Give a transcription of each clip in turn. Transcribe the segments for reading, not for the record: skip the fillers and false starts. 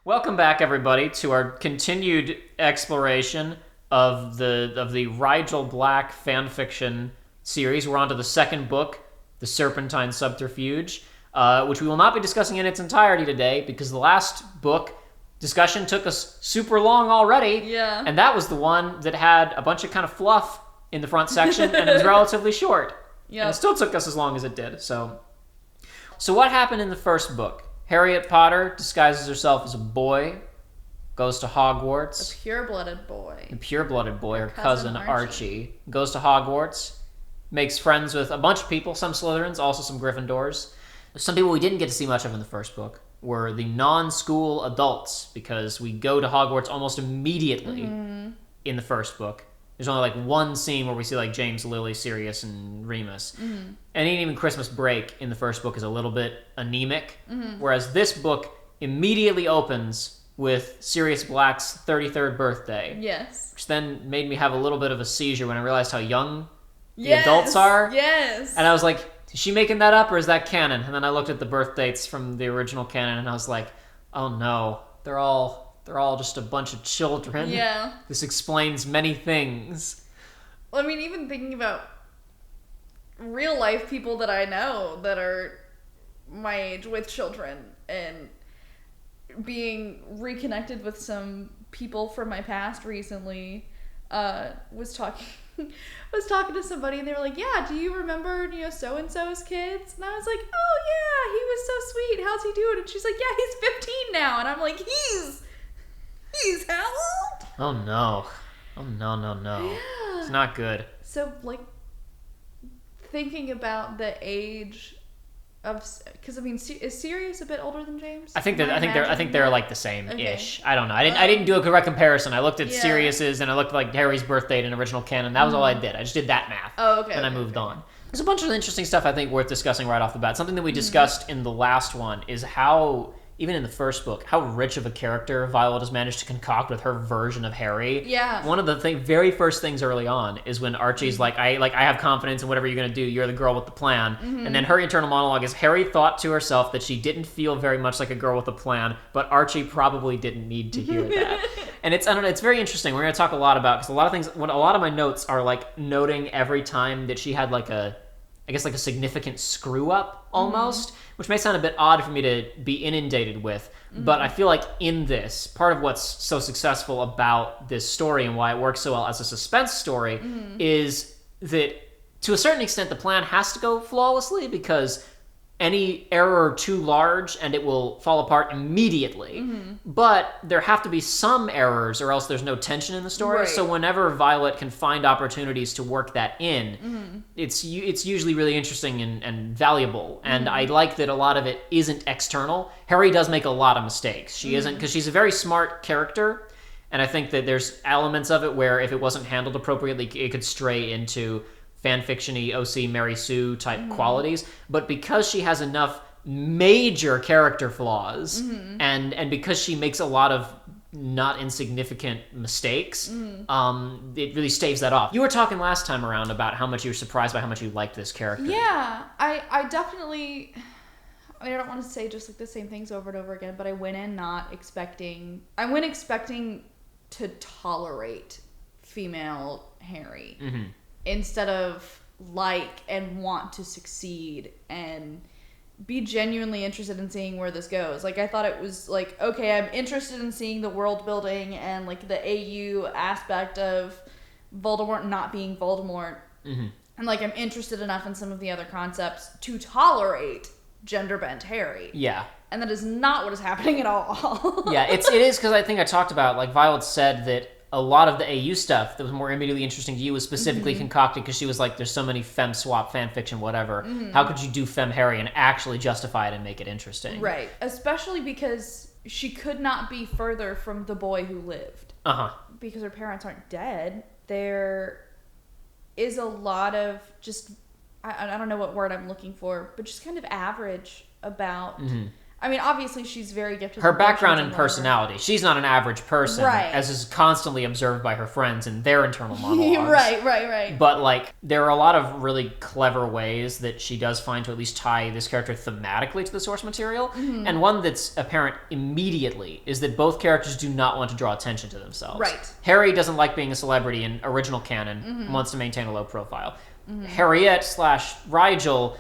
Welcome back, everybody, to our continued exploration of the Rigel Black fanfiction series. We're on to the second book, The Serpentine Subterfuge, which we will not be discussing in its entirety today because the last book discussion took us super long already. Yeah. And that was the one that had a bunch of kind of fluff in the front section and it was relatively short. Yeah. And it still took us as long as it did. So what happened in the first book? Harriet Potter disguises herself as a boy, goes to Hogwarts. A pure-blooded boy. A pure-blooded boy, her cousin Archie. Goes to Hogwarts, makes friends with a bunch of people, some Slytherins, also some Gryffindors. Some people we didn't get to see much of in the first book were the non-school adults, because we go to Hogwarts almost immediately in the first book. There's only like one scene where we see like James, Lily, Sirius, and Remus. Mm-hmm. And even Christmas break in the first book is a little bit anemic, whereas this book immediately opens with Sirius Black's 33rd birthday. Yes. Which then made me have a little bit of a seizure when I realized how young the adults are. Yes. And I was like, is she making that up or is that canon? And then I looked at the birth dates from the original canon and I was like, oh no, they're all just a bunch of children. Yeah. This explains many things. Well, I mean, even thinking about real life people that I know that are my age with children and being reconnected with some people from my past recently, was talking to somebody and they were like, yeah, do you remember, so-and-so's kids? And I was like, oh yeah, he was so sweet. How's he doing? And she's like, yeah, he's 15 now. And I'm like, He's how old? Oh no. Oh no. Yeah. It's not good. So, like, thinking about the age of, because I mean, is Sirius a bit older than James? I think they're like the same-ish. Okay. I don't know. I didn't do a correct comparison. I looked at Sirius's and I looked at like Harry's birth date in original canon. That was all I did. I just did that math. Oh, okay. And I moved on. There's a bunch of interesting stuff I think worth discussing right off the bat. Something that we discussed in the last one is how, even in the first book, how rich of a character Violet has managed to concoct with her version of Harry. Yeah. One of the very first things early on is when Archie's like, I have confidence in whatever you're going to do. You're the girl with the plan. Mm-hmm. And then her internal monologue is Harry thought to herself that she didn't feel very much like a girl with a plan, but Archie probably didn't need to hear that. And it's very interesting. We're going to talk a lot about, because a lot of my notes are like noting every time that she had like a significant screw up almost, which may sound a bit odd for me to be inundated with, but I feel like in this, part of what's so successful about this story and why it works so well as a suspense story is that to a certain extent the plan has to go flawlessly, because any error too large and it will fall apart immediately. But there have to be some errors or else there's no tension in the story. Right. So whenever Violet can find opportunities to work that in, it's usually really interesting and valuable. And I like that a lot of it isn't external. Harry does make a lot of mistakes. She isn't, because she's a very smart character. And I think that there's elements of it where if it wasn't handled appropriately, it could stray into fanfiction-y OC Mary Sue type qualities, but because she has enough major character flaws and because she makes a lot of not insignificant mistakes, it really staves that off. You were talking last time around about how much you were surprised by how much you liked this character. Yeah, I definitely, I don't want to say just like the same things over and over again, but I went expecting to tolerate female Harry. Instead of like and want to succeed and be genuinely interested in seeing where this goes. Like, I thought it was like, okay, I'm interested in seeing the world building and like the AU aspect of Voldemort not being Voldemort. And like, I'm interested enough in some of the other concepts to tolerate gender bent Harry. Yeah. And that is not what is happening at all. Yeah, it is, because I think I talked about, like, Violet said that a lot of the AU stuff that was more immediately interesting to you was specifically concocted because she was like, there's so many femme swap fanfiction, whatever. How could you do femme Harry and actually justify it and make it interesting? Right. Especially because she could not be further from the boy who lived. Because her parents aren't dead. There is a lot of just, I don't know what word I'm looking for, but just kind of average about I mean, obviously she's very gifted. Her background and personality. She's not an average person, as is constantly observed by her friends in their internal monologues. Right. But, like, there are a lot of really clever ways that she does find to at least tie this character thematically to the source material. Mm-hmm. And one that's apparent immediately is that both characters do not want to draw attention to themselves. Right. Harry doesn't like being a celebrity in original canon and wants to maintain a low profile. Harriet/Rigel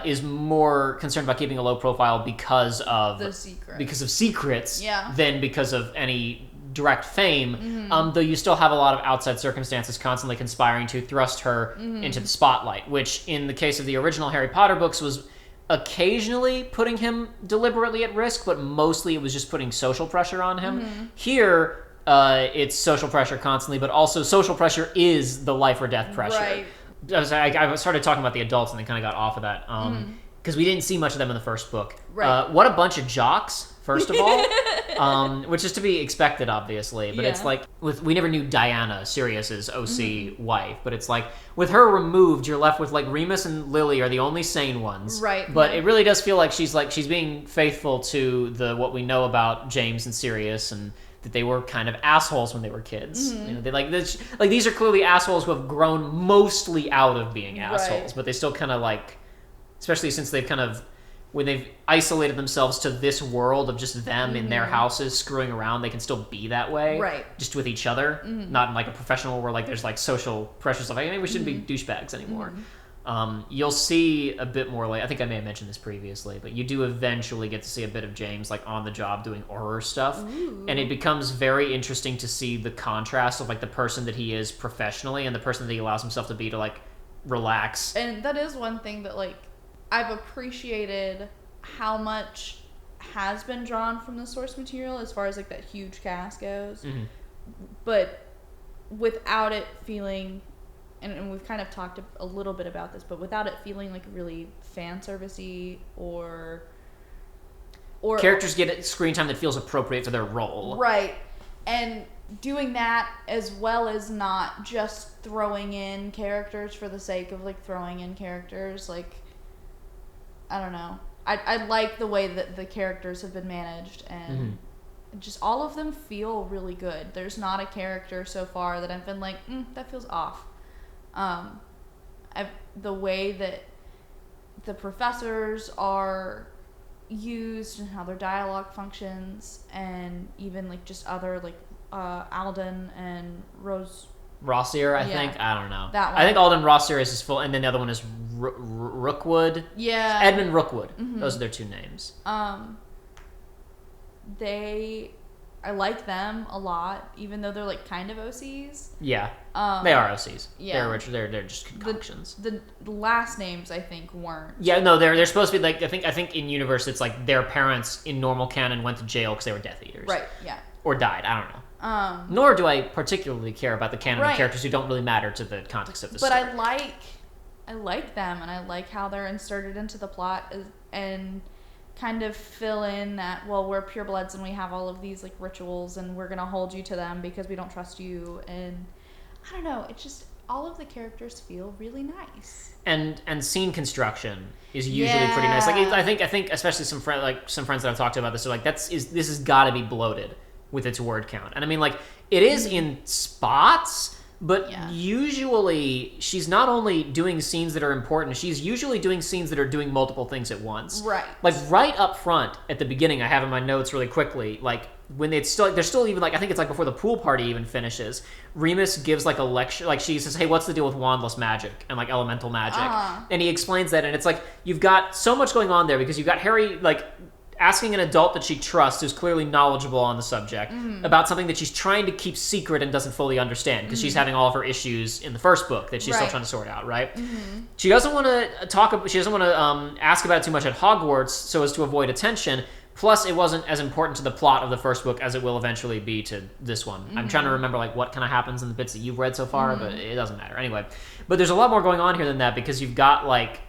is more concerned about keeping a low profile because of secrets than because of any direct fame. Though you still have a lot of outside circumstances constantly conspiring to thrust her into the spotlight, which in the case of the original Harry Potter books was occasionally putting him deliberately at risk, but mostly it was just putting social pressure on him. Here, it's social pressure constantly, but also social pressure is the life or death pressure. Right. I started talking about the adults and then kind of got off of that because we didn't see much of them in the first book. Right. What a bunch of jocks, first of all, which is to be expected, obviously. But it's like we never knew Diana, Sirius's OC wife, but it's like with her removed, you're left with like Remus and Lily are the only sane ones. Right. But it really does feel like she's being faithful to what we know about James and Sirius and that they were kind of assholes when they were kids. You know, they like these are clearly assholes who have grown mostly out of being assholes, but they still kind of like, especially since they've kind of when they've isolated themselves to this world of just them in their houses screwing around, they can still be that way, just with each other, not in like a professional where like there's like social pressures of like, maybe we shouldn't be douchebags anymore. You'll see a bit more like, I think I may have mentioned this previously, but you do eventually get to see a bit of James like on the job doing horror stuff. And it becomes very interesting to see the contrast of like the person that he is professionally and the person that he allows himself to be to like relax. And that is one thing that like I've appreciated how much has been drawn from the source material as far as like that huge cast goes. But without it feeling, and we've kind of talked a little bit about this, but without it feeling like really fan servicey or characters get screen time that feels appropriate for their role. Right. And doing that as well as not just throwing in characters for the sake of like throwing in characters. Like, I don't know. I like the way that the characters have been managed and just all of them feel really good. There's not a character so far that I've been like, that feels off. The way that the professors are used and how their dialogue functions, and even like just other like Alden and Rossier, I think. I don't know. That one. I think Alden Rossier is his full, and then the other one is Rookwood. Yeah. Edmund Rookwood. Those are their two names. I like them a lot, even though they're like kind of OCs. Yeah, they are OCs. Yeah, they're just concoctions. The last names I think weren't. Yeah, no, they're supposed to be like I think in universe it's like their parents in normal canon went to jail because they were Death Eaters. Right. Yeah. Or died. I don't know. Nor do I particularly care about the canon of characters who don't really matter to the context of the story. But I like them, and I like how they're inserted into the plot and kind of fill in that, well, we're purebloods and we have all of these like rituals and we're gonna hold you to them because we don't trust you. And I don't know, it's just all of the characters feel really nice. And scene construction is usually pretty nice. Like I think especially some friends that I've talked to about this are like this has got to be bloated with its word count. And I mean like it is in spots. But usually she's not only doing scenes that are important, she's usually doing scenes that are doing multiple things at once. Right. Like right up front at the beginning, I have in my notes really quickly, like when they're still even like, I think it's like before the pool party even finishes, Remus gives like a lecture, like she says, hey, what's the deal with wandless magic and like elemental magic? And he explains that, and it's like, you've got so much going on there because you've got Harry like asking an adult that she trusts who's clearly knowledgeable on the subject about something that she's trying to keep secret and doesn't fully understand because she's having all of her issues in the first book that she's still trying to sort out, right? She doesn't want to she doesn't want to ask about it too much at Hogwarts so as to avoid attention. Plus, it wasn't as important to the plot of the first book as it will eventually be to this one. I'm trying to remember like what kind of happens in the bits that you've read so far, but it doesn't matter. Anyway, but there's a lot more going on here than that because you've got like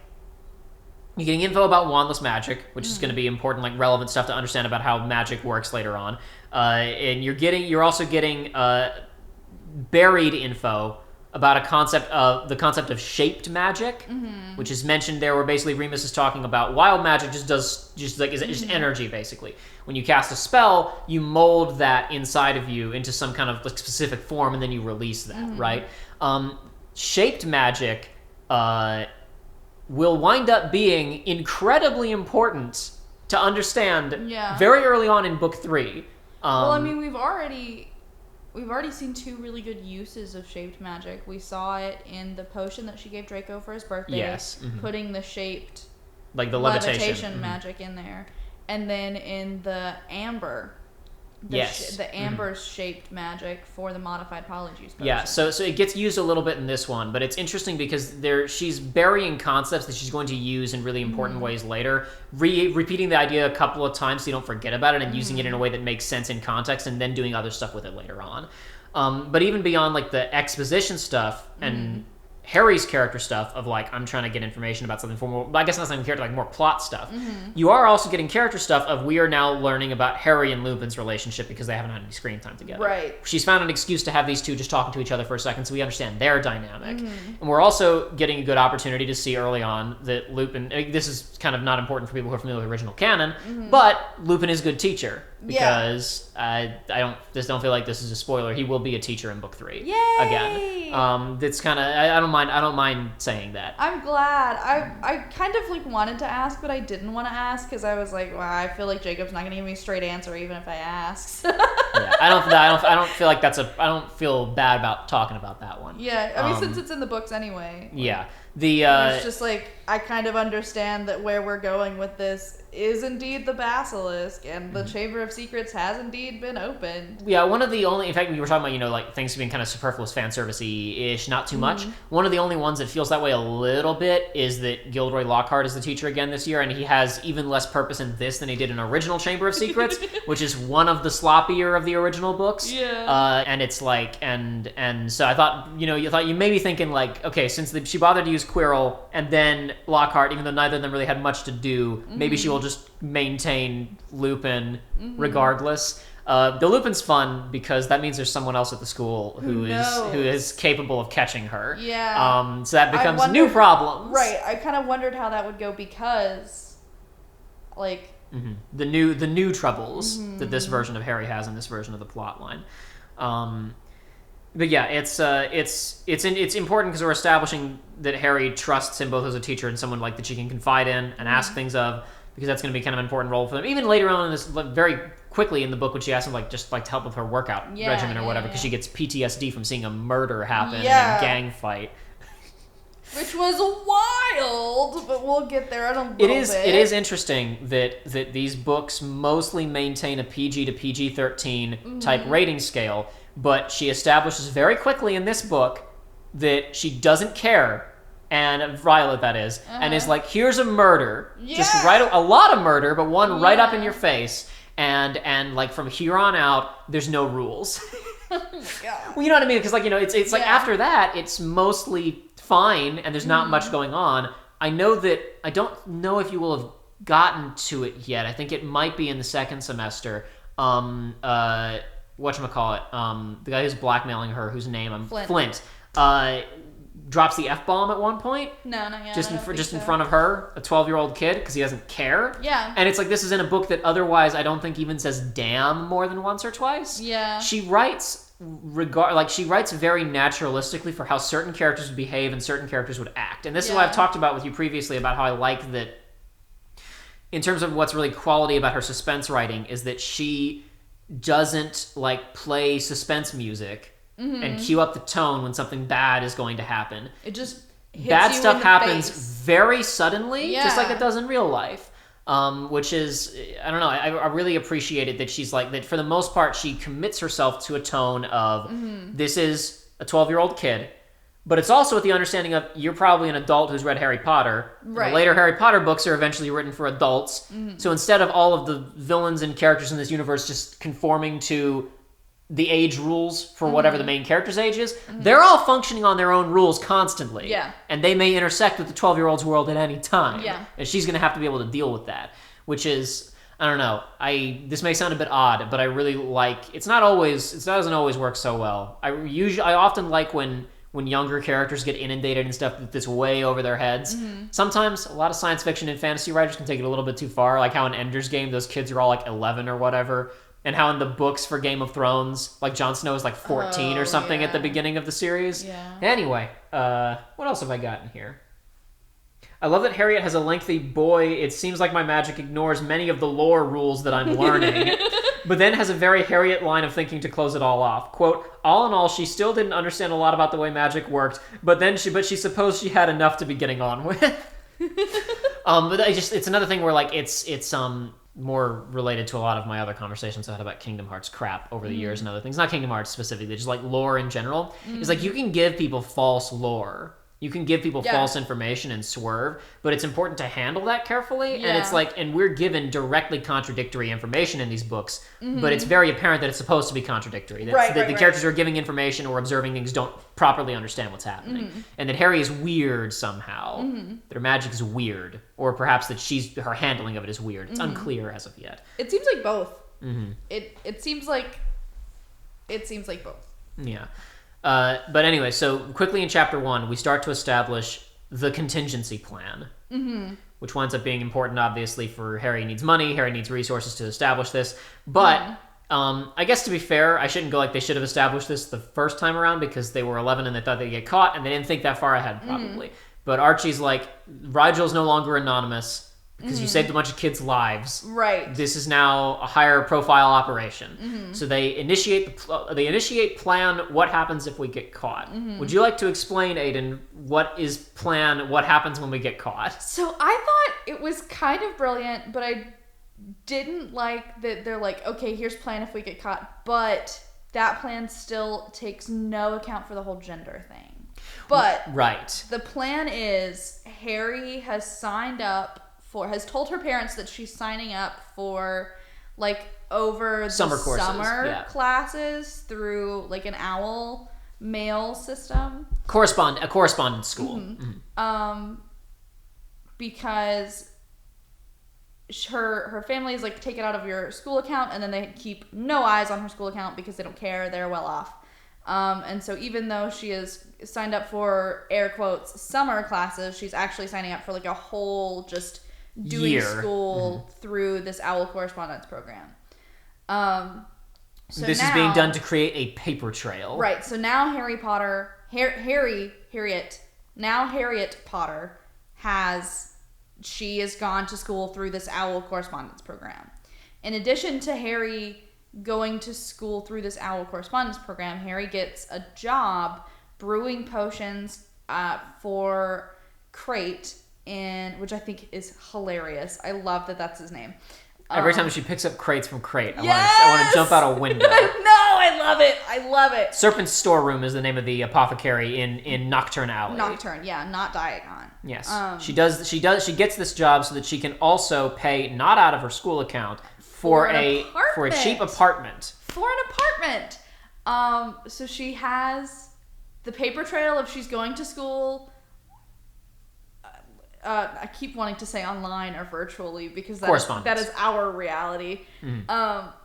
you're getting info about wandless magic, which is going to be important, like relevant stuff to understand about how magic works later on. And you're also getting buried info about the concept of shaped magic, which is mentioned there, where basically Remus is talking about wild magic is just energy, basically. When you cast a spell, you mold that inside of you into some kind of like specific form, and then you release that, right? Shaped magic will wind up being incredibly important to understand very early on in book 3. Well, I mean, we've already seen 2 really good uses of shaped magic. We saw it in the potion that she gave Draco for his birthday. Yes. Putting the shaped, like the levitation magic in there. And then in the amber, the amber-shaped magic for the modified Polyjuice potion. Yeah, so it gets used a little bit in this one, but it's interesting because she's burying concepts that she's going to use in really important ways later, repeating the idea a couple of times so you don't forget about it, and using it in a way that makes sense in context, and then doing other stuff with it later on. But even beyond like the exposition stuff and Harry's character stuff of like, I'm trying to get information about something for more, I guess not something character, like more plot stuff. You are also getting character stuff of we are now learning about Harry and Lupin's relationship because they haven't had any screen time together. Right. She's found an excuse to have these two just talking to each other for a second so we understand their dynamic. And we're also getting a good opportunity to see early on that Lupin, this is kind of not important for people who are familiar with original canon, but Lupin is a good teacher because I don't feel like this is a spoiler. He will be a teacher in book 3. Yay! Again. That's kind of, I don't mind saying that. I'm glad. I kind of like wanted to ask, but I didn't want to ask because I was like, well, I feel like Jacob's not going to give me a straight answer even if I ask. I don't feel like I don't feel bad about talking about that one. Yeah, I mean, since it's in the books anyway. Yeah. It's just like, I kind of understand that where we're going with this is indeed the basilisk, and the Chamber of Secrets has indeed been opened. Yeah, one of the only, in fact, we were talking about, like things being kind of superfluous fan service-y-ish, not too much. One of the only ones that feels that way a little bit is that Gilderoy Lockhart is the teacher again this year, and he has even less purpose in this than he did in original Chamber of Secrets, which is one of the sloppier of the original books. Yeah. And it's like, and so I thought, you may be thinking like, okay, since she bothered to use Quirrell and then Lockhart, even though neither of them really had much to do, maybe she will just maintain Lupin regardless. The Lupin's fun because that means there's someone else at the school who is capable of catching her. Yeah. So that becomes new problems. Right. I kind of wondered how that would go because, like, the new troubles that this version of Harry has in this version of the plot line. But yeah, it's important because we're establishing that Harry trusts him both as a teacher and someone like that she can confide in and ask things of, because that's going to be kind of an important role for them. Even later on in this, very quickly in the book, when she asks him to help with her workout regimen or whatever, because she gets PTSD from seeing a murder happen in a gang fight. Which was wild, but we'll get there in a little bit. It is interesting that these books mostly maintain a PG to PG-13 type rating scale, but she establishes very quickly in this book that she doesn't care, and Violet that is, and is like, here's a murder, just a lot of murder, but one right up in your face, and like from here on out, there's no rules. Well, you know what I mean? Because it's like after that, it's mostly fine, and there's not much going on. I don't know if you will have gotten to it yet. I think it might be in the second semester. Whatchamacallit, the guy who's blackmailing her, whose name I'm Flint, drops the F-bomb at one point. No, not yet. Just in front of her, a 12-year-old kid, because he doesn't care. Yeah. And it's like, this is in a book that otherwise I don't think even says damn more than once or twice. Yeah. She writes very naturalistically for how certain characters would behave and certain characters would act. And this is what I've talked about with you previously about how I like that in terms of what's really quality about her suspense writing is that she doesn't play suspense music and cue up the tone when something bad is going to happen. It just hits bad you stuff in the happens face. Very suddenly, just like it does in real life. Which is, I don't know, I really appreciated that she's like, that for the most part, she commits herself to a tone of, this is a 12-year-old kid, but it's also with the understanding of, you're probably an adult who's read Harry Potter. Right. The later Harry Potter books are eventually written for adults. So instead of all of the villains and characters in this universe just conforming to the age rules for whatever the main character's age is, they're all functioning on their own rules constantly. Yeah. And they may intersect with the 12-year-old's world at any time. Yeah. And she's going to have to be able to deal with that, which is, I don't know. This may sound a bit odd, but I really like, it doesn't always work so well. I often like when when younger characters get inundated and stuff that's way over their heads. Sometimes a lot of science fiction and fantasy writers can take it a little bit too far, like how in Ender's Game those kids are all like 11 or whatever, and how in the books for Game of Thrones, like Jon Snow is like 14 or something at the beginning of the series. Anyway, what else have I got in here? I love that Harriet has a lengthy boy. It seems like my magic ignores many of the lore rules that I'm learning. But then has a very Harriet line of thinking to close it all off. Quote, all in all, she still didn't understand a lot about the way magic worked, but she supposed she had enough to be getting on with. But it's another thing where like it's more related to a lot of my other conversations I had about Kingdom Hearts crap over the years and other things. Not Kingdom Hearts specifically, just like lore in general. It's like you can give people false lore. You can give people false information and swerve, but it's important to handle that carefully. And it's like, and we're given directly contradictory information in these books, but it's very apparent that it's supposed to be contradictory. That the characters who are giving information or observing things don't properly understand what's happening. And that Harry is weird somehow. That her magic is weird. Or perhaps that her handling of it is weird. It's unclear as of yet. It seems like both. It seems like both. Yeah. But anyway, so quickly in chapter 1, we start to establish the contingency plan, which winds up being important, obviously, for Harry needs money, Harry needs resources to establish this. But I guess to be fair, I shouldn't go like they should have established this the first time around because they were 11 and they thought they'd get caught, and they didn't think that far ahead, probably. But Archie's like, Rigel's no longer anonymous because you saved a bunch of kids' lives. Right. This is now a higher profile operation. So they initiate plan what happens if we get caught. Would you like to explain, Aidan, what happens when we get caught? So I thought it was kind of brilliant, but I didn't like that they're like, okay, here's plan if we get caught, but that plan still takes no account for the whole gender thing. But the plan is Harry has told her parents that she's signing up for like over the summer classes through like an owl mail system. A correspondence school. Because her family is like, take it out of your school account, and then they keep no eyes on her school account because they don't care, they're well off. And so even though she is signed up for air quotes summer classes, she's actually signing up for like a whole just doing school through this owl correspondence program. So this is being done to create a paper trail. Right. So now Harriet Potter she has gone to school through this owl correspondence program. In addition to Harry going to school through this owl correspondence program, Harry gets a job brewing potions for Crate, which I think is hilarious. I love that that's his name. Every time she picks up crates from Crate, I want to jump out a window. No, I love it. Serpent's Storeroom is the name of the apothecary in Nocturne Alley. Nocturne, yeah, not Diagon. Yes, she gets this job so that she can also pay, not out of her school account, for a cheap apartment. For an apartment. So she has the paper trail of she's going to school. I keep wanting to say online or virtually because that is our reality.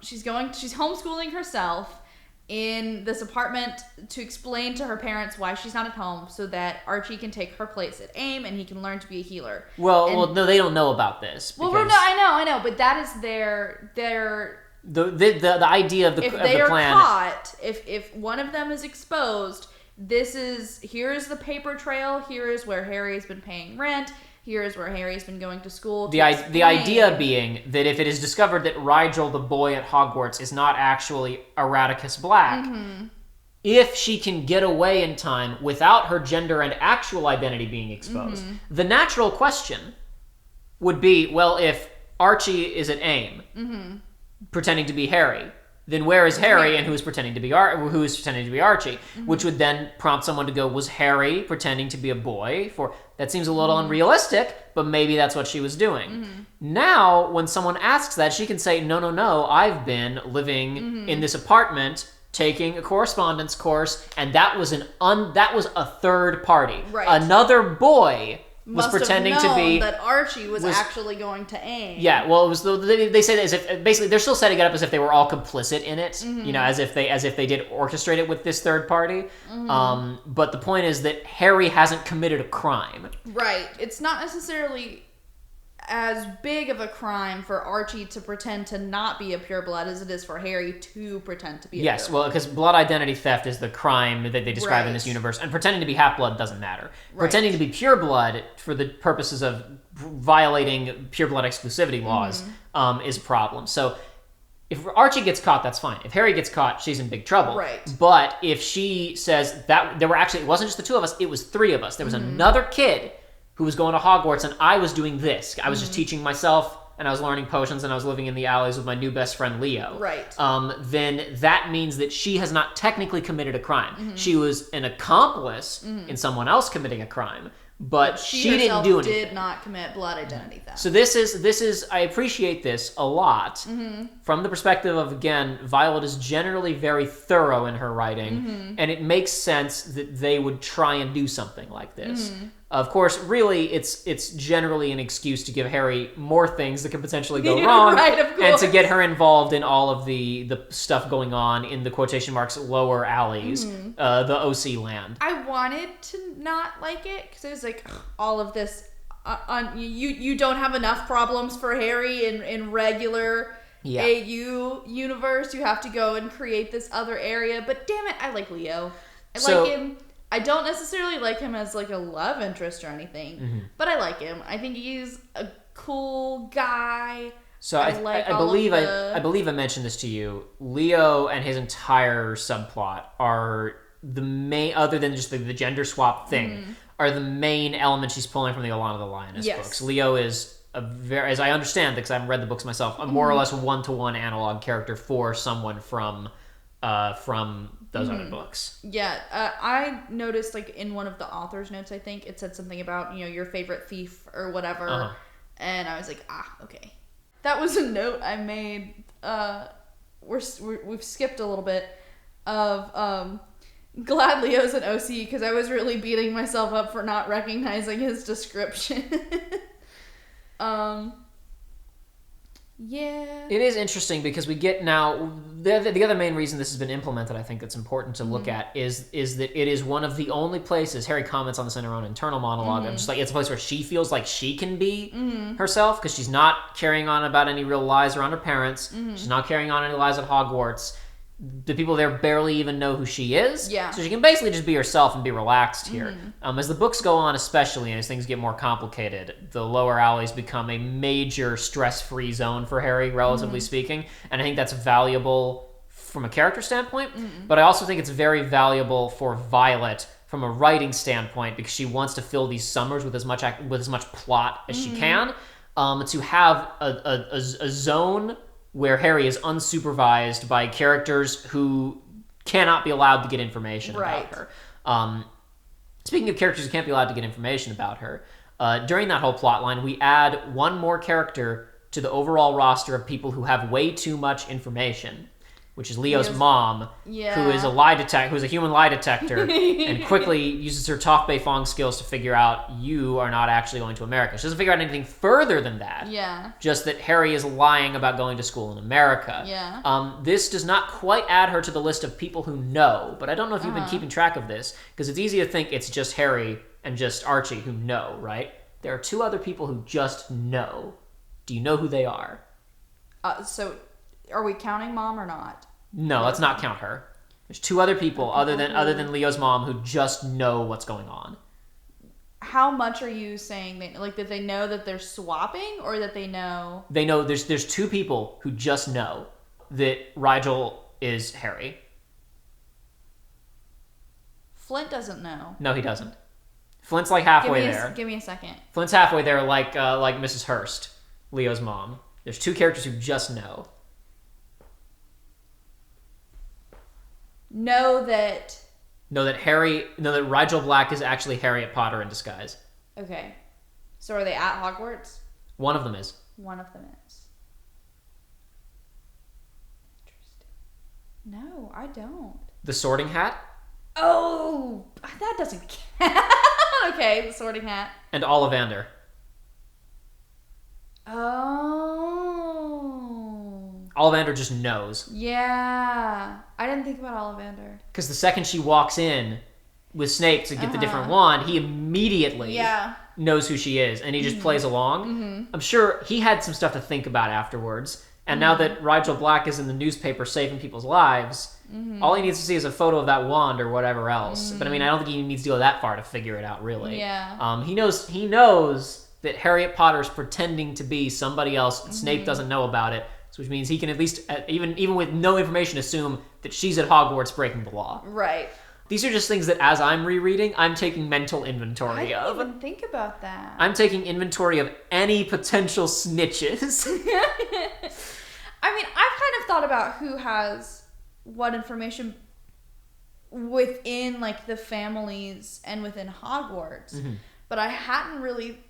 She's homeschooling herself in this apartment to explain to her parents why she's not at home so that Archie can take her place at AIM and he can learn to be a healer. Well, no, they don't know about this. Well, no, I know, but that is their the idea of the plan. If they are caught, if one of them is exposed, here is the paper trail. Here is where Harry's been paying rent. Here is where Harry's been going to school. The idea being that if it is discovered that Rigel, the boy at Hogwarts, is not actually Erraticus Black, if she can get away in time without her gender and actual identity being exposed, the natural question would be, well, if Archie is at AIM, pretending to be Harry, then where is Harry and who's pretending to be Archie? Which would then prompt someone to go, was Harry pretending to be a boy? That seems a little unrealistic, but maybe that's what she was doing. Now, when someone asks that, she can say, no, I've been living in this apartment taking a correspondence course, and that was a third party. Right. Another boy must pretending have known to be that Archie was actually going to aim. Yeah, well, it was they say that as if basically they're still setting it up as if they were all complicit in it, you know, as if they did orchestrate it with this third party. But the point is that Harry hasn't committed a crime. Right. It's not necessarily as big of a crime for Archie to pretend to not be a pureblood as it is for Harry to pretend to be a pureblood. Yes, well, because blood identity theft is the crime that they describe in this universe, and pretending to be half-blood doesn't matter. Right. Pretending to be pureblood for the purposes of violating pureblood exclusivity laws is a problem. So if Archie gets caught, that's fine. If Harry gets caught, she's in big trouble. Right. But if she says that there were actually, it wasn't just the two of us, it was three of us. There was another kid who was going to Hogwarts, and I was doing this. I was just teaching myself, and I was learning potions, and I was living in the alleys with my new best friend, Leo. Right. Then that means that she has not technically committed a crime. She was an accomplice in someone else committing a crime, but she didn't do anything. Did not commit blood identity theft. So this is I appreciate this a lot from the perspective of, again, Violet is generally very thorough in her writing, and it makes sense that they would try and do something like this. Of course, really, it's generally an excuse to give Harry more things that could potentially go wrong, right, of course. and to get her involved in all of the stuff going on in the quotation marks lower alleys, the OC land. I wanted to not like it because it was like all of this. You don't have enough problems for Harry in regular AU universe. You have to go and create this other area. But damn it, I like Leo. I like him. I don't necessarily like him as like a love interest or anything, but I like him. I think he's a cool guy. So I believe I mentioned this to you. Leo and his entire subplot are the main, other than just the gender swap thing, are the main elements she's pulling from the Alana the Lioness books. Leo is a very, as I understand, because I haven't read the books myself, a more or less one-to-one analog character for someone from those other books. Yeah, I noticed like in one of the author's notes, I think it said something about, your favorite thief or whatever, and I was like, okay. That was a note I made. We've skipped a little bit of glad Leo's an OC because I was really beating myself up for not recognizing his description. Yeah. It is interesting because we get now the other main reason this has been implemented, I think, that's important to look at is that it is one of the only places Harry comments on this in her own internal monologue. I'm just like, it's a place where she feels like she can be herself because she's not carrying on about any real lies around her parents. She's not carrying on any lies at Hogwarts. The people there barely even know who she is. Yeah. So she can basically just be herself and be relaxed here. As the books go on, especially, and as things get more complicated, the lower alleys become a major stress-free zone for Harry, relatively speaking. And I think that's valuable from a character standpoint, but I also think it's very valuable for Violet from a writing standpoint because she wants to fill these summers with as much plot as she can, to have a zone where Harry is unsupervised by characters who cannot be allowed to get information about her. Speaking of characters who can't be allowed to get information about her, during that whole plot line, we add one more character to the overall roster of people who have way too much information, which is Leo's mom, who is who's a human lie detector, and quickly uses her Talk Bei Fong skills to figure out you are not actually going to America. She doesn't figure out anything further than that. Yeah. Just that Harry is lying about going to school in America. Yeah. This does not quite add her to the list of people who know, but I don't know if you've been keeping track of this, because it's easy to think it's just Harry and just Archie who know, right? There are two other people who just know. Do you know who they are? So, are we counting Mom or not? No, let's not count her. There's two other people other than Leo's mom who just know what's going on. How much are you saying that they know that they're swapping, or that they know? They know there's two people who just know that Rigel is Harry. Flint doesn't know. No, he doesn't. Flint's like halfway there. Give me a second. Flint's halfway there, like Mrs. Hurst, Leo's mom. There's two characters who just know. Know that Rigel Black is actually Harriet Potter in disguise. Okay. So are they at Hogwarts? One of them is. One of them is. Interesting. No, I don't. The Sorting Hat? Oh, that doesn't count. Okay, the Sorting Hat. And Ollivander. Oh. Ollivander just knows. Yeah. I didn't think about Ollivander. Because the second she walks in with Snape to get the different wand, he immediately knows who she is, and he just plays along. I'm sure he had some stuff to think about afterwards. And now that Rigel Black is in the newspaper saving people's lives, all he needs to see is a photo of that wand or whatever else. But I mean, I don't think he needs to go that far to figure it out, really. Yeah. He knows that Harriet Potter's pretending to be somebody else. Snape doesn't know about it, which means he can at least, even with no information, assume that she's at Hogwarts breaking the law. Right. These are just things that, as I'm rereading, I'm taking mental inventory of. I didn't even think about that. I'm taking inventory of any potential snitches. I mean, I've kind of thought about who has what information within, like, the families and within Hogwarts. But I hadn't really...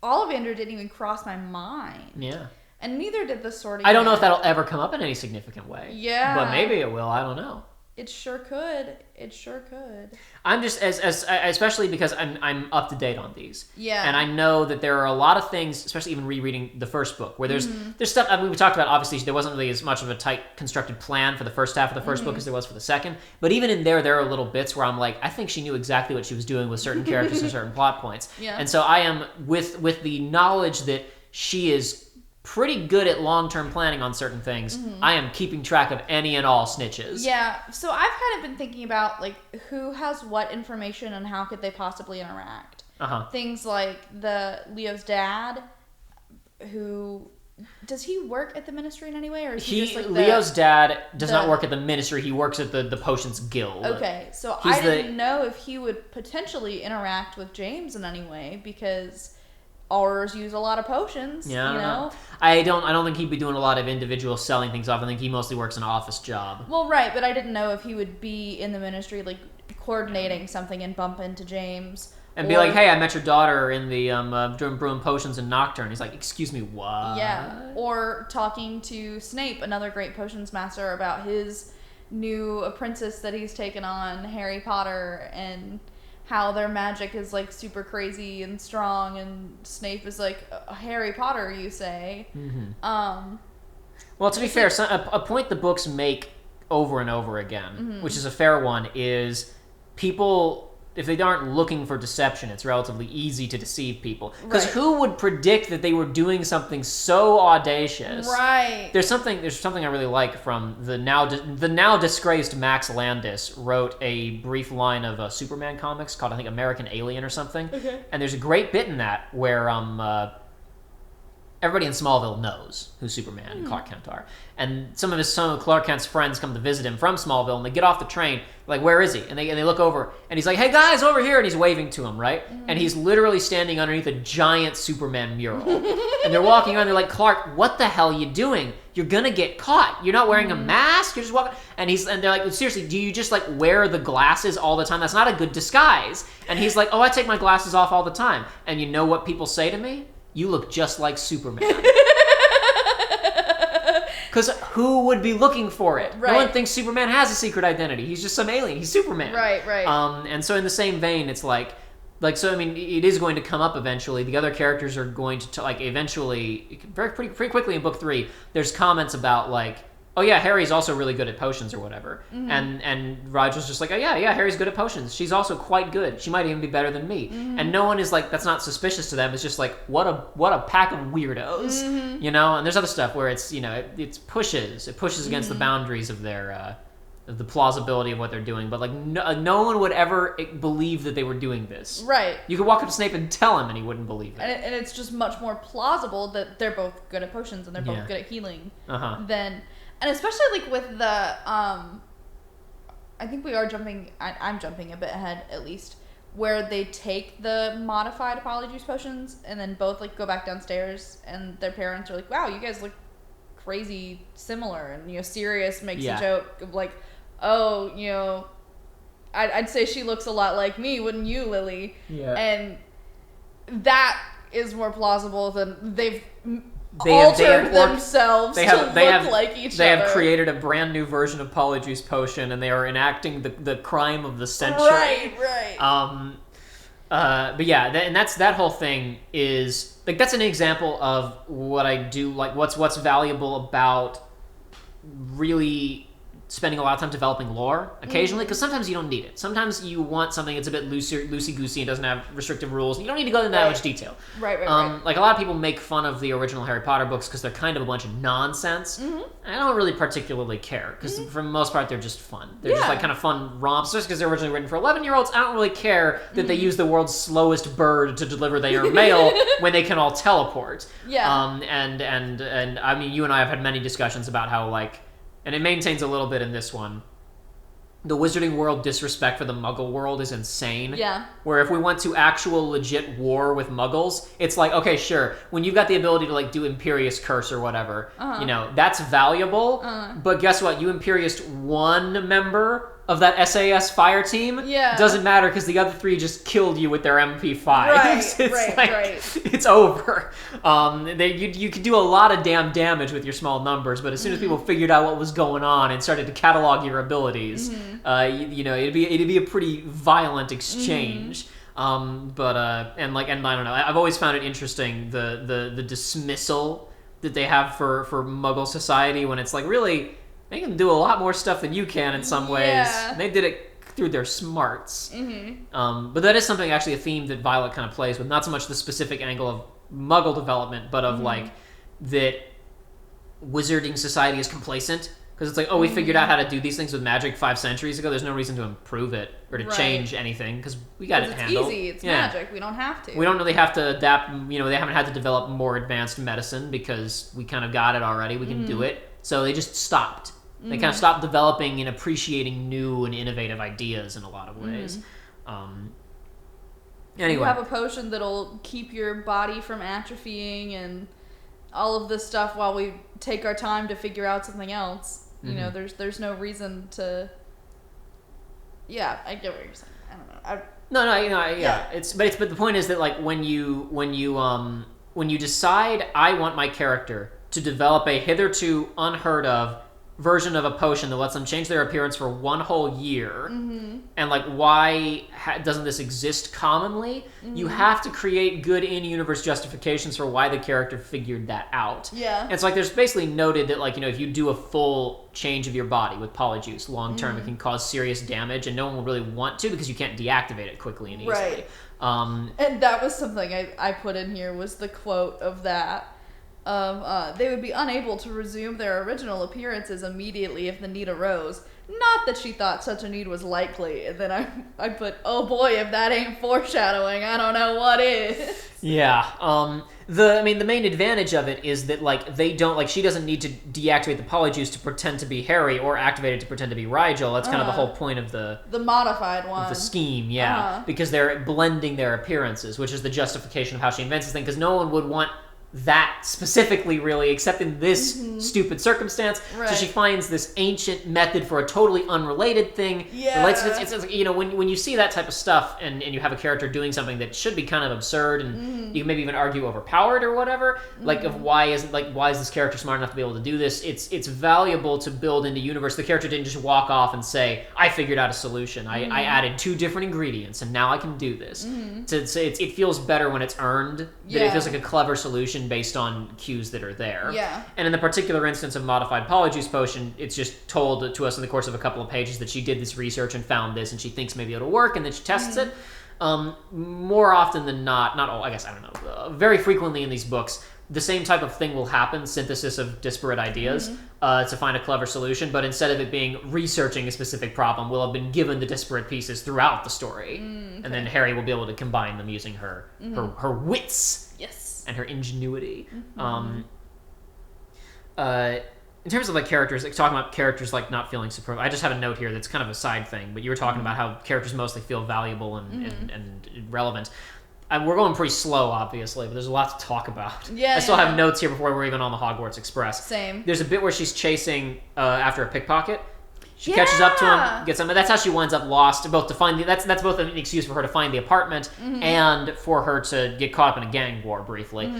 Ollivander didn't even cross my mind. Yeah. And neither did the Sorting I don't know Hat. if that'll ever come up in any significant way. Yeah. But maybe it will. I don't know. It sure could. It sure could. I'm just especially because I'm up to date on these. Yeah. And I know that there are a lot of things, especially even rereading the first book, where there's stuff. I mean, we talked about, obviously there wasn't really as much of a tight constructed plan for the first half of the first book as there was for the second. But even in there are little bits where I'm like, I think she knew exactly what she was doing with certain characters and certain plot points. Yeah. And so I am with the knowledge that she is pretty good at long-term planning on certain things. I am keeping track of any and all snitches. Yeah, so I've kind of been thinking about, like, who has what information and how could they possibly interact. Things like Leo's dad, who... Does he work at the Ministry in any way, or is he just like Leo's dad does not work at the Ministry. He works at the Potions Guild. Okay, so I didn't know if he would potentially interact with James in any way, because... Aurors use a lot of potions, yeah, you know? I don't think he'd be doing a lot of individual selling things off. I think he mostly works an office job. Well, right, but I didn't know if he would be in the Ministry, like, coordinating something and bump into James. And be like, hey, I met your daughter in the brewing potions in Nocturne. He's like, excuse me, what? Yeah, or talking to Snape, another great potions master, about his new apprentice that he's taken on, Harry Potter, and... how their magic is, like, super crazy and strong, and Snape is like, Harry Potter, you say. Well, to be fair, a point the books make over and over again, which is a fair one, is people, if they aren't looking for deception, it's relatively easy to deceive people. Because who would predict that they were doing something so audacious? Right. There's something I really like from the now disgraced Max Landis wrote a brief line of Superman comics called, I think, American Alien or something. Okay. And there's a great bit in that where everybody in Smallville knows who Superman and Clark Kent are. And some of Clark Kent's friends come to visit him from Smallville, and they get off the train, like, where is he? And they look over, and he's like, hey guys, over here, and he's waving to them, right? And he's literally standing underneath a giant Superman mural. And they're walking around, they're like, Clark, what the hell are you doing? You're gonna get caught. You're not wearing a mask, you're just walking. And they're like, seriously, do you just, like, wear the glasses all the time? That's not a good disguise. And he's like, oh, I take my glasses off all the time. And you know what people say to me? You look just like Superman. Because who would be looking for it? Right. No one thinks Superman has a secret identity. He's just some alien. He's Superman. Right. And so in the same vein, it's like, so I mean, it is going to come up eventually. The other characters are going to, like, eventually, pretty quickly in book 3, there's comments about, like, oh yeah, Harry's also really good at potions or whatever. And Rigel's just like, oh yeah, Harry's good at potions. She's also quite good. She might even be better than me. And no one is like, that's not suspicious to them. It's just like, what a pack of weirdos, you know? And there's other stuff where it's, you know, it pushes against the boundaries of their, of the plausibility of what they're doing. But like, no one would ever believe that they were doing this. Right. You could walk up to Snape and tell him, and he wouldn't believe it. And it's just much more plausible that they're both good at potions and they're both good at healing than. And especially, like, with the, I think we are jumping, I'm jumping a bit ahead, at least, where they take the modified Polyjuice potions and then both, like, go back downstairs, and their parents are like, wow, you guys look crazy similar. And, you know, Sirius makes a joke of, like, oh, you know, I'd say she looks a lot like me, wouldn't you, Lily? Yeah. And that is more plausible than they've... altered themselves to look like each other. They have created a brand new version of Polyjuice potion, and they are enacting the crime of the century. Right. But yeah, and that whole thing is like that's an example of what I do, like what's valuable about really spending a lot of time developing lore occasionally, because sometimes you don't need it. Sometimes you want something that's a bit loosey-goosey and doesn't have restrictive rules. You don't need to go into that much detail. Right. Like a lot of people make fun of the original Harry Potter books because they're kind of a bunch of nonsense. I don't really particularly care because for the most part they're just fun. They're just like kind of fun romps. Just because they're originally written for 11-year-olds, I don't really care that they use the world's slowest bird to deliver their mail when they can all teleport. Yeah. And I mean, you and I have had many discussions about how like. And it maintains a little bit in this one. The Wizarding World disrespect for the Muggle world is insane. Yeah. Where if we went to actual legit war with Muggles, it's like, okay, sure, when you've got the ability to like do Imperious Curse or whatever, you know, that's valuable. But guess what? You Imperious one member of that SAS fire team doesn't matter because the other 3 just killed you with their MP5. Right. It's over. You could do a lot of damn damage with your small numbers, but as soon as people figured out what was going on and started to catalog your abilities, you know, it'd be a pretty violent exchange. And I don't know. I've always found it interesting the dismissal that they have for Muggle society when it's like really. They can do a lot more stuff than you can in some ways. Yeah. They did it through their smarts. But that is something, actually, a theme that Violet kind of plays with. Not so much the specific angle of Muggle development, but of, like, that wizarding society is complacent. Because it's like, oh, we figured out how to do these things with magic 5 centuries ago. There's no reason to improve it or to change anything because we got it handled. It's easy. It's magic. We don't have to. We don't really have to adapt. You know, they haven't had to develop more advanced medicine because we kind of got it already. We can do it. So they just stopped. They kind of stopped developing and appreciating new and innovative ideas in a lot of ways. Anyway. You have a potion that'll keep your body from atrophying and all of this stuff while we take our time to figure out something else. You know, there's no reason to... Yeah, I get what you're saying. I don't know. But the point is that like when you decide I want my character to develop a hitherto unheard of version of a potion that lets them change their appearance for 1 whole year, and like why doesn't this exist commonly? You have to create good in-universe justifications for why the character figured that out. And it's like there's basically noted that like, you know, if you do a full change of your body with Polyjuice long term, it can cause serious damage, and no one will really want to because you can't deactivate it quickly and easily. And that was something I put in here was the quote of that. They would be unable to resume their original appearances immediately if the need arose. Not that she thought such a need was likely. And then I put, oh boy, if that ain't foreshadowing, I don't know what is. The main advantage of it is that like they don't like she doesn't need to deactivate the Polyjuice to pretend to be Harry or activate it to pretend to be Rigel. That's kind of the whole point of the modified one. The scheme, because they're blending their appearances, which is the justification of how she invents this thing. Because no one would want that specifically really except in this stupid circumstance. So she finds this ancient method for a totally unrelated thing. It's you know, when you see that type of stuff and you have a character doing something that should be kind of absurd and you can maybe even argue overpowered or whatever, like of why is this character smart enough to be able to do this, it's valuable to build into universe. The character didn't just walk off and say, I figured out a solution. I added 2 different ingredients and now I can do this. It feels better when it's earned, that it feels like a clever solution based on cues that are there. And in the particular instance of modified Polyjuice potion, it's just told to us in the course of a couple of pages that she did this research and found this and she thinks maybe it'll work and then she tests it. More often than not all, I guess, I don't know, very frequently in these books, the same type of thing will happen, synthesis of disparate ideas to find a clever solution, but instead of it being researching a specific problem, we'll have been given the disparate pieces throughout the story. And then Harry will be able to combine them using her wits. And her ingenuity. In terms of like characters, like talking about characters like not feeling superb, I just have a note here that's kind of a side thing, but you were talking about how characters mostly feel valuable and relevant. We're going pretty slow, obviously, but there's a lot to talk about. I still have notes here before we're even on the Hogwarts Express. Same. There's a bit where she's chasing after a pickpocket. She catches up to him, gets him. That's how she winds up lost. Both to find that's both an excuse for her to find the apartment and for her to get caught up in a gang war briefly.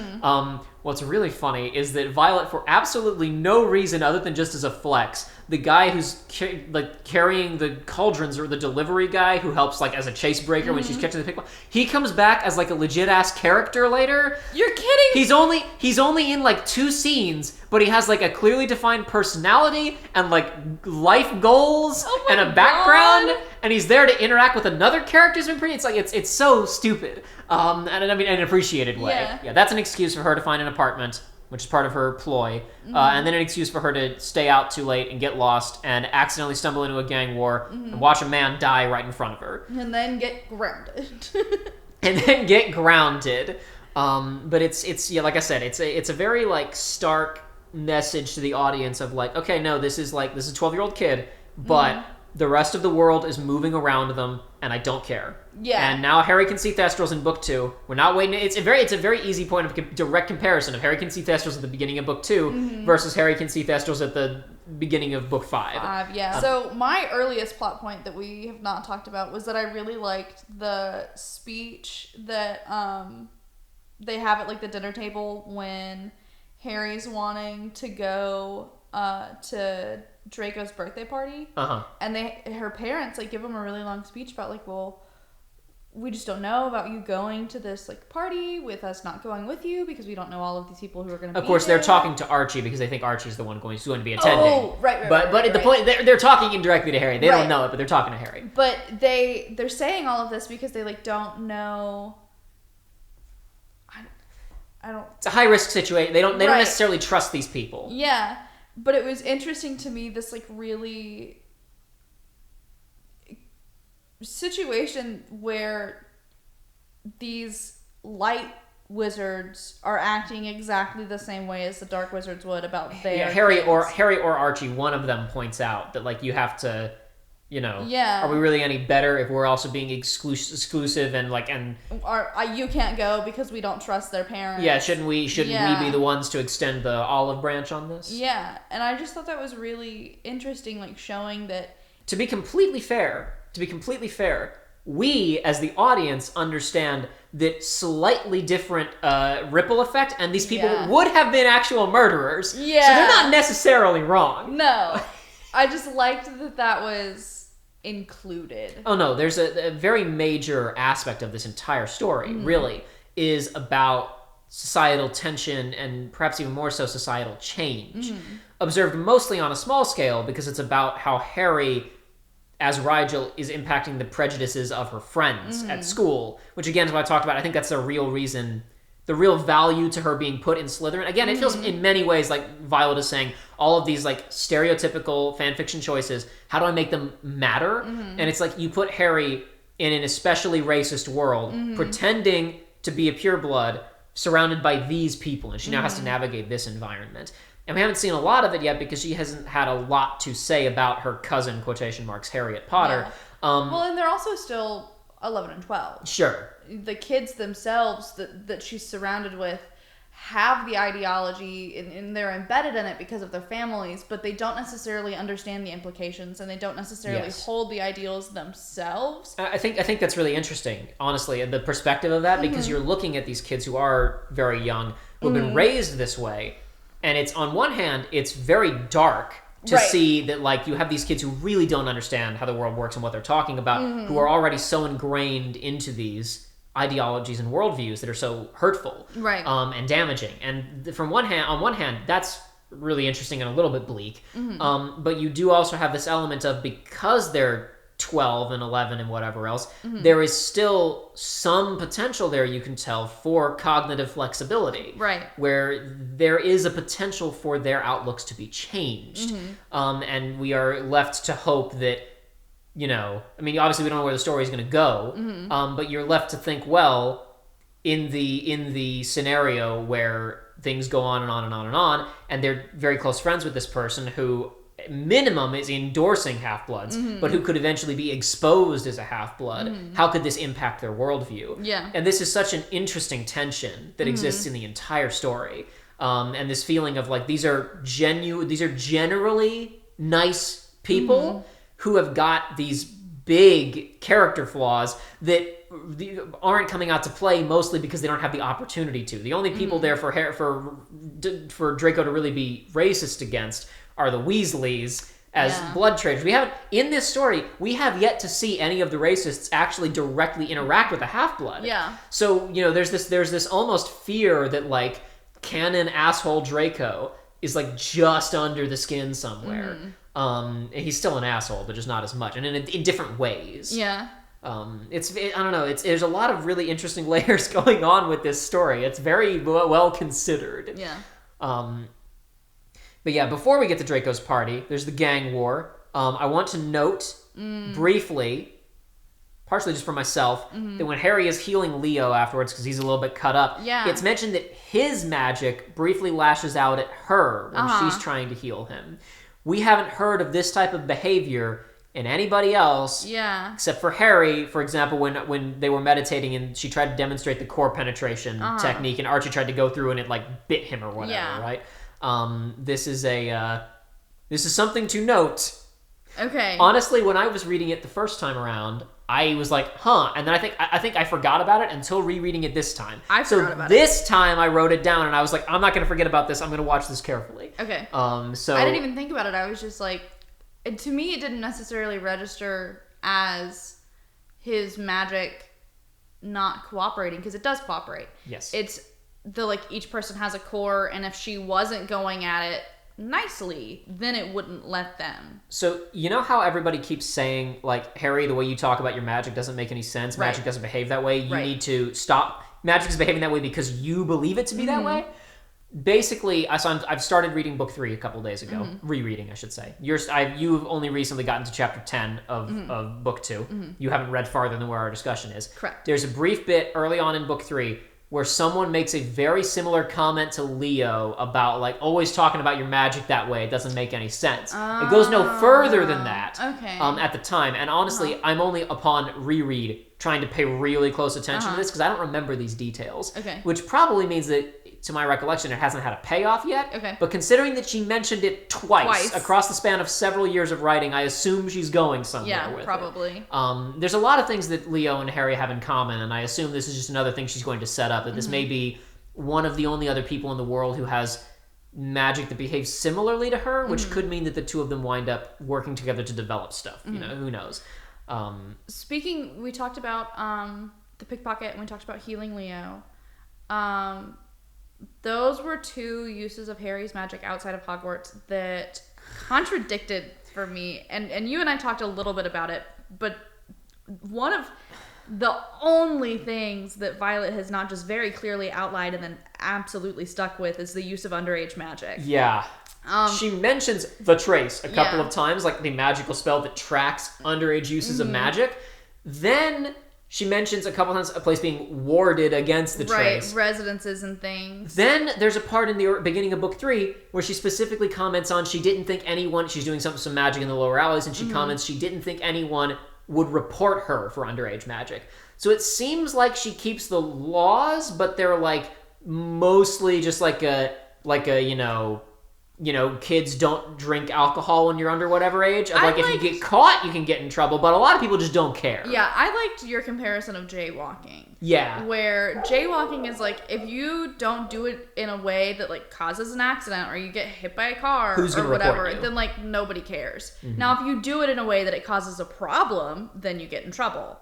What's really funny is that Violet, for absolutely no reason other than just as a flex, the guy who's carrying the cauldrons, or the delivery guy who helps like as a chase breaker when she's catching the pickpocket, he comes back as like a legit ass character later. You're kidding? He's only in like 2 scenes, but he has like a clearly defined personality and like life goals and a background, and he's there to interact with another character. It's so stupid. And I mean, in an appreciated way. Yeah, that's an excuse for her to find an apartment, which is part of her ploy, and then an excuse for her to stay out too late and get lost and accidentally stumble into a gang war and watch a man die right in front of her. And then get grounded. But it's like I said, it's a very like stark message to the audience of like, okay, no, this is a 12-year-old kid, but the rest of the world is moving around them, and I don't care. Yeah. And now Harry can see Thestrals in book 2. We're not waiting. It's a very easy point of direct comparison of Harry can see Thestrals at the beginning of book 2 versus Harry can see Thestrals at the beginning of book 5. So my earliest plot point that we have not talked about was that I really liked the speech that they have at like the dinner table when Harry's wanting to go to Draco's birthday party, and her parents like give him a really long speech about like, well, we just don't know about you going to this like party with us not going with you because we don't know all of these people who are going to be there. Of course, they're talking to Archie because they think Archie's the one going to be attending. Oh, right. But at the point, they're talking indirectly to Harry. They don't know it, but they're talking to Harry. But they're saying all of this because they like don't know. I don't. It's a high risk situation. They don't necessarily trust these people. Yeah. But it was interesting to me, this like really situation where these light wizards are acting exactly the same way as the dark wizards would about their Harry or Archie. One of them points out that like you have to, are we really any better if we're also being exclusive and like you can't go because we don't trust their parents? Yeah, shouldn't we be the ones to extend the olive branch on this? Yeah, and I just thought that was really interesting, like showing that. To be completely fair, we as the audience understand that slightly different ripple effect, and these people would have been actual murderers. Yeah, so they're not necessarily wrong. No, I just liked that was included. Oh no, there's a very major aspect of this entire story, really, is about societal tension and perhaps even more so societal change. Observed mostly on a small scale because it's about how Harry, as Rigel, is impacting the prejudices of her friends at school, which again is what I talked about. I think that's the real reason, the real value to her being put in Slytherin. Again, it feels in many ways like Violet is saying, all of these like stereotypical fanfiction choices, how do I make them matter? And it's like you put Harry in an especially racist world, pretending to be a pureblood, surrounded by these people, and she now has to navigate this environment. And we haven't seen a lot of it yet because she hasn't had a lot to say about her cousin, quotation marks, Harriet Potter. Yeah. Well, and they're also still 11 and 12. Sure. The kids themselves that she's surrounded with have the ideology and they're embedded in it because of their families, but they don't necessarily understand the implications and they don't necessarily hold the ideals themselves. I think that's really interesting, honestly, the perspective of that, because you're looking at these kids who are very young, who have been raised this way, and it's, on one hand, it's very dark to see that, like, you have these kids who really don't understand how the world works and what they're talking about, who are already so ingrained into these ideologies and worldviews that are so hurtful and damaging. And on one hand, that's really interesting and a little bit bleak. But you do also have this element of, because they're 12 and 11 and whatever else, there is still some potential there, you can tell, for cognitive flexibility. Right. Where there is a potential for their outlooks to be changed. And we are left to hope that, you know, I mean, obviously we don't know where the story is going to go, but you're left to think, well, in the scenario where things go on and on and on and on, and they're very close friends with this person who, at minimum, is endorsing half-bloods, but who could eventually be exposed as a half-blood, how could this impact their worldview? Yeah. And this is such an interesting tension that exists in the entire story. And this feeling of, like, these are generally nice people, who have got these big character flaws that aren't coming out to play, mostly because they don't have the opportunity to. The only people there for Draco to really be racist against are the Weasleys as blood traders. We haven't, in this story, we have yet to see any of the racists actually directly interact with a half-blood. Yeah. So, there's this almost fear that, like, canon asshole Draco is, like, just under the skin somewhere. He's still an asshole, but just not as much, and in different ways. Yeah. I don't know. There's a lot of really interesting layers going on with this story. It's very well considered. Yeah. But yeah, before we get to Draco's party, there's the gang war. I want to note briefly, partially just for myself, that when Harry is healing Leo afterwards, because he's a little bit cut up, it's mentioned that his magic briefly lashes out at her when she's trying to heal him. We haven't heard of this type of behavior in anybody else, except for Harry, for example, when they were meditating and she tried to demonstrate the core penetration technique, and Archie tried to go through and it like bit him or whatever, right? This is something to note. Okay. Honestly, when I was reading it the first time around, I was like, huh, and then I think I forgot about it until rereading it this time. I forgot about it. This time I wrote it down and I was like, I'm not going to forget about this. I'm going to watch this carefully. Okay. So I didn't even think about it. I was just like, to me, it didn't necessarily register as his magic not cooperating, because it does cooperate. Yes. It's each person has a core, and if she wasn't going at it nicely, then it wouldn't let them. So, you know how everybody keeps saying, like, Harry, the way you talk about your magic doesn't make any sense. Right. Magic doesn't behave that way. You need to stop. Magic is behaving that way because you believe it to be that way. Basically, I've started reading book 3 a couple days ago. Rereading, I should say. You've only recently gotten to chapter 10 of book 2. You haven't read farther than where our discussion is. Correct. There's a brief bit early on in book 3 where someone makes a very similar comment to Leo about, like, always talking about your magic that way. It doesn't make any sense. It goes no further than that at the time. And honestly, I'm only upon reread trying to pay really close attention to this because I don't remember these details. Okay. Which probably means that, to my recollection, it hasn't had a payoff yet. Okay. But considering that she mentioned it twice across the span of several years of writing, I assume she's going somewhere with it. Yeah, probably. There's a lot of things that Leo and Harry have in common, and I assume this is just another thing she's going to set up, that this may be one of the only other people in the world who has magic that behaves similarly to her, which could mean that the two of them wind up working together to develop stuff. You know, who knows? Speaking, we talked about the pickpocket, and we talked about healing Leo. Those were two uses of Harry's magic outside of Hogwarts that contradicted for me. And you and I talked a little bit about it, but one of the only things that Violet has not just very clearly outlined and then absolutely stuck with is the use of underage magic. Yeah. She mentions the trace a couple of times, like the magical spell that tracks underage uses of magic. Then she mentions a couple times a place being warded against the trace. Right, residences and things. Then there's a part in the beginning of book 3 where she specifically comments on she didn't think anyone, she's doing some magic in the lower alleys, and she comments she didn't think anyone would report her for underage magic. So it seems like she keeps the laws, but they're like mostly just like a kids don't drink alcohol when you're under whatever age. If you get caught, you can get in trouble, but a lot of people just don't care. Yeah, I liked your comparison of jaywalking. Yeah. Where jaywalking is like, if you don't do it in a way that like causes an accident or you get hit by a car or whatever, then like nobody cares. Now, if you do it in a way that it causes a problem, then you get in trouble.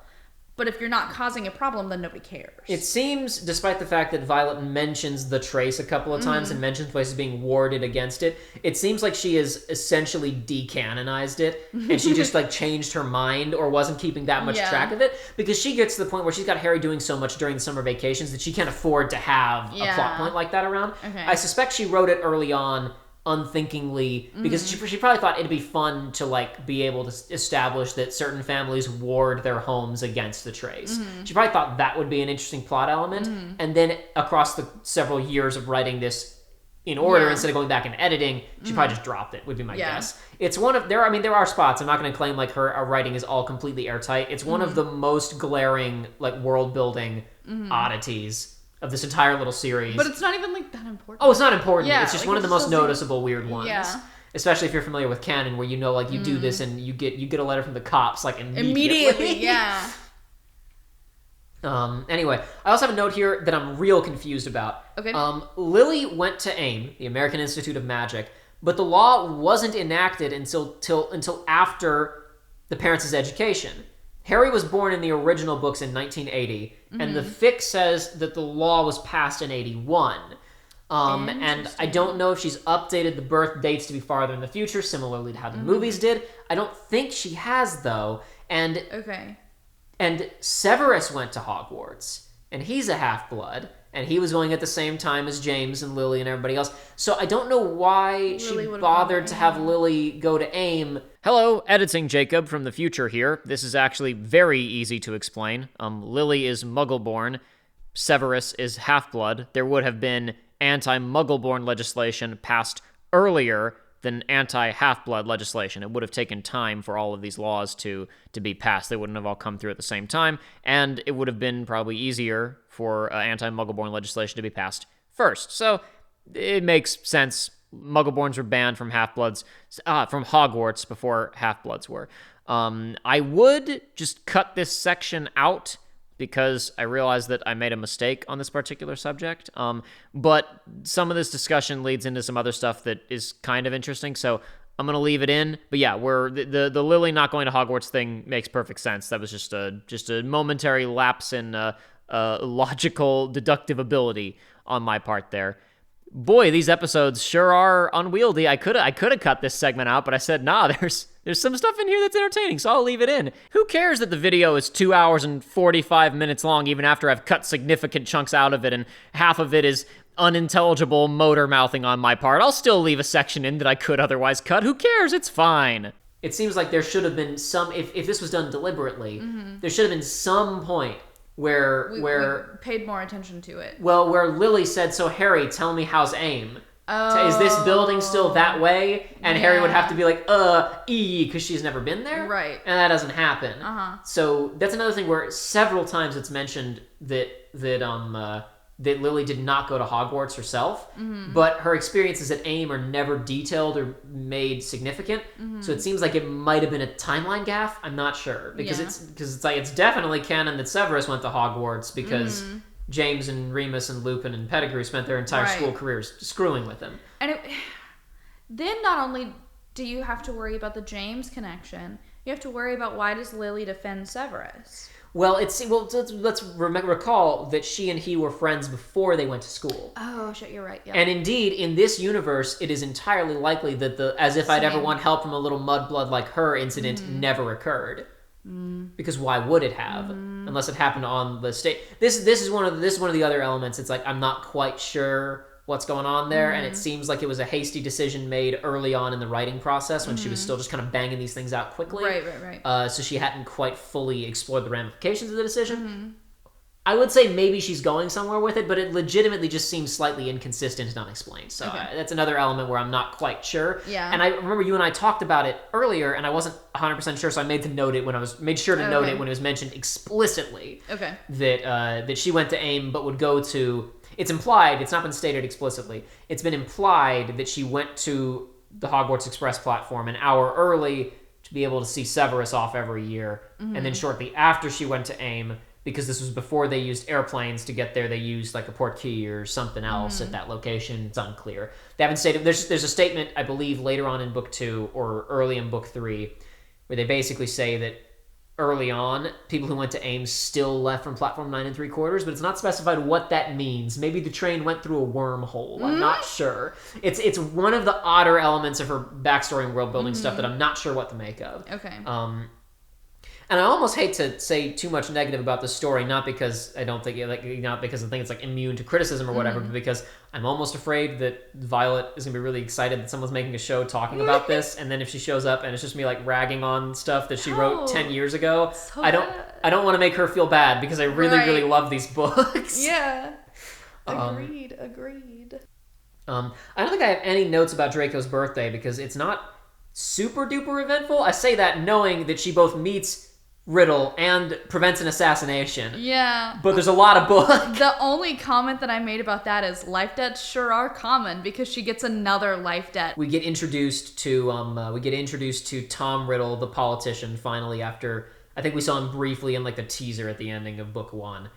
But if you're not causing a problem, then nobody cares. It seems, despite the fact that Violet mentions the trace a couple of times and mentions places being warded against it, it seems like she has essentially decanonized it, and she just like changed her mind or wasn't keeping that much track of it, because she gets to the point where she's got Harry doing so much during the summer vacations that she can't afford to have a plot point like that around. Okay. I suspect she wrote it early on unthinkingly because she probably thought it'd be fun to like be able to establish that certain families ward their homes against the trace. She probably thought that would be an interesting plot element, and then across the several years of writing this in order instead of going back and editing, she probably just dropped it, would be my guess. It's one of there are spots. I'm not going to claim like her writing is all completely airtight. It's one of the most glaring like world building oddities of this entire little series. But it's not even like that important. Oh, it's not important. Yeah, it's just like, one of the most noticeable weird ones. Yeah. especially if you're familiar with canon, where you know, like, you do this and you get a letter from the cops, like, immediately. Yeah. Anyway, I also have a note here that I'm real confused about. Okay. Lily went to AIM, the American Institute of Magic, but the law wasn't enacted until after the parents' education. Harry was born in the original books in 1980, and the fic says that the law was passed in 81. And I don't know if she's updated the birth dates to be farther in the future, similarly to how the movies did. I don't think she has, though. And Severus went to Hogwarts, and he's a half-blood, and he was going at the same time as James and Lily and everybody else. So I don't know why she bothered to have Lily go to AIM. Hello, editing Jacob from the future here. This is actually very easy to explain. Lily is Muggle-born. Severus is half-blood. There would have been anti-Muggle-born legislation passed earlier than anti-half-blood legislation. It would have taken time for all of these laws to be passed. They wouldn't have all come through at the same time, and it would have been probably easier for anti-Muggle-born legislation to be passed first. So it makes sense. Muggle-borns were banned from half-bloods, from Hogwarts before half-bloods were. I would just cut this section out because I realized that I made a mistake on this particular subject. But some of this discussion leads into some other stuff that is kind of interesting, so I'm going to leave it in. But yeah, the Lily not going to Hogwarts thing makes perfect sense. That was just a momentary lapse in logical deductive ability on my part there. Boy, these episodes sure are unwieldy. I could have cut this segment out, but I said, nah, there's some stuff in here that's entertaining, so I'll leave it in. Who cares that the video is 2 hours and 45 minutes long, even after I've cut significant chunks out of it, and half of it is unintelligible motor mouthing on my part? I'll still leave a section in that I could otherwise cut. Who cares? It's fine. It seems like there should have been some, if this was done deliberately, there should have been some point where we paid more attention to it. Well, where Lily said, so Harry, tell me how's AIM? Oh. Is this building still that way? And Harry would have to be like, because she's never been there? Right. And that doesn't happen. Uh-huh. So that's another thing where several times it's mentioned that Lily did not go to Hogwarts herself, but her experiences at AIM are never detailed or made significant. So it seems like it might have been a timeline gaffe. I'm not sure because it's definitely canon that Severus went to Hogwarts because James and Remus and Lupin and Pettigrew spent their entire school careers screwing with him. And then not only do you have to worry about the James connection, you have to worry about why does Lily defend Severus? Well, let's recall that she and he were friends before they went to school. Oh, shit, you're right. Yep. And indeed, in this universe, it is entirely likely that as if I'd ever want help from a little mudblood like her incident never occurred. Because why would it have? Unless it happened on the state. This is one of the other elements. It's like I'm not quite sure what's going on there, and it seems like it was a hasty decision made early on in the writing process when she was still just kind of banging these things out quickly. Right. So she hadn't quite fully explored the ramifications of the decision. I would say maybe she's going somewhere with it, but it legitimately just seemes slightly inconsistent and unexplained. So that's another element where I'm not quite sure. Yeah. And I remember you and I talked about it earlier, and I wasn't 100% sure, so I made sure to note it when it was mentioned explicitly. Okay. That she went to AIM, but would go to. It's implied. It's not been stated explicitly. It's been implied that she went to the Hogwarts Express platform an hour early to be able to see Severus off every year, and then shortly after she went to AIM. Because this was before they used airplanes to get there, they used like a portkey or something else at that location. It's unclear. They haven't stated. There's a statement, I believe, later on in book 2 or early in book 3, where they basically say that early on, people who went to AIM still left from platform 9 3/4, but it's not specified what that means. Maybe the train went through a wormhole. I'm not sure. It's one of the odder elements of her backstory and world building stuff that I'm not sure what to make of. Okay. And I almost hate to say too much negative about the story, not because I think it's like immune to criticism or whatever, but because I'm almost afraid that Violet is gonna be really excited that someone's making a show talking about this, and then if she shows up and it's just me like ragging on stuff that she wrote 10 years ago, I don't want to make her feel bad because I really love these books. Yeah. Agreed. I don't think I have any notes about Draco's birthday because it's not super duper eventful. I say that knowing that she both meets Riddle and prevents an assassination. Yeah. But there's a lot of book. The only comment that I made about that is life debts sure are common because she gets another life debt. We get introduced to Tom Riddle, the politician, finally after I think we saw him briefly in like the teaser at the ending of book 1.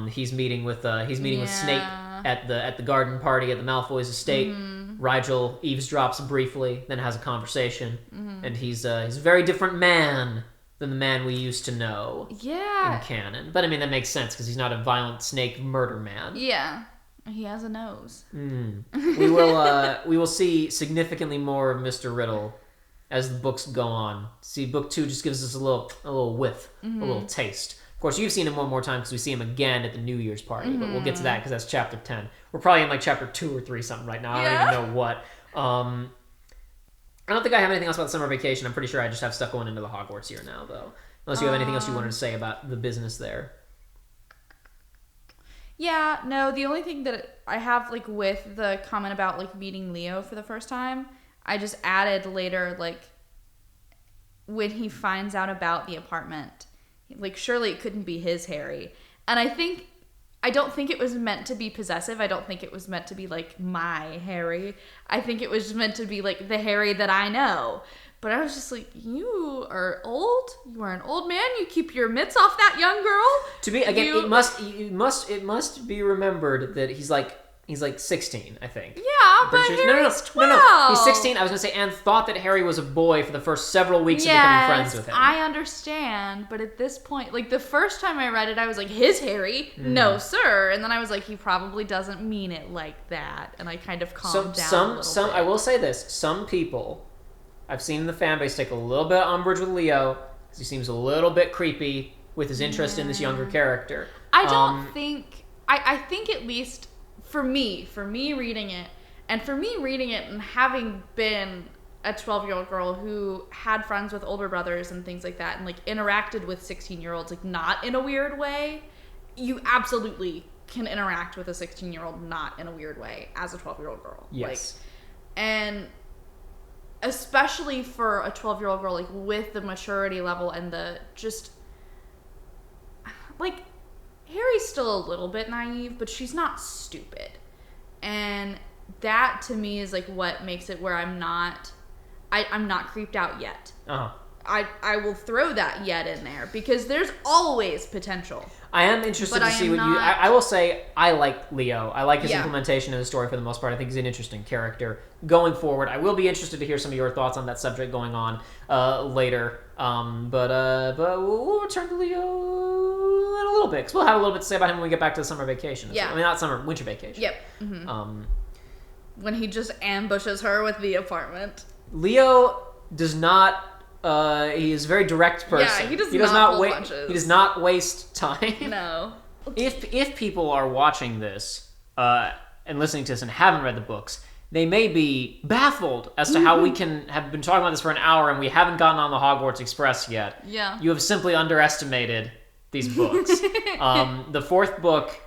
He's meeting with Snape at the garden party at the Malfoy's estate. Rigel eavesdrops briefly, then has a conversation, and he's a very different man than the man we used to know in canon. But I mean, that makes sense because he's not a violent snake murder man. Yeah. He has a nose. We will see significantly more of Mr. Riddle as the books go on. See, book 2 just gives us a little whiff, a little taste. Of course, you've seen him one more time because we see him again at the New Year's party, but we'll get to that because that's chapter 10. We're probably in like chapter 2 or 3 something right now. I don't even know what. I don't think I have anything else about the summer vacation. I'm pretty sure I just have stuff going into the Hogwarts here now, though. Unless you have anything else you wanted to say about the business there. Yeah, no, the only thing that I have, like, with the comment about, like, meeting Leo for the first time, I just added later, like, when he finds out about the apartment, like, surely it couldn't be his Harry. And I don't think it was meant to be possessive. I don't think it was meant to be, like, my Harry. I think it was meant to be, like, the Harry that I know. But I was just like, you are old. You are an old man. You keep your mitts off that young girl. To be again, it must be remembered that he's like 16, I think. Yeah, but Harry's 12. No, he's 16. I was gonna say, Anne thought that Harry was a boy for the first several weeks of becoming friends with him. I understand, but at this point, like the first time I read it, I was like, his Harry? No, sir. And then I was like, he probably doesn't mean it like that. And I kind of calmed down a little bit. I will say this: some people I've seen in the fan base take a little bit of umbrage with Leo because he seems a little bit creepy with his interest in this younger character. I don't think. I think at least for me reading it, and having been a 12-year-old girl who had friends with older brothers and things like that, and like interacted with 16-year-olds, like not in a weird way. You absolutely can interact with a 16-year-old not in a weird way as a 12-year-old girl. Yes, and especially for a 12-year-old girl, like with the maturity level and the just like Harry's still a little bit naive, but she's not stupid. And that to me is like what makes it where I'm not creeped out yet. I will throw that yet in there because there's always potential. I am interested to see what you... I will say I like Leo. I like his implementation of the story for the most part. I think he's an interesting character. Going forward, I will be interested to hear some of your thoughts on that subject going on later. But we'll return to Leo in a little bit because we'll have a little bit to say about him when we get back to the summer vacation. Yeah. I mean, not summer, winter vacation. Yep. Mm-hmm. When he just ambushes her with the apartment. Leo does not... he is a very direct person. Yeah, he does not pull punches. He does not waste time. No. If people are watching this and listening to this and haven't read the books, they may be baffled as to how we can have been talking about this for an hour and we haven't gotten on the Hogwarts Express yet. Yeah. You have simply underestimated these books. The fourth book,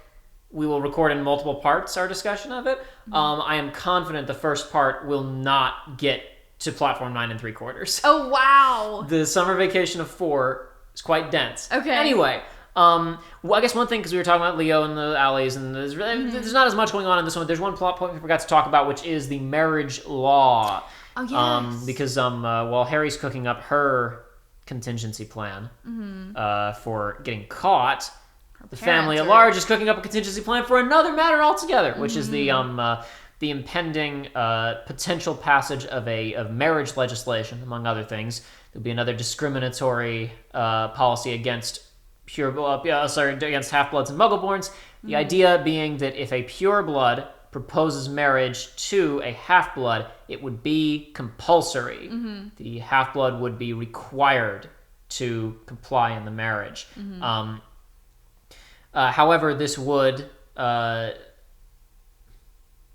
we will record in multiple parts our discussion of it. I am confident the first part will not get to platform 9 3/4. Oh, wow. The summer vacation of 4 is quite dense. Okay. Anyway, well, I guess one thing, because we were talking about Leo and the alleys, and there's there's not as much going on in this one. There's one plot point we forgot to talk about, which is the marriage law. Oh, yes. Because while Harry's cooking up her contingency plan for getting caught, the family at large is cooking up a contingency plan for another matter altogether, which is the impending potential passage of marriage legislation, among other things. There'll be another discriminatory policy against against half-bloods and muggleborns. The idea being that if a pure-blood proposes marriage to a half-blood, it would be compulsory. The half-blood would be required to comply in the marriage. However, this would...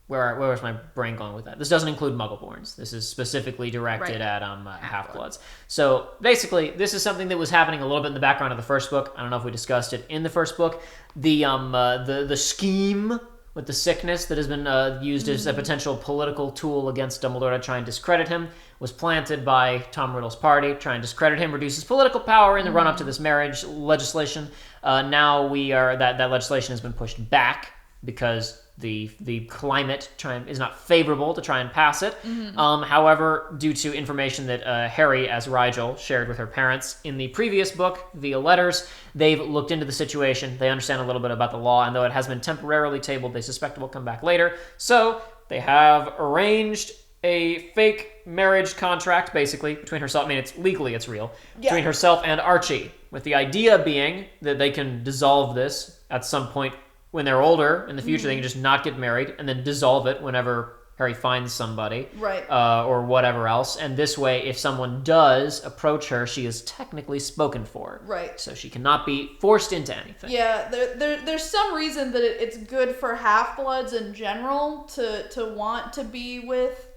Where was my brain going with that? This doesn't include muggleborns. This is specifically directed at half-bloods. So basically, this is something that was happening a little bit in the background of the first book. I don't know if we discussed it in the first book. The scheme with the sickness that has been used as a potential political tool against Dumbledore to try and discredit him, was planted by Tom Riddle's party, try and discredit him, reduce his political power in the run-up to this marriage legislation. Now that legislation has been pushed back because the climate is not favorable to try and pass it. However, due to information that Harry, as Rigel, shared with her parents in the previous book via letters, they've looked into the situation. They understand a little bit about the law, and though it has been temporarily tabled, they suspect it will come back later. So they have arranged a fake marriage contract, basically, between herself. I mean, it's real. Yeah. Between herself and Archie, with the idea being that they can dissolve this at some point when they're older in the future. They can just not get married and then dissolve it whenever Harry finds somebody, right, or whatever else. And this way, if someone does approach her, she is technically spoken for, right? So she cannot be forced into anything. Yeah, there's some reason that it's good for half-bloods in general to want to be with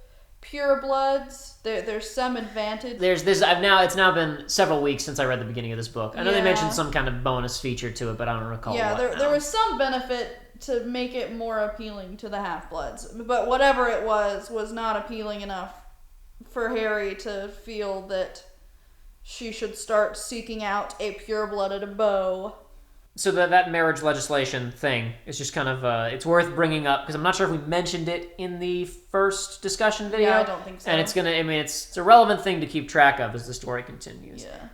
purebloods. There's some advantage. There's this. It's now been several weeks since I read the beginning of this book. I know they mentioned some kind of bonus feature to it, but I don't recall. Yeah, there was some benefit to make it more appealing to the half-bloods, but whatever it was not appealing enough for Harry to feel that she should start seeking out a pure-blooded beau. So that marriage legislation thing is just kind of, it's worth bringing up, because I'm not sure if we mentioned it in the first discussion video. Yeah, I don't think so. And it's a relevant thing to keep track of as the story continues. Yeah.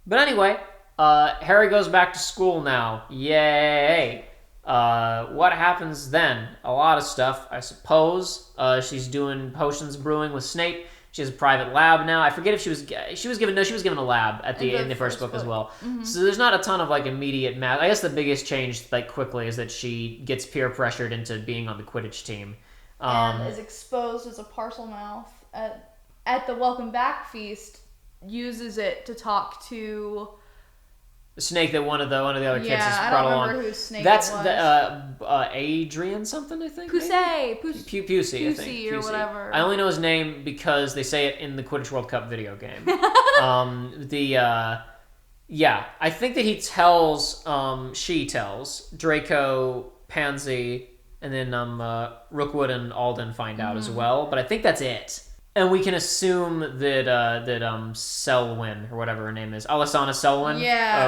But anyway, Harry goes back to school now. Yay! What happens then? A lot of stuff, I suppose. She's doing potions brewing with Snape. She has a private lab now. I forget if she was given a lab in the first book as well. Mm-hmm. So there's not a ton of immediate math. I guess the biggest change quickly is that she gets peer pressured into being on the Quidditch team. And is exposed as a parcel mouth at the welcome back feast, uses it to talk to the snake that one of the other kids has I brought don't along. remember whose snake That's it was. Adrian something, I think. Pusey, I think. Pusey or whatever. I only know his name because they say it in the Quidditch World Cup video game. I think that she tells Draco, Pansy, and then Rookwood and Alden find out as well. But I think that's it. And we can assume that Selwyn, or whatever her name is, Alessana Selwyn,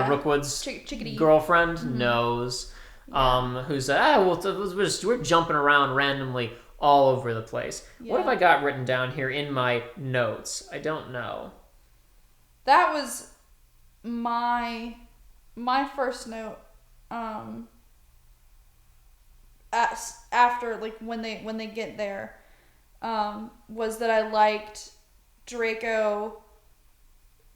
Rookwood's girlfriend, knows. Who's we're jumping around randomly all over the place. Yeah. What have I got written down here in my notes? I don't know. That was my first note. After when they get there. Was that I liked Draco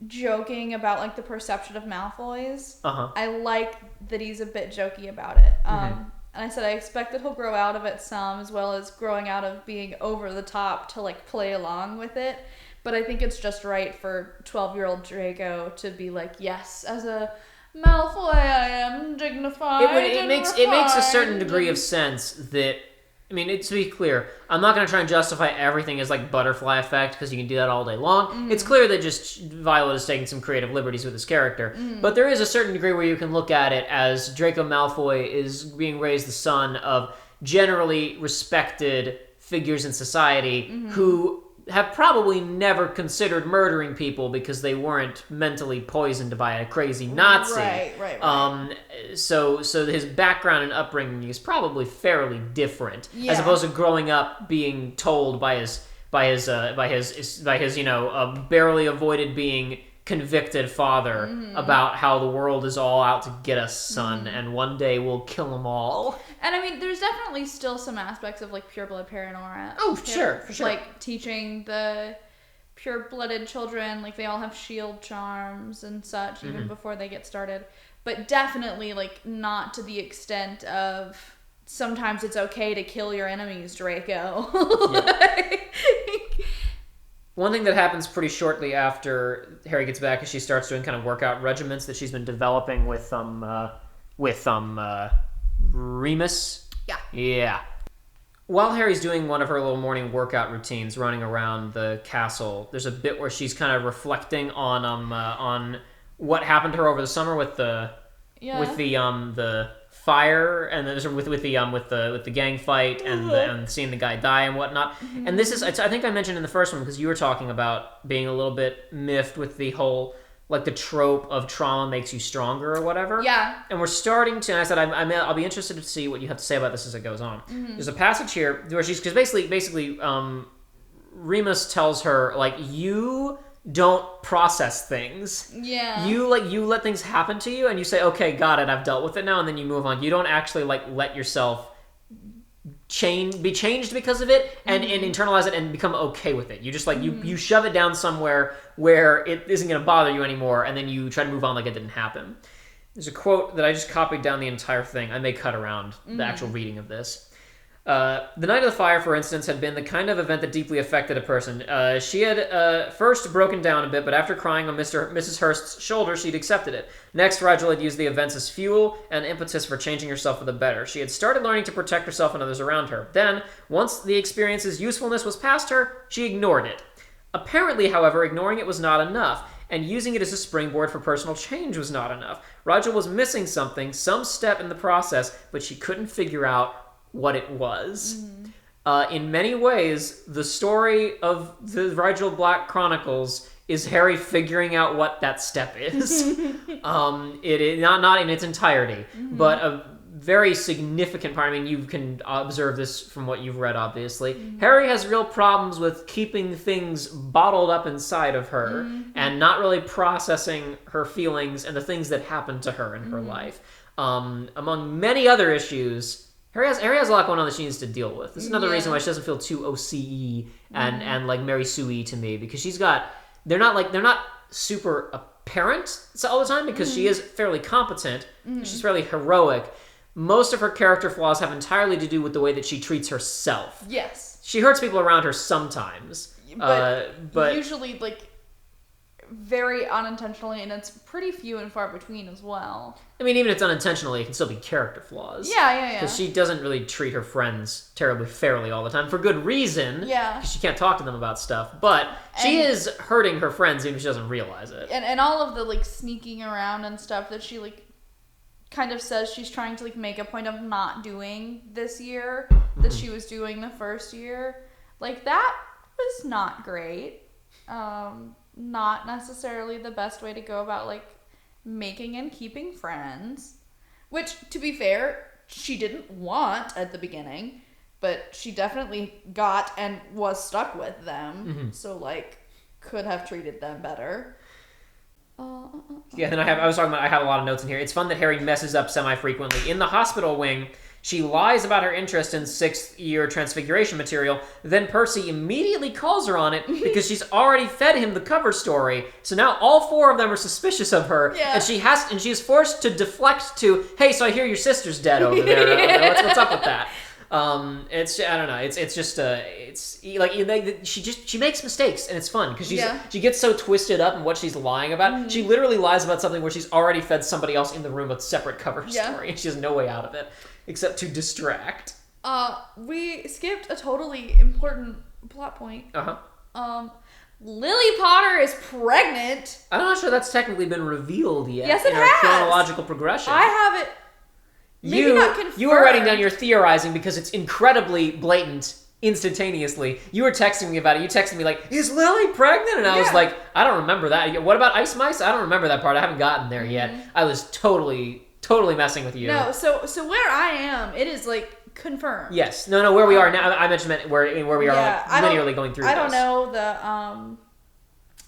joking about the perception of Malfoy's. I like that he's a bit jokey about it. And I said I expect that he'll grow out of it some, as well as growing out of being over the top to play along with it. But I think it's just right for 12-year-old Draco to be yes, as a Malfoy I am dignified. It makes a certain degree of sense that. I mean, to be clear, I'm not going to try and justify everything as butterfly effect, because you can do that all day long. It's clear that just Violet is taking some creative liberties with his character. But there is a certain degree where you can look at it as Draco Malfoy is being raised the son of generally respected figures in society who have probably never considered murdering people because they weren't mentally poisoned by a crazy Nazi. Right. So his background and upbringing is probably fairly different, as opposed to growing up being told by his barely avoided being convicted father about how the world is all out to get us, son, and one day we'll kill them all. And I mean, there's definitely still some aspects of pureblood paranoia. Oh, for sure. Teaching the pure-blooded children, they all have shield charms and such, even before they get started. But definitely, not to the extent of sometimes it's okay to kill your enemies, Draco. One thing that happens pretty shortly after Harry gets back is she starts doing kind of workout regimens that she's been developing with Remus. Yeah. While Harry's doing one of her little morning workout routines, running around the castle, there's a bit where she's kind of reflecting on what happened to her over the summer with the fire and then with the gang fight and seeing the guy die and whatnot. And this is, I think I mentioned in the first one because you were talking about being a little bit miffed with the whole like the trope of trauma makes you stronger or whatever. Yeah. And we're starting to, and I said I'll be interested to see what you have to say about this as it goes on. There's a passage here where because basically Remus tells her like, you don't process things. Yeah. You let things happen to you and you say, okay, got it, I've dealt with it now, and then you move on. You don't actually like let yourself be changed because of it and internalize it and become okay with it. You just like you shove it down somewhere where it isn't going to bother you anymore, and then you try to move on like it didn't happen. There's a quote that I just copied down the entire thing. I may cut around the actual reading of this. The Night of the Fire, for instance, had been the kind of event that deeply affected a person. She had first broken down a bit, but after crying on Mrs. Hurst's shoulder, she'd accepted it. Next, Rigel had used the events as fuel and impetus for changing herself for the better. She had started learning to protect herself and others around her. Then, once the experience's usefulness was past her, she ignored it. Apparently, however, ignoring it was not enough, and using it as a springboard for personal change was not enough. Rigel was missing something, some step in the process, but she couldn't figure out what it was. In many ways, the story of the Rigel Black Chronicles is Harry figuring out what that step is. It is not in its entirety, but a very significant part. I mean, you can observe this from what you've read, obviously. Harry has real problems with keeping things bottled up inside of her and not really processing her feelings and the things that happened to her in her life. Among many other issues, Harry has a lot going on that she needs to deal with. This is another reason why she doesn't feel too OCE and like Mary Sue-y to me, because they're not super apparent all the time because she is fairly competent. She's fairly heroic. Most of her character flaws have entirely to do with the way that she treats herself. Yes. She hurts people around her sometimes. But usually like very unintentionally, and it's pretty few and far between as well. I mean, even if it's unintentionally, it can still be character flaws. Yeah. Because she doesn't really treat her friends terribly fairly all the time, for good reason. Yeah. Because she can't talk to them about stuff. But she is hurting her friends even if she doesn't realize it. And all of the, like, sneaking around and stuff that she, like, kind of says she's trying to, like, make a point of not doing this year that she was doing the first year. Like, that was not great. Not necessarily the best way to go about, like, making and keeping friends. Which, to be fair, she didn't want at the beginning, but she definitely got and was stuck with them. So, like, could have treated them better. Yeah, then I have a lot of notes in here. It's fun that Harry messes up semi-frequently. In the hospital wing, she lies about her interest in 6th year transfiguration material. Then Percy immediately calls her on it because she's already fed him the cover story. So now all 4 of them are suspicious of her, and she is forced to deflect to, "Hey, so I hear your sister's dead over there. What's up with that?" It's I don't know. It's just she makes mistakes, and it's fun because she gets so twisted up in what she's lying about. She literally lies about something where she's already fed somebody else in the room a separate cover story, and she has no way out of it except to distract. We skipped a totally important plot point. Lily Potter is pregnant. I'm not sure that's technically been revealed yet. Yes, it in has. Our chronological progression. I have it. Maybe not confirmed. You were writing down your theorizing because it's incredibly blatant instantaneously. You were texting me about it. You texted me like, "Is Lily pregnant?" And I was like, "I don't remember that. What about Ice Mice? I don't remember that part. I haven't gotten there yet." I was totally messing with you. No, so where I am, it is like confirmed. Yes. No, where we are now. I mentioned where we are linearly going through. I don't know the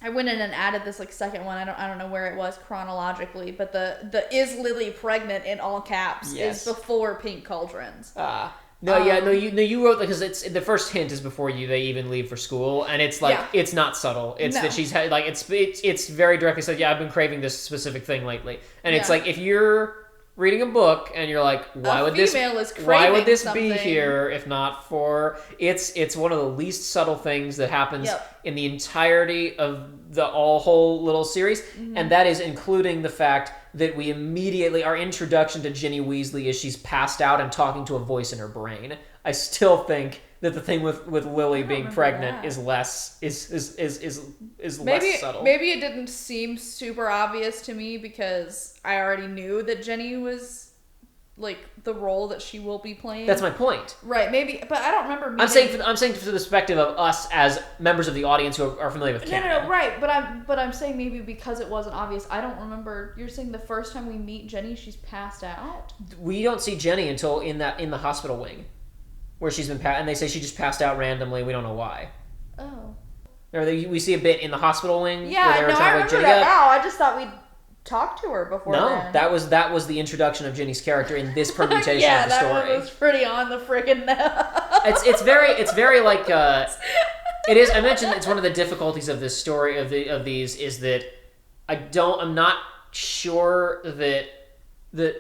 I went in and added this like second one. I don't know where it was chronologically, but the "is Lily pregnant" in all caps is before Pink Cauldrons. You wrote, because it's the first hint is before they even leave for school, and it's like it's not subtle. It's that she's like it's very directly said. Yeah, I've been craving this specific thing lately, and it's like if you're reading a book and you're like, why would this be here if not for it's one of the least subtle things that happens in the entirety of the whole little series, and that is including the fact that we immediately, our introduction to Ginny Weasley is she's passed out and talking to a voice in her brain. I still think that the thing with Lily being pregnant is less less subtle. Maybe it didn't seem super obvious to me because I already knew that Ginny was the role that she will be playing. That's my point. Right, maybe, but I don't remember meeting... I'm saying from the perspective of us as members of the audience who are familiar with canon. No, right, but I'm saying maybe because it wasn't obvious. I don't remember. You're saying the first time we meet Jenny, she's passed out? We don't see Jenny until in the hospital wing, where she's been and they say she just passed out randomly. We don't know why. Oh. Or we see a bit in the hospital wing. Yeah, where they were I remember Jenny that now. I just thought we'd talk to her before. No, then. that was the introduction of Ginny's character in this permutation yeah, of the story. Yeah, that was pretty on the friggin' It's very like it is. I mentioned it's one of the difficulties of this story of these is that I'm not sure that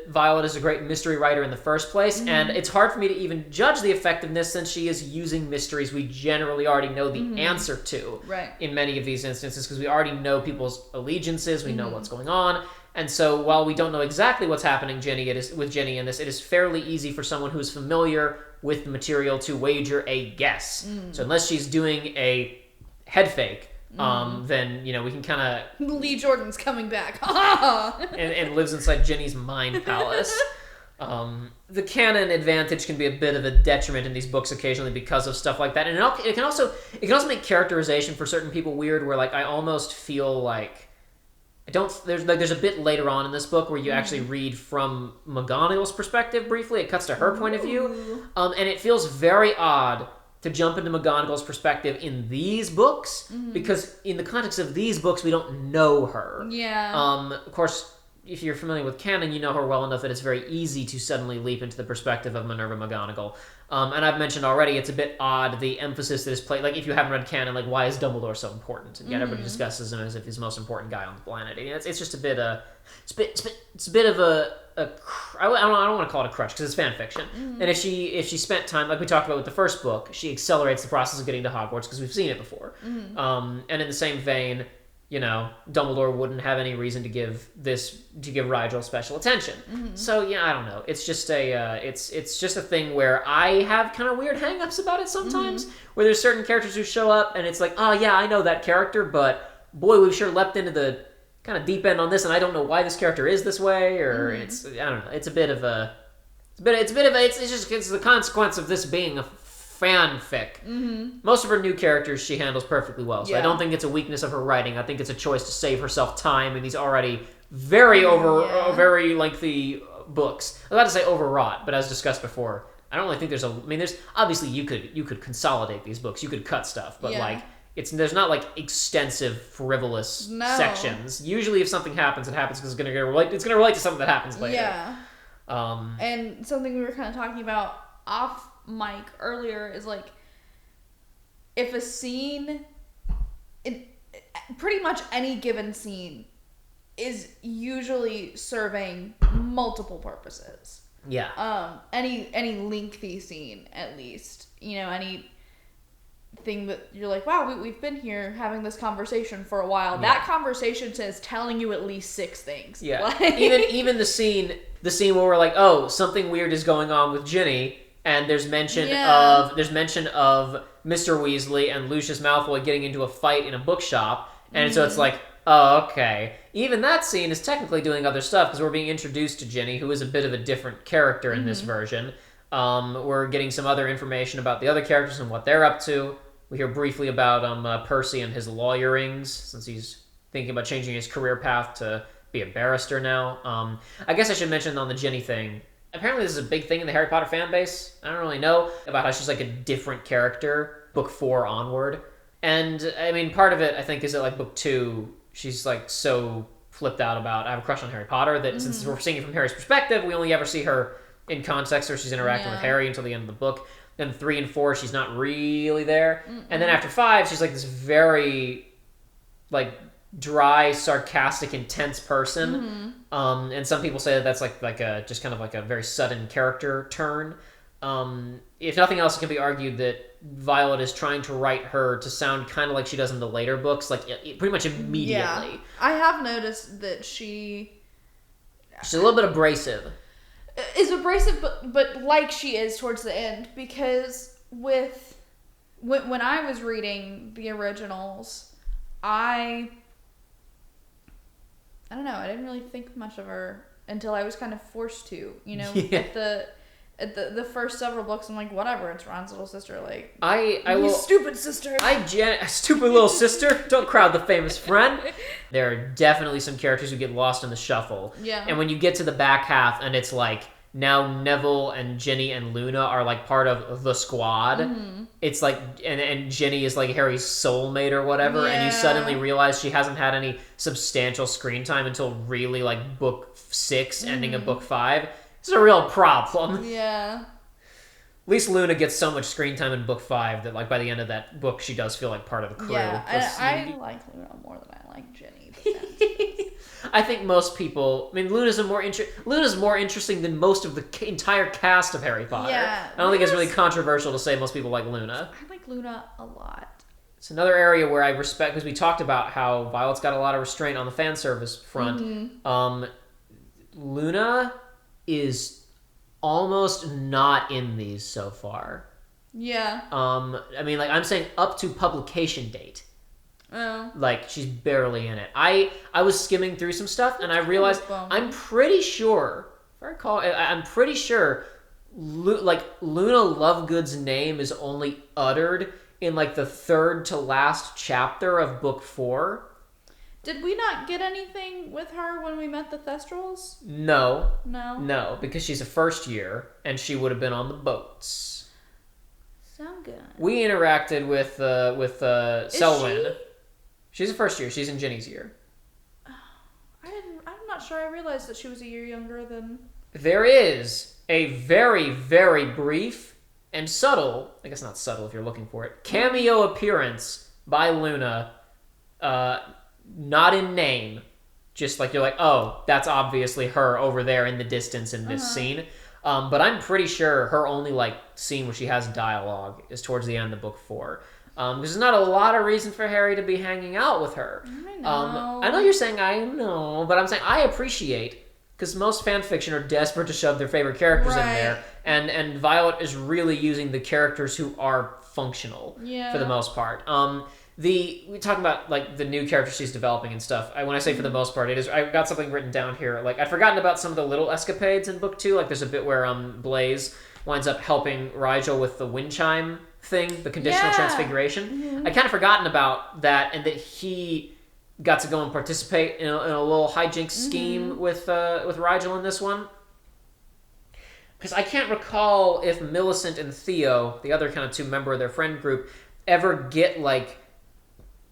Violet is a great mystery writer in the first place, and it's hard for me to even judge the effectiveness since she is using mysteries we generally already know the answer to in many of these instances, because we already know people's allegiances, we know what's going on, and so while we don't know exactly what's happening with Ginny in this, it is fairly easy for someone who's familiar with the material to wager a guess. So unless she's doing a head fake, then we can kind of Lee Jordan's coming back and lives inside Ginny's mind palace. The canon advantage can be a bit of a detriment in these books occasionally because of stuff like that, and it can also make characterization for certain people weird. Where I almost feel like there's a bit later on in this book where you actually read from McGonagall's perspective briefly. It cuts to her point of view, and it feels very odd to jump into McGonagall's perspective in these books, because in the context of these books, we don't know her. Yeah. Of course, if you're familiar with canon, you know her well enough that it's very easy to suddenly leap into the perspective of Minerva McGonagall. And I've mentioned already, it's a bit odd, the emphasis that is played, if you haven't read canon, why is Dumbledore so important? And yet everybody discusses him as if he's the most important guy on the planet. And it's just a bit, it's a bit of I don't want to call it a crutch because it's fan fiction. And if she spent time, like we talked about with the first book, she accelerates the process of getting to Hogwarts because we've seen it before. And in the same vein, Dumbledore wouldn't have any reason to give Rigel special attention. So yeah, I don't know. It's just it's just a thing where I have kind of weird hang-ups about it sometimes, where there's certain characters who show up and it's like, oh yeah, I know that character, but boy, we've sure leapt into the kind of deep end on this, and I don't know why this character is this way, or it's I don't know. It's a bit of a it's the consequence of this being a fanfic. Most of her new characters she handles perfectly well, so I don't think it's a weakness of her writing. I think it's a choice to save herself time in these already very very lengthy books. I was about to say overwrought, but as discussed before, I don't really think there's obviously you could consolidate these books, you could cut stuff, but there's not extensive frivolous sections. Usually if something happens, it happens because it's going to relate to something that happens later. Yeah. And something we were kind of talking about off mic earlier is if a scene, pretty much any given scene is usually serving multiple purposes. Yeah. Any lengthy scene, at least, any thing that you're like, wow, we've been here having this conversation for a while. Yeah. That conversation is telling you at least 6 things. Yeah. Even the scene where we're like, oh, something weird is going on with Ginny, and there's mention of Mr. Weasley and Lucius Malfoy getting into a fight in a bookshop, and so it's like, oh, okay. Even that scene is technically doing other stuff because we're being introduced to Ginny, who is a bit of a different character in this version. We're getting some other information about the other characters and what they're up to. We hear briefly about Percy and his lawyerings, since he's thinking about changing his career path to be a barrister now. I guess I should mention on the Ginny thing, apparently this is a big thing in the Harry Potter fan base. I don't really know about how she's a different character, book 4 onward. And, I mean, part of it, I think, is that, book 2, she's, so flipped out about, I have a crush on Harry Potter, that since we're seeing it from Harry's perspective, we only ever see her in context where she's interacting with Harry until the end of the book. Then 3 and 4, she's not really there. And then after 5, she's this very, dry, sarcastic, intense person. And some people say that that's a very sudden character turn. If nothing else, it can be argued that Violet is trying to write her to sound kind of like she does in the later books, pretty much immediately. Yeah. I have noticed that she's a little bit abrasive. Is abrasive, but like she is towards the end, because when I was reading the originals, I don't know, I didn't really think much of her until I was kind of forced to, Yeah. at the first several books. I'm like, whatever, it's Ron's little sister. Like, you stupid sister. Stupid little sister. Don't crowd the famous friend. There are definitely some characters who get lost in the shuffle. Yeah. And when you get to the back half and it's like, now Neville and Ginny and Luna are like part of the squad. Mm-hmm. It's like, and Ginny is like Harry's soulmate or whatever, and you suddenly realize she hasn't had any substantial screen time until really like book 6, ending of book 5. It's a real problem. Yeah. At least Luna gets so much screen time in book 5 that like by the end of that book she does feel like part of the crew. Yeah, I like Luna more than I like Ginny. I think most people. I mean, Luna's more interesting than most of the entire cast of Harry Potter. Yeah, I don't think it's really controversial to say most people like Luna. I like Luna a lot. It's another area where I respect, because we talked about how Violet's got a lot of restraint on the fan service front. Mm-hmm. Luna is almost not in these so far. Yeah. I mean, like I'm saying, up to publication date. Oh. Like, she's barely in it. I was skimming through some stuff, and I realized, I'm pretty sure, if I recall, I'm pretty sure, Luna Lovegood's name is only uttered in, like, the third to last chapter of book 4. Did we not get anything with her when we met the Thestrals? No, because she's a first year, and she would have been on the boats. Sound good. We interacted with Selwyn. She's a first year. She's in Ginny's year. I'm not sure I realized that she was a year younger than... There is a very, very brief and subtle, I guess not subtle if you're looking for it, cameo appearance by Luna, not in name. Just like, you're like, oh, that's obviously her over there in the distance in this scene. But I'm pretty sure her only, like, scene where she has dialogue is towards the end of book 4. There's not a lot of reason for Harry to be hanging out with her. I know. I know you're saying I know, but I'm saying I appreciate, because most fan fiction are desperate to shove their favorite characters in there, and Violet is really using the characters who are functional for the most part. We talk about like the new characters she's developing and stuff. When I say for the most part, it is. I've got something written down here. Like I'd forgotten about some of the little escapades in book 2. Like there's a bit where Blaise winds up helping Rigel with the wind chime thing, the conditional transfiguration. Mm-hmm. I'd kind of forgotten about that, and that he got to go and participate in a little hijinks scheme with Rigel in this one. Because I can't recall if Millicent and Theo, the other kind of 2 member of their friend group, ever get like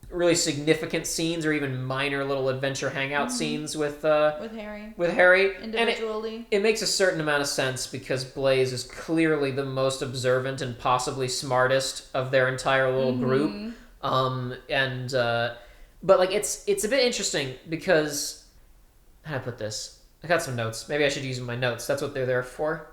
really significant scenes or even minor little adventure hangout scenes with Harry. Individually. And it makes a certain amount of sense because Blaise is clearly the most observant and possibly smartest of their entire little group. But like it's a bit interesting because, how do I put this? I got some notes. Maybe I should use my notes. That's what they're there for.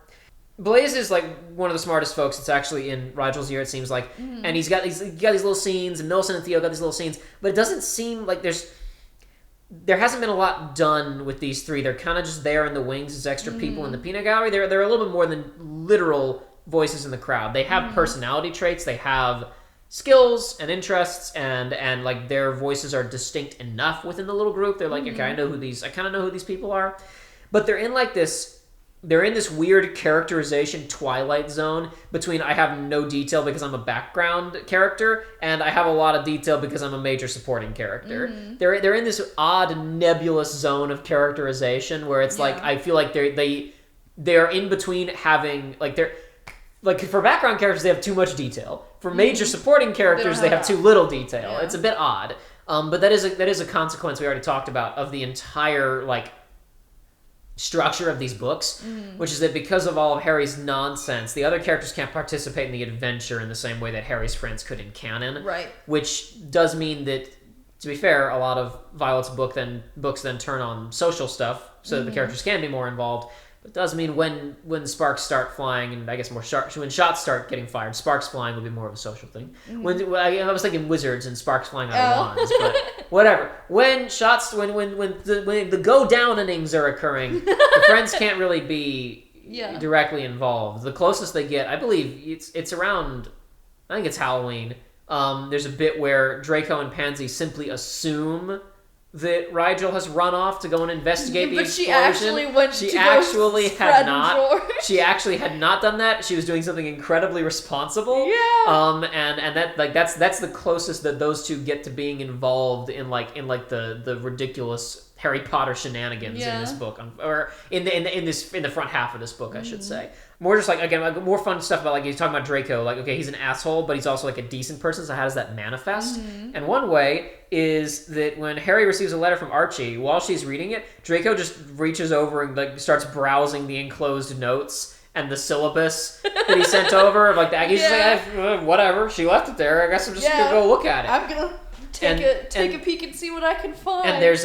Blaise is like one of the smartest folks that's actually in Rigel's year, it seems like, and he's got these little scenes, and Millicent and Theo got these little scenes, but it doesn't seem like there hasn't been a lot done with these 3. They're kind of just there in the wings as extra people in the peanut gallery. They're a little bit more than literal voices in the crowd. They have personality traits. They have skills and interests, and like their voices are distinct enough within the little group. They're like, okay, I kind of know who these people are, but they're in like this. They're in this weird characterization twilight zone between I have no detail because I'm a background character and I have a lot of detail because I'm a major supporting character. They're in this odd nebulous zone of characterization where it's like I feel like they're in between having like they're like for background characters they have too much detail. For major supporting characters they have too little detail. Yeah. It's a bit odd. But that is a consequence we already talked about of the entire like structure of these books, which is that because of all of Harry's nonsense, the other characters can't participate in the adventure in the same way that Harry's friends could in canon. Right. Which does mean that, to be fair, a lot of Violet's books then turn on social stuff so that the characters can be more involved. But it does mean when sparks start flying, and I guess when shots start getting fired, sparks flying would be more of a social thing. I was thinking wizards and sparks flying out of wands, but whatever. When the go down innings are occurring, the friends can't really be directly involved. The closest they get, I believe, it's around. I think it's Halloween. There's a bit where Draco and Pansy simply assume that Rigel has run off to go and investigate the explosion. She actually went she to actually go had spread not. George. She actually had not done that. She was doing something incredibly responsible. Yeah. And that that's the closest that those two get to being involved in the ridiculous Harry Potter shenanigans in this book, or in the front half of this book, I should say. More just more fun stuff about he's talking about Draco. Okay, he's an asshole, but he's also a decent person. So how does that manifest? And one way is that when Harry receives a letter from Archie, while she's reading it, Draco just reaches over and starts browsing the enclosed notes and the syllabus that he sent over. He's just whatever. She left it there. I guess I'm just gonna go look at it. I'm gonna take a peek and see what I can find. And there's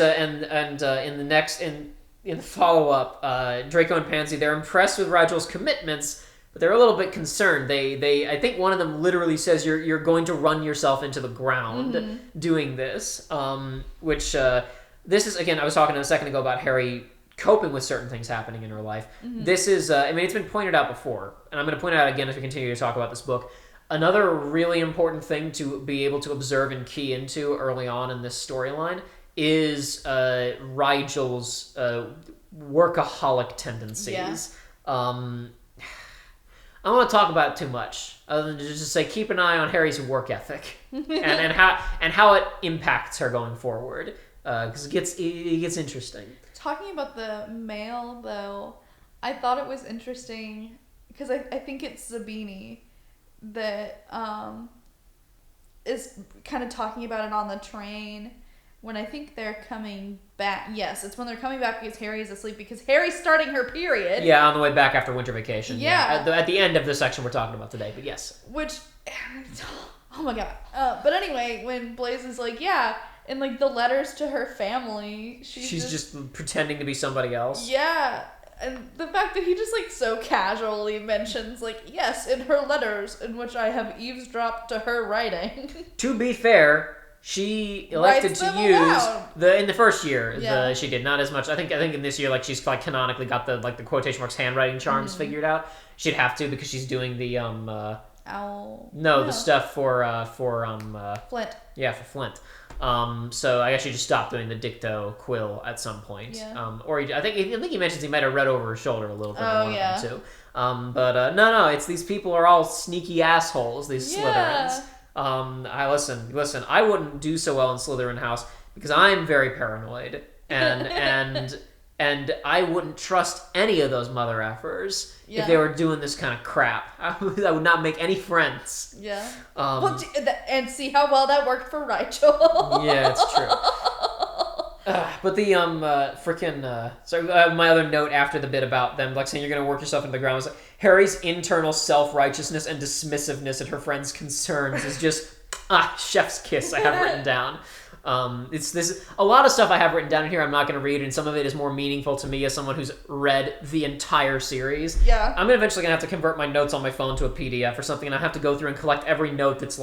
in the follow-up, Draco and Pansy, they're impressed with Rigel's commitments, but they're a little bit concerned. I think one of them literally says, you're going to run yourself into the ground doing this, which this is, again, I was talking a second ago about Harry coping with certain things happening in her life. This is, it's been pointed out before, and I'm going to point it out again as we continue to talk about this book. Another really important thing to be able to observe and key into early on in this storyline is Rigel's workaholic tendencies. Yeah. I don't want to talk about it too much, other than to just say keep an eye on Harry's work ethic and how it impacts her going forward, because it gets interesting. Talking about the mail, though, I thought it was interesting because I think it's Zabini that is kind of talking about it on the train. When I think they're coming back. Yes, it's when they're coming back because Harry's asleep, because Harry's starting her period. Yeah, on the way back after winter vacation. Yeah. At the end of the section we're talking about today, but yes. Which, oh my god. But anyway, when Blaise is in the letters to her family, she's just pretending to be somebody else. Yeah. And the fact that he just so casually mentions yes, in her letters in which I have eavesdropped to her writing. To be fair, she elected to use in the first year. She did not as much. I think in this year, she's canonically got the quotation marks handwriting charms figured out. She'd have to because she's doing the owl. No, the stuff for Flint. Yeah, for Flint. So I guess she just stopped doing the dicto quill at some point. Yeah. Or I think he mentions he might have read over his shoulder a little bit. Oh yeah. Too. But no, it's these people are all sneaky assholes. These Slytherins. I listen. I wouldn't do so well in Slytherin House because I'm very paranoid, and I wouldn't trust any of those mother effers if they were doing this kind of crap. I would not make any friends. Yeah. And see how well that worked for Rigel. Yeah, it's true. But the my other note after the bit about them saying you're gonna work yourself into the ground was Harry's internal self-righteousness and dismissiveness at her friends' concerns is just chef's kiss. I have written down. It's this a lot of stuff I have written down in here I'm not going to read, and some of it is more meaningful to me as someone who's read the entire series. Yeah. I'm eventually going to have to convert my notes on my phone to a PDF or something, and I have to go through and collect every note that's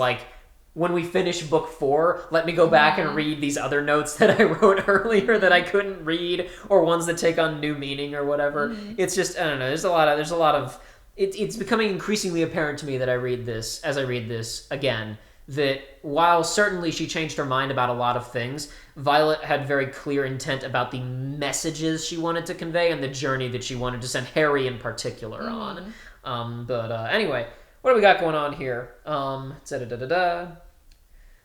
when we finish book 4, let me go back and read these other notes that I wrote earlier that I couldn't read, or ones that take on new meaning or whatever. It's just, I don't know, there's a lot of it's becoming increasingly apparent to me that as I read this again, that while certainly she changed her mind about a lot of things, Violet had very clear intent about the messages she wanted to convey and the journey that she wanted to send Harry in particular on. But anyway, what do we got going on here?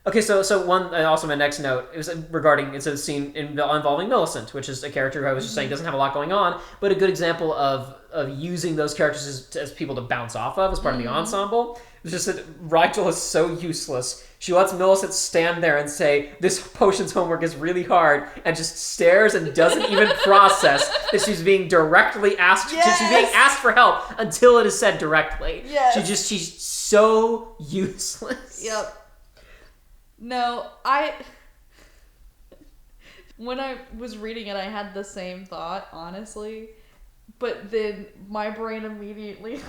Okay, so one, also my next note, it was regarding, it's a scene involving Millicent, which is a character who I was just saying doesn't have a lot going on, but a good example of using those characters as people to bounce off of as part of the ensemble. It's just that Rigel is so useless. She lets Millicent stand there and say, this potion's homework is really hard, and just stares and doesn't even process that she's being directly asked, she's being asked for help until it is said directly. Yes. She's so useless. Yep. No, when I was reading it, I had the same thought, honestly, but then my brain immediately,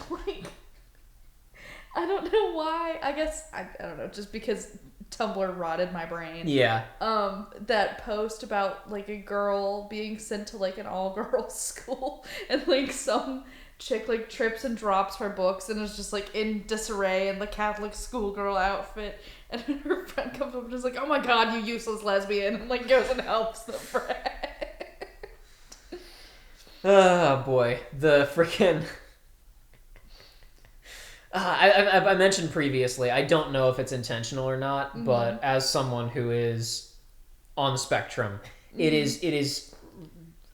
I don't know why, I guess, I don't know, just because Tumblr rotted my brain. Yeah. That post about like a girl being sent to like an all-girls school and like some chick like trips and drops her books and is just like in disarray in the Catholic schoolgirl outfit, and her friend comes up and is like, "Oh my god, you useless lesbian," and like goes and helps the friend. Oh boy, the freaking. I mentioned previously, I don't know if it's intentional or not, but as someone who is on the spectrum, it is.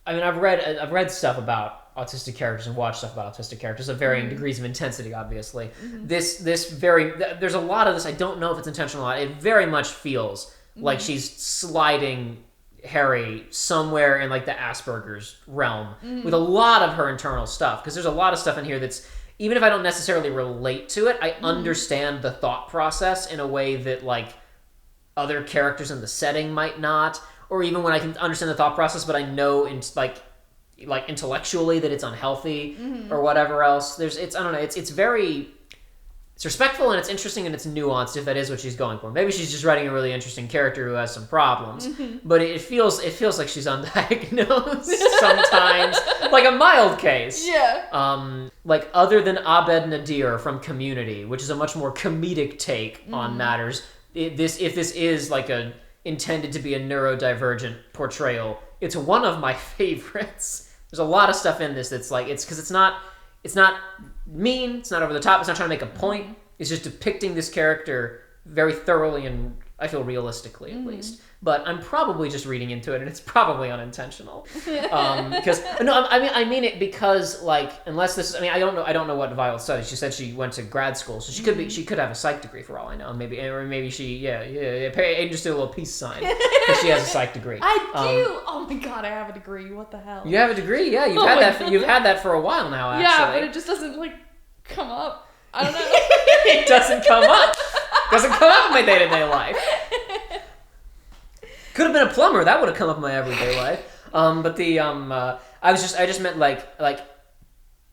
I mean, I've read stuff about autistic characters and watched stuff about autistic characters of varying degrees of intensity. Obviously, there's a lot of this. I don't know if it's intentional or not. It very much feels like she's sliding Harry somewhere in like the Asperger's realm with a lot of her internal stuff, because there's a lot of stuff in here that's. Even if I don't necessarily relate to it, I understand the thought process in a way that, like, other characters in the setting might not. Or even when I can understand the thought process, but I know, like intellectually that it's unhealthy or whatever else. It's very... It's respectful and it's interesting and it's nuanced, if that is what she's going for. Maybe she's just writing a really interesting character who has some problems, but it feels like she's undiagnosed sometimes, like a mild case. Yeah. Like other than Abed Nadir from Community, which is a much more comedic take on matters. If this is like intended to be a neurodivergent portrayal, it's one of my favorites. There's a lot of stuff in this that's like it's not mean, it's not over the top, it's not trying to make a point, it's just depicting this character very thoroughly and I feel realistically at least. But I'm probably just reading into it and it's probably unintentional. Because I mean it because like unless this is, I mean I don't know what Violet studied. She said she went to grad school, so she could have a psych degree for all I know. Maybe she Aidan just did a little peace sign because she has a psych degree. I do. Oh my god, I have a degree. What the hell? You have a degree? Yeah, you've had that for a while now. Actually. Yeah, but it just doesn't like come up. I don't know. It doesn't come up. Doesn't come up in my day-to-day life. Could have been a plumber. That would have come up in my everyday life. But the I just meant like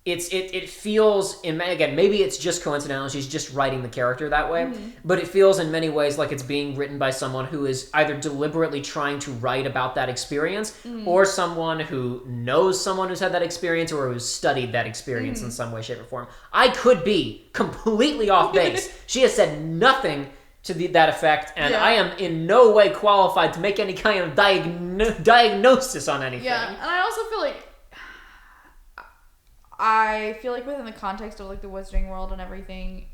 it feels again, maybe it's just coincidental. She's just writing the character that way, but it feels in many ways like it's being written by someone who is either deliberately trying to write about that experience, or someone who knows someone who's had that experience or who's studied that experience in some way, shape, or form. I could be completely off base. She has said nothing to that effect, and I am in no way qualified to make any kind of diagnosis on anything. Yeah, and I feel like within the context of like the wizarding world and everything,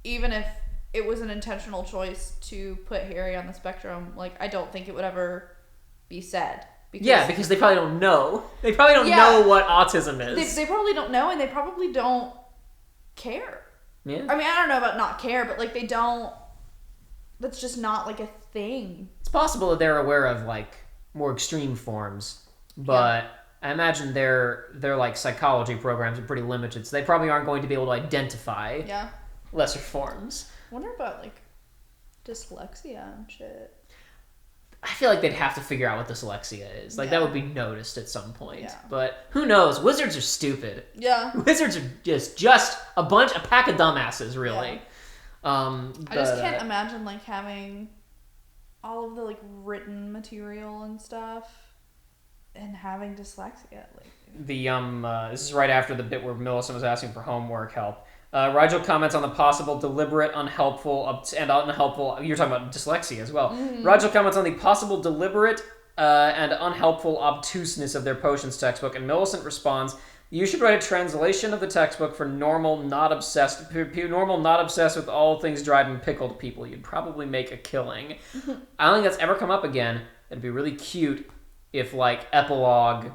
even if it was an intentional choice to put Harry on the spectrum, like I don't think it would ever be said. Because they probably don't know. They probably don't know what autism is. They probably don't know, and they probably don't care. Yeah. I mean, I don't know about not care, but like they don't. That's just not like a thing. It's possible that they're aware of like more extreme forms, but I imagine their like psychology programs are pretty limited, so they probably aren't going to be able to identify lesser forms. I wonder about like dyslexia and shit. I feel like they'd have to figure out what dyslexia is. Like that would be noticed at some point. Yeah. But who knows? Wizards are stupid. Yeah. Wizards are just a pack of dumbasses, really. Yeah. I just can't imagine like having all of the like written material and stuff and having dyslexia. Like this is right after the bit where Millicent was asking for homework help. Rigel comments on the possible deliberate, unhelpful, and unhelpful. You're talking about dyslexia as well. Rigel comments on the possible deliberate and unhelpful obtuseness of their potions textbook, and Millicent responds, "You should write a translation of the textbook for normal, not obsessed with all things dried and pickled people. You'd probably make a killing." I don't think that's ever come up again. It'd be really cute if, like, epilogue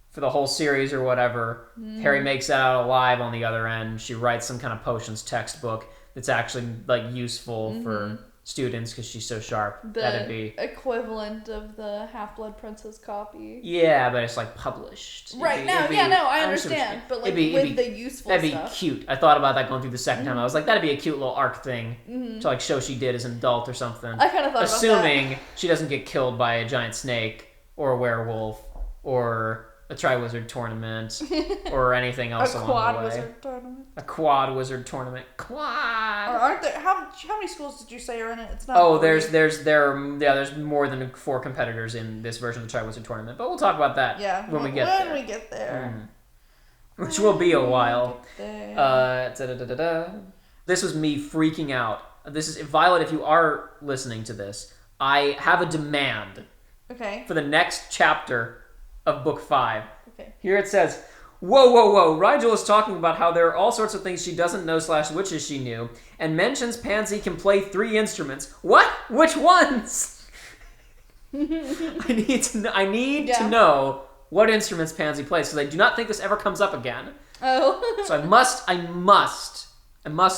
for the whole series or whatever, Harry makes it out alive on the other end. She writes some kind of potions textbook that's actually, like, useful for students because she's so sharp. That'd be equivalent of the Half-Blood Princess copy. Yeah, but it's like published. Right, I understand. But like with the useful stuff. That'd be cute. I thought about that going through the second time. I was like, that'd be a cute little arc thing to like show she did as an adult or something. I kind of thought assuming she doesn't get killed by a giant snake or a werewolf or a Triwizard Tournament or anything else along the way. A quad wizard tournament. A quad wizard tournament. Quad. Or aren't there? How many schools did you say are in it? It's not. Oh, there's more than 4 competitors in this version of the Triwizard Tournament, but we'll talk about that when we get there. When we get there. Which will be a while. This was me freaking out. This is Violet. If you are listening to this, I have a demand. Okay. For the next chapter of Book 5. Okay. Here it says, whoa. Rigel is talking about how there are all sorts of things she doesn't know / wishes she knew, and mentions Pansy can play 3 instruments. What? Which ones? I need to know what instruments Pansy plays, because I do not think this ever comes up again. Oh. So I must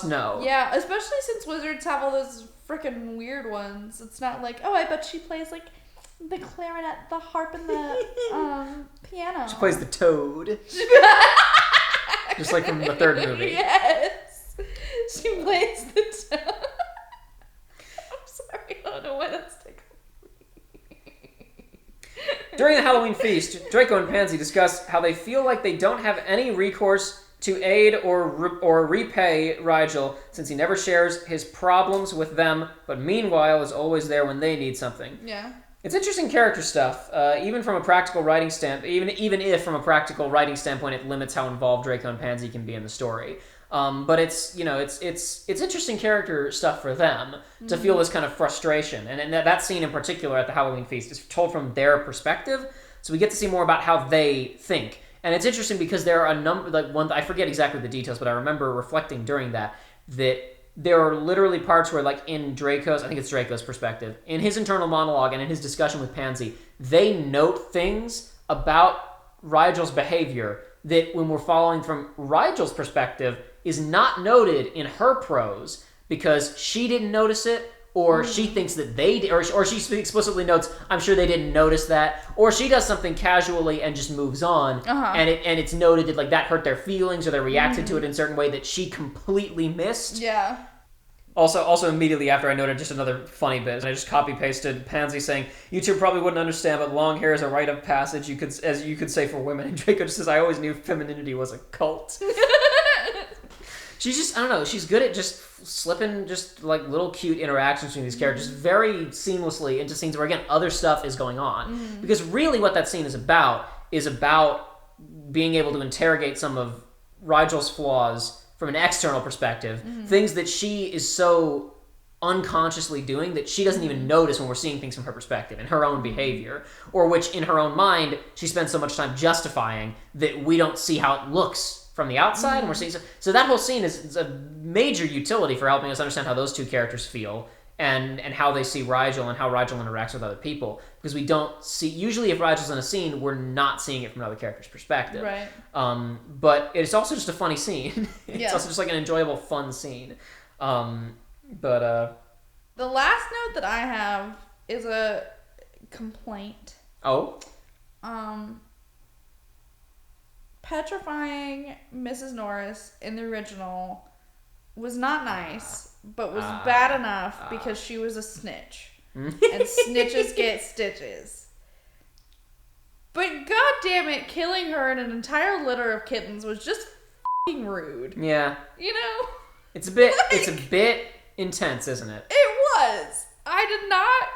know. Yeah, especially since wizards have all those freaking weird ones. It's not like, oh, I bet she plays like the clarinet, the harp, and the piano. She plays the toad. Just like from the 3rd movie. Yes. She plays the toad. I'm sorry, I don't know why that's tickling. During the Halloween feast, Draco and Pansy discuss how they feel like they don't have any recourse to aid or repay Rigel, since he never shares his problems with them, but meanwhile is always there when they need something. Yeah. It's interesting character stuff, even from a practical writing even if from a practical writing standpoint it limits how involved Draco and Pansy can be in the story. But it's interesting character stuff for them to feel this kind of frustration, and that scene in particular at the Halloween feast is told from their perspective, so we get to see more about how they think. And it's interesting because there are a number, I forget exactly the details, but I remember reflecting during that there are literally parts where, like, in Draco's perspective, in his internal monologue and in his discussion with Pansy, they note things about Rigel's behavior that, when we're following from Rigel's perspective, is not noted in her prose because she didn't notice it, or she thinks that they did, or she explicitly notes, I'm sure they didn't notice that, or she does something casually and just moves on, and it's noted that, like, that hurt their feelings, or they reacted to it in a certain way that she completely missed. Yeah. Also immediately after, I noted just another funny bit, and I just copy-pasted Pansy saying, "You two probably wouldn't understand, but long hair is a rite of passage, as you could say for women." And Draco just says, "I always knew femininity was a cult." She's just, I don't know, she's good at just slipping just, like, little cute interactions between these characters very seamlessly into scenes where, again, other stuff is going on. Because really what that scene is about being able to interrogate some of Rigel's flaws from an external perspective, things that she is so unconsciously doing that she doesn't even notice when we're seeing things from her perspective and her own behavior, or which in her own mind she spends so much time justifying that we don't see how it looks from the outside, and we're seeing so that whole scene is a major utility for helping us understand how those two characters feel and how they see Rigel and how Rigel interacts with other people, because we don't see, usually if Rigel's in a scene, we're not seeing it from another character's perspective. Right. But it's also just a funny scene. It's also just like an enjoyable, fun scene. The last note that I have is a complaint. Oh? Petrifying Mrs. Norris in the original was not nice, but was bad enough because she was a snitch. And snitches get stitches. But goddamn it, killing her and an entire litter of kittens was just f***ing rude. Yeah. You know? It's a bit intense, isn't it? It was. I did not.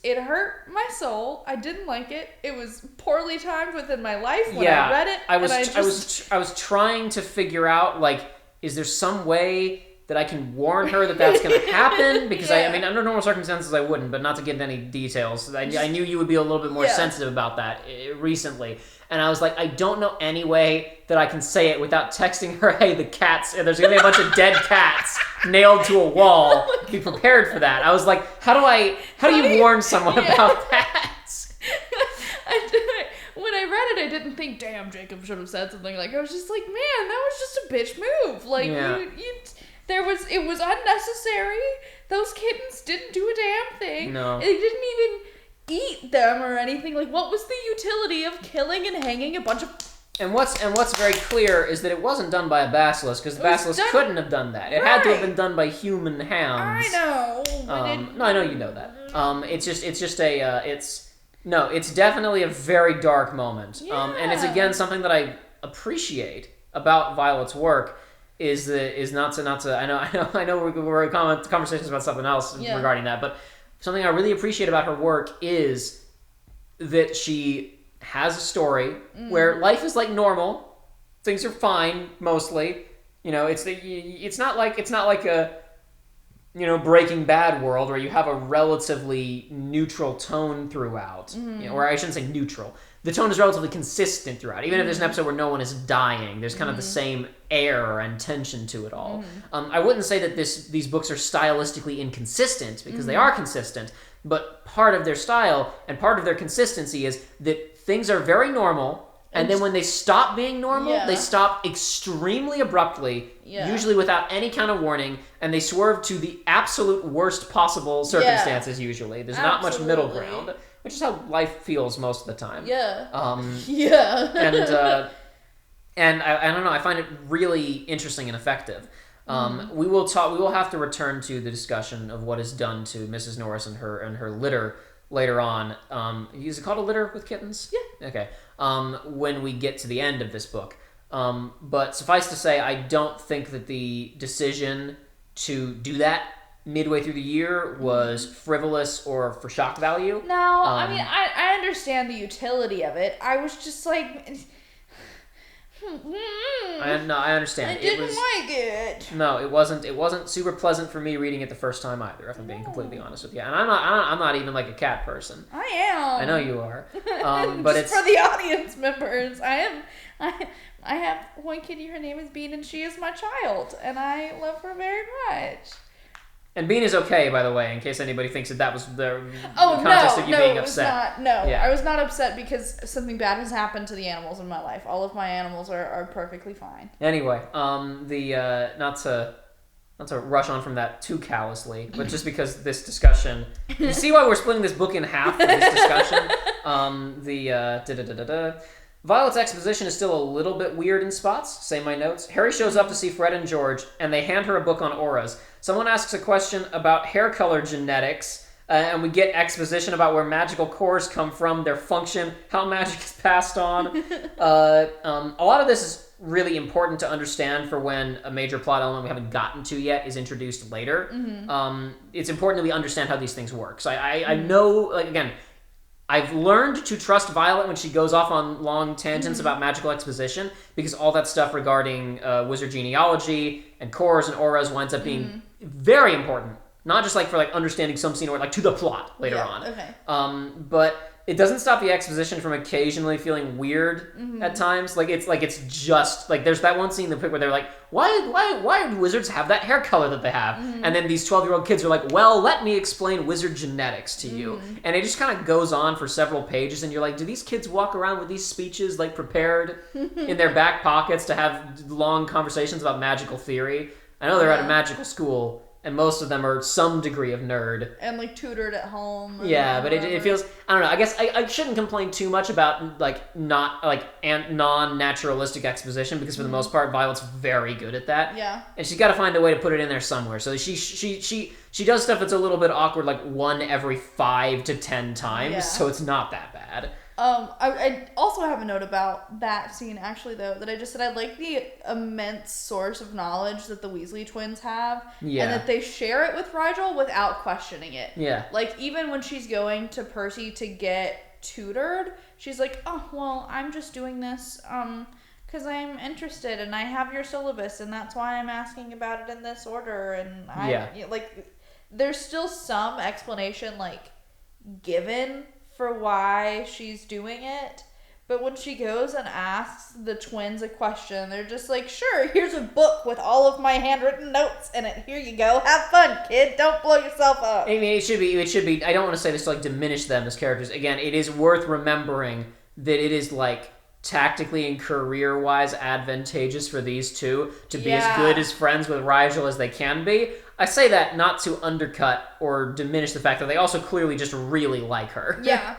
It hurt my soul. I didn't like it. It was poorly timed within my life when I read it. I was trying to figure out, like, is there some way that I can warn her that that's going to happen? Because I mean, under normal circumstances I wouldn't, but not to get into any details. I knew you would be a little bit more sensitive about that recently. And I was like, I don't know any way that I can say it without texting her, hey, the cats, and there's going to be a bunch of dead cats nailed to a wall. Be prepared for that. I was like, how do you warn someone about that? When I read it, I didn't think, damn, Jacob should have said something. Like, I was just like, man, that was just a bitch move. Like, it was unnecessary. Those kittens didn't do a damn thing. No. They didn't even eat them or anything. Like, what was the utility of killing and hanging a bunch of... And what's very clear is that it wasn't done by a basilisk, because the basilisk couldn't have done that. It had to have been done by human hands. I know. No, I know you know that. It's No, it's definitely a very dark moment. Yeah. And it's again something that I appreciate about Violet's work is not to I know we're in conversations about something else regarding that, but something I really appreciate about her work is that she has a story where life is like normal, things are fine mostly. You know, it's not like a Breaking Bad world where you have a relatively neutral tone throughout. Or I shouldn't say neutral. The tone is relatively consistent throughout. Even if there's an episode where no one is dying, there's kind of the same air and tension to it all. I wouldn't say that these books are stylistically inconsistent, because they are consistent, but part of their style and part of their consistency is that things are very normal, and then when they stop being normal, they stop extremely abruptly, usually without any kind of warning, and they swerve to the absolute worst possible circumstances usually. There's not much middle ground, which is how life feels most of the time. And I don't know, I find it really interesting and effective. We will have to return to the discussion of what is done to Mrs. Norris and her litter later on. Is it called A Litter with Kittens? Yeah. Okay. When we get to the end of this book. But suffice to say, I don't think that the decision to do that midway through the year was frivolous or for shock value. No, I mean, I understand the utility of it. I was just like... I understand. I didn't like it. No, it wasn't super pleasant for me reading it the first time either, if I'm being completely honest with you. And I'm not even like a cat person. I am. I know you are. But it's for the audience members. I have one kitty. Her name is Bean, and she is my child, and I love her very much. And Bean is okay, by the way, in case anybody thinks that was the context of you being upset. I was not upset because something bad has happened to the animals in my life. All of my animals are perfectly fine. Anyway, not to rush on from that too callously, but just because this discussion, you see why we're splitting this book in half for this discussion. Violet's exposition is still a little bit weird in spots, say my notes. Harry shows up to see Fred and George, and they hand her a book on auras. Someone asks a question about hair color genetics, and we get exposition about where magical cores come from, their function, how magic is passed on. A lot of this is really important to understand for when a major plot element we haven't gotten to yet is introduced later. It's important that we understand how these things work. So I know, like, again, I've learned to trust Violet when she goes off on long tangents about magical exposition, because all that stuff regarding wizard genealogy and cores and auras winds up being very important. Not just like for like understanding some scene or like to the plot later on. Okay. But it doesn't stop the exposition from occasionally feeling weird at times. It's just like there's that one scene in the book where they're like, why do wizards have that hair color that they have? And then these 12-year-old kids are like, well, let me explain wizard genetics to you. And it just kind of goes on for several pages, and you're like, do these kids walk around with these speeches like prepared in their back pockets to have long conversations about magical theory? I know they're at a magical school, and most of them are some degree of nerd. And, like, tutored at home. Yeah, but it feels... I don't know. I guess I shouldn't complain too much about, like, not, like, non-naturalistic exposition, because for the most part, Violet's very good at that. Yeah. And she's got to find a way to put it in there somewhere. So she does stuff that's a little bit awkward, like, 1 every 5 to 10 times, so it's not that bad. I also have a note about that scene, actually, though, that I just said I like the immense source of knowledge that the Weasley twins have, and that they share it with Rigel without questioning it. Yeah. Like, even when she's going to Percy to get tutored, she's like, oh, well, I'm just doing this, because I'm interested, and I have your syllabus, and that's why I'm asking about it in this order, and like, there's still some explanation, like, given for why she's doing it, but when she goes and asks the twins a question, they're just like, sure, here's a book with all of my handwritten notes in it, here you go, have fun, kid, don't blow yourself up. I mean, it should be, I don't want to say this to like diminish them as characters. Again, it is worth remembering that it is like tactically and career-wise advantageous for these two to be as good as friends with Rigel as they can be. I say that not to undercut or diminish the fact that they also clearly just really like her. Yeah.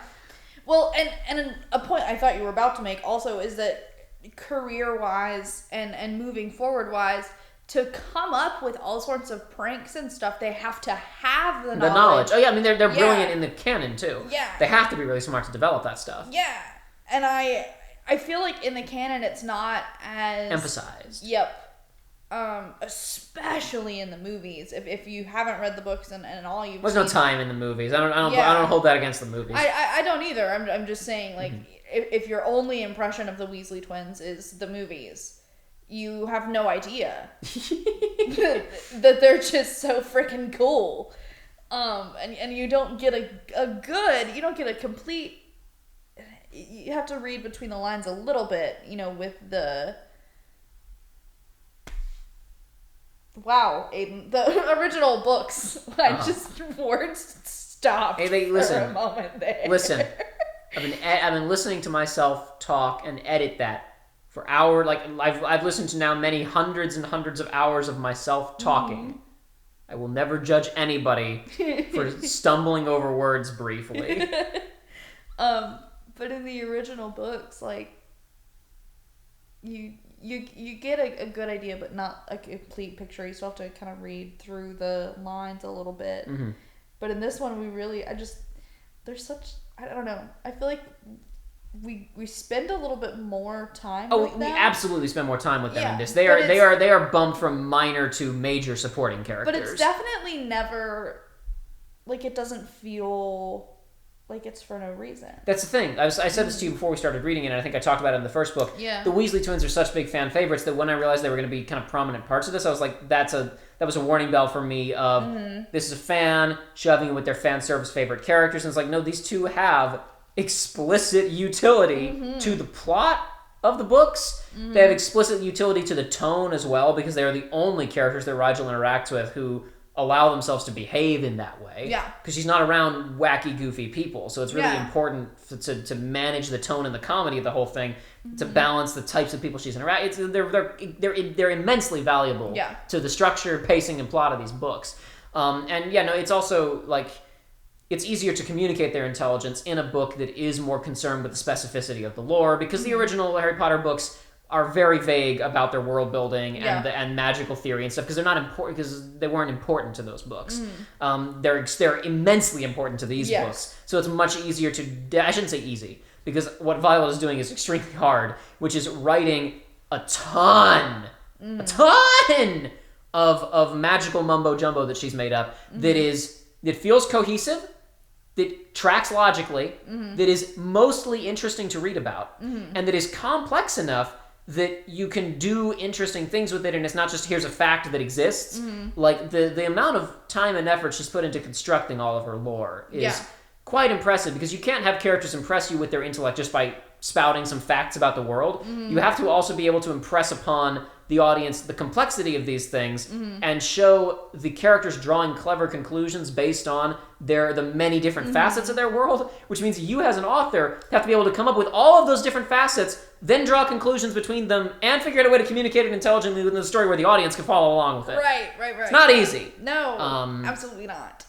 Well, and a point I thought you were about to make also is that career-wise and moving forward-wise, to come up with all sorts of pranks and stuff, they have to have the knowledge. knowledge. Oh yeah, I mean they're brilliant in the canon too. Yeah. They have to be really smart to develop that stuff. Yeah. And I feel like in the canon it's not as emphasized. Yep. Especially in the movies. If you haven't read the books and all you've There's seen, no time in the movies. I don't hold that against the movies. I don't either. I'm just saying, like, if your only impression of the Weasley twins is the movies, you have no idea that they're just so freaking cool. And you don't get you don't get a complete. You have to read between the lines a little bit, with the. Wow, Aidan, the original books. I just words stopped. Hey, listen, for a moment there. Listen, I've been listening to myself talk and edit that for hours. Like I've listened to now many hundreds and hundreds of hours of myself talking. I will never judge anybody for stumbling over words briefly. But in the original books, like you get a good idea, but not a complete picture. You still have to kind of read through the lines a little bit. Mm-hmm. But in this one, there's such, I don't know. I feel like we spend a little bit more time with them. We absolutely spend more time with them in this. They are bumped from minor to major supporting characters. But it's definitely never, like, it doesn't feel like it's for no reason. That's the thing. I said this to you before we started reading it, and I think I talked about it in the first book. Yeah. The Weasley twins are such big fan favorites that when I realized they were going to be kind of prominent parts of this, I was like, that was a warning bell for me of this is a fan shoving in with their fan service favorite characters, and it's like, no, these two have explicit utility to the plot of the books. They have explicit utility to the tone as well, because they are the only characters that Rigel interacts with who allow themselves to behave in that way. Yeah. Because she's not around wacky, goofy people. So it's really important to manage the tone and the comedy of the whole thing, to balance the types of people she's interacting. They're immensely valuable to the structure, pacing, and plot of these books. It's also like it's easier to communicate their intelligence in a book that is more concerned with the specificity of the lore, because the original Harry Potter books are very vague about their world building and magical theory and stuff, because they're not important, because they weren't important to those books. They're immensely important to these books, so it's much easier I shouldn't say easy, because what Violet is doing is extremely hard, which is writing a ton of magical mumbo jumbo that she's made up that feels cohesive, that tracks logically, that is mostly interesting to read about, and that is complex enough that you can do interesting things with it, and it's not just here's a fact that exists. Like the amount of time and effort she's put into constructing all of her lore is quite impressive, because you can't have characters impress you with their intellect just by spouting some facts about the world. You have to also be able to impress upon the audience the complexity of these things, and show the characters drawing clever conclusions based on the many different facets of their world, which means you as an author have to be able to come up with all of those different facets, then draw conclusions between them, and figure out a way to communicate it intelligently within the story where the audience can follow along with it. Right. It's not easy. No, absolutely not.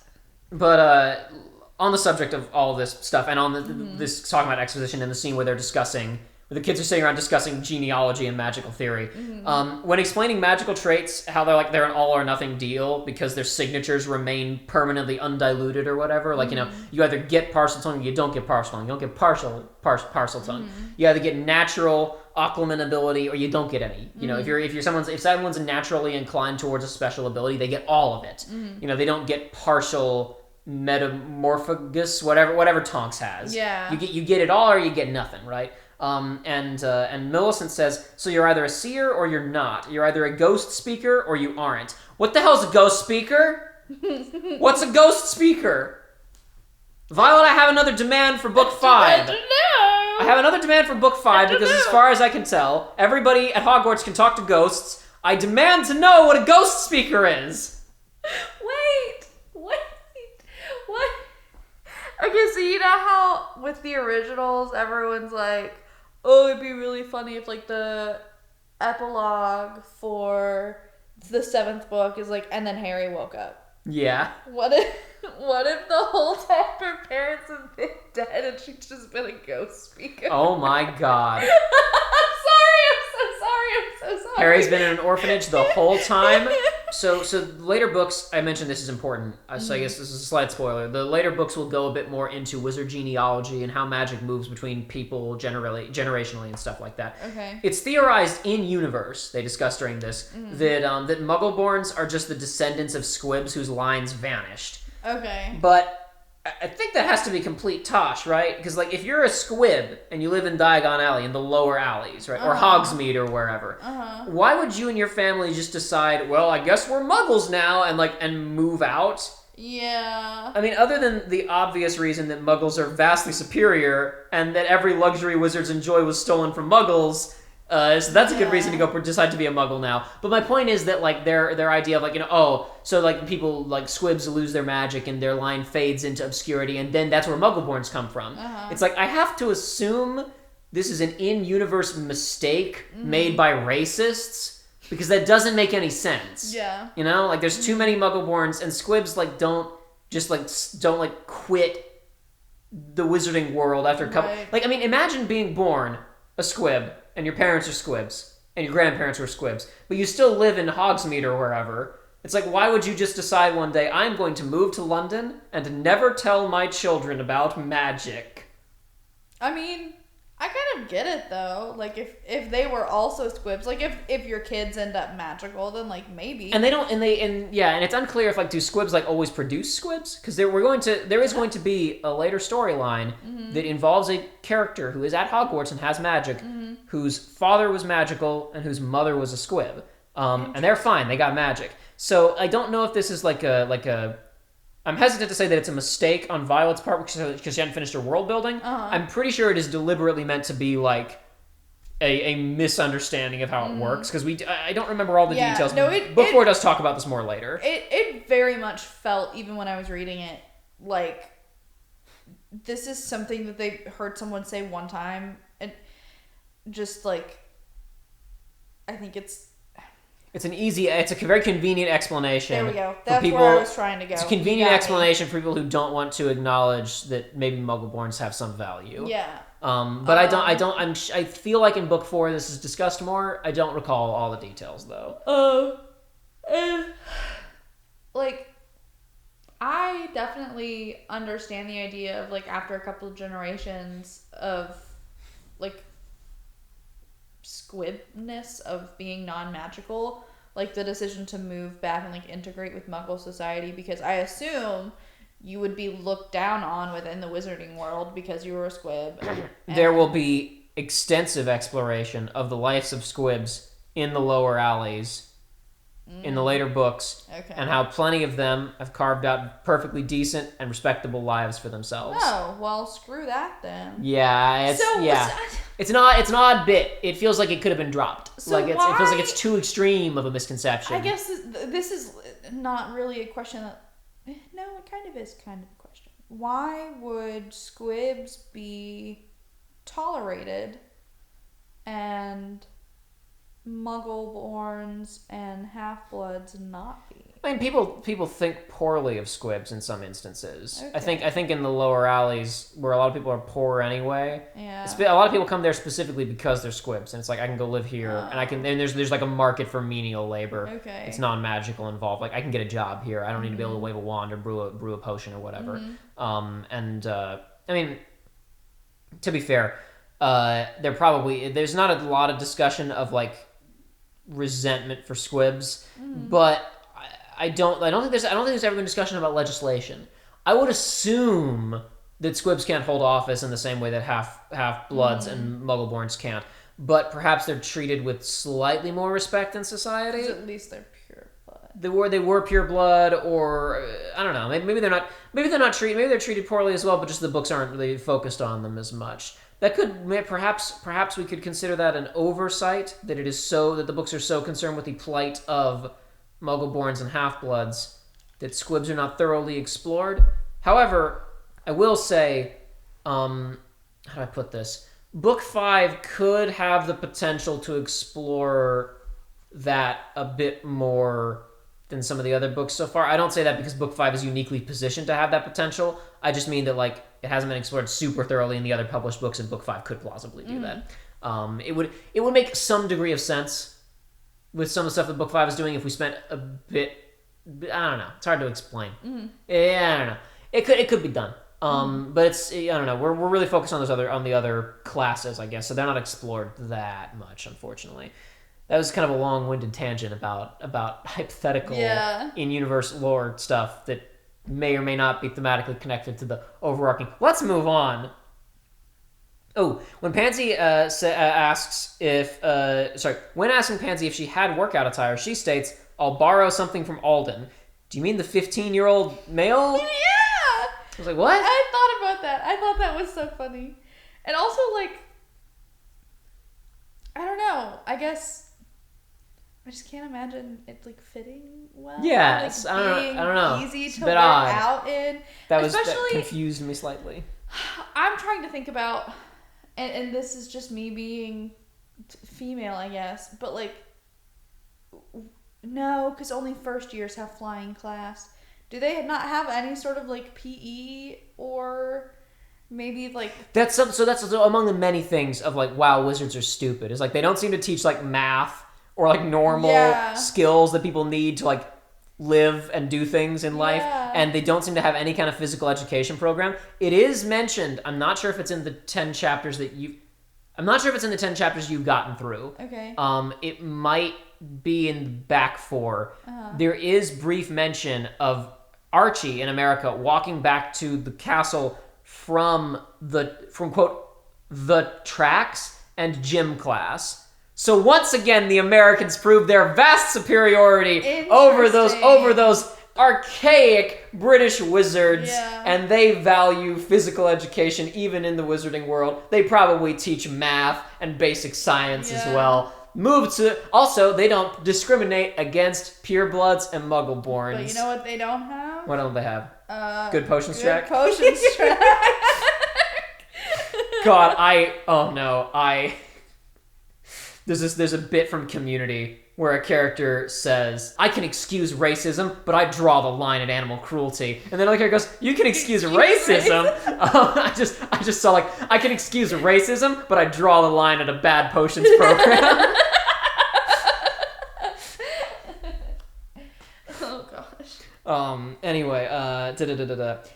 But on the subject of all this stuff, and on this talking about exposition and the scene where they're discussing, where the kids are sitting around discussing genealogy and magical theory, when explaining magical traits, how they're an all or nothing deal because their signatures remain permanently undiluted or whatever. Like, you either get partial tongue or you don't get partial tongue. You don't get partial tongue. You either get natural Aquaman ability or you don't get any. If someone's naturally inclined towards a special ability, they get all of it. They don't get partial metamorphagus, whatever Tonks has. Yeah. You get it all or you get nothing, right? And Millicent says, so you're either a seer or you're not. You're either a ghost speaker or you aren't. What the hell's a ghost speaker? What's a ghost speaker? Violet, I have another demand for book 5. I have another demand for book 5 because as far as I can tell, everybody at Hogwarts can talk to ghosts. I demand to know what a ghost speaker is. Wait. What? Okay, so you know how with the originals, everyone's like, oh, it'd be really funny if, like, the epilogue for the 7th book is like, and then Harry woke up. Yeah. What if the whole time her parents have been dead and she's just been a ghost speaker? Oh my god. I'm so sorry. Harry's been in an orphanage the whole time. So later books, I mentioned this is important, so I guess this is a slight spoiler. The later books will go a bit more into wizard genealogy and how magic moves between people generationally and stuff like that. Okay. It's theorized in universe, they discussed during this, that Muggleborns are just the descendants of squibs whose lines vanished. Okay. But I think that has to be complete tosh, right? Because, like, if you're a squib and you live in Diagon Alley, in the lower alleys, right? Or Hogsmeade or wherever, why would you and your family just decide, well, I guess we're muggles now, and move out? Yeah. I mean, other than the obvious reason that muggles are vastly superior and that every luxury wizards enjoy was stolen from muggles, so that's a good reason to go decide to be a muggle now. But my point is that, like, their idea of, like, so, like, people, like, squibs lose their magic and their line fades into obscurity, and then that's where muggleborns come from. It's like, I have to assume this is an in-universe mistake made by racists, because that doesn't make any sense. Yeah. You know? Like, there's too many muggleborns, and squibs, like, don't quit the wizarding world after a couple... Right. Like, I mean, imagine being born a squib, and your parents are squibs, and your grandparents were squibs, but you still live in Hogsmeade or wherever. It's like, why would you just decide one day, I'm going to move to London and never tell my children about magic? I mean, I kind of get it, though. Like, if they were also squibs, like, if your kids end up magical, then, like, maybe. And they don't, and it's unclear if, like, do squibs, like, always produce squibs? Because there is going to be a later storyline that involves a character who is at Hogwarts and has magic, whose father was magical and whose mother was a squib. And they're fine, they got magic. So I don't know if this is like a I'm hesitant to say that it's a mistake on Violet's part because she hadn't finished her world building. I'm pretty sure it is deliberately meant to be like a misunderstanding of how it works, because I don't remember all the details. No, Book does talk about this more later. It very much felt, even when I was reading it, like this is something that they heard someone say one time, and just like I think it's a very convenient explanation. There we go. That's where I was trying to go. It's a convenient explanation for people who don't want to acknowledge that maybe Muggleborns have some value. Yeah. But I feel like in book 4 this is discussed more. I don't recall all the details though. Like, I definitely understand the idea of, like, after a couple of generations of, like, squibness of being non-magical, like, the decision to move back and, like, integrate with Muggle society, because I assume you would be looked down on within the wizarding world because you were a squib. There will be extensive exploration of the lives of squibs in the lower alleys in the later books, and how plenty of them have carved out perfectly decent and respectable lives for themselves. Oh, well, screw that then. Yeah, it's an odd bit. It feels like it could have been dropped. So it feels like it's too extreme of a misconception. I guess this is not really a question that... No, it kind of is kind of a question. Why would squibs be tolerated and Muggleborns and half-bloods not be? I mean, people think poorly of squibs in some instances. Okay. I think in the lower alleys, where a lot of people are poor anyway, a lot of people come there specifically because they're squibs, and it's like, I can go live here, and there's like a market for menial labor. Okay. It's non-magical involved. Like, I can get a job here. I don't need to be able to wave a wand or brew a potion or whatever. I mean, to be fair, there's not a lot of discussion of, like, resentment for squibs, but I don't think there's ever been discussion about legislation. I would assume that squibs can't hold office in the same way that half-bloods and Muggleborns can't, but perhaps they're treated with slightly more respect in society. At least they're pure blood. They were pure blood, or I don't know. Maybe they're treated poorly as well, but just the books aren't really focused on them as much. That could perhaps we could consider that an oversight, that the books are so concerned with the plight of Muggleborns and half-bloods that squibs are not thoroughly explored. However, I will say, how do I put this? Book 5 could have the potential to explore that a bit more than some of the other books so far. I don't say that because Book 5 is uniquely positioned to have that potential. I just mean that, like, it hasn't been explored super thoroughly in the other published books, and Book 5 could plausibly do that. It would make some degree of sense with some of the stuff that book 5 is doing, if we spent a bit, I don't know, it's hard to explain. Yeah, I don't know. It could be done. But it's, I don't know, we're really focused on the other classes, I guess, so they're not explored that much, unfortunately. That was kind of a long-winded tangent about hypothetical in-universe lore stuff that may or may not be thematically connected to the overarching. Let's move on. Oh, when Pansy asks when asking Pansy if she had workout attire, she states, "I'll borrow something from Alden." Do you mean the 15-year-old male? Yeah! I was like, what? I thought about that. I thought that was so funny. And also, like, I don't know. I guess I just can't imagine it, like, fitting well. Yeah, like, I don't know. Easy to It's a bit work odd. out in. That confused me slightly. I'm trying to think about, and this is just me being female, I guess, but, like, no, because only first years have flying class. Do they not have any sort of, like, PE or maybe, like... That's among the many things of, like, wow, wizards are stupid. Is like, they don't seem to teach, like, math or, like, normal skills that people need to, like, live and do things in life. And they don't seem to have any kind of physical education program. It is mentioned, I'm not sure if it's in the 10 chapters that you've gotten through. Okay. It might be in the back 4. There is brief mention of Archie in America walking back to the castle from quote the tracks and gym class. So once again, the Americans proved their vast superiority over those archaic British wizards, and they value physical education even in the wizarding world. They probably teach math and basic science as well. Also, they don't discriminate against purebloods and muggleborns. But you know what they don't have? What don't they have? Good potions track? Good potions track. God, there's a bit from Community where a character says, "I can excuse racism, but I draw the line at animal cruelty." And then another character goes, "You can excuse racism?" I just saw, like, "I can excuse racism, but I draw the line at a bad potions program." Oh, gosh. Anyway,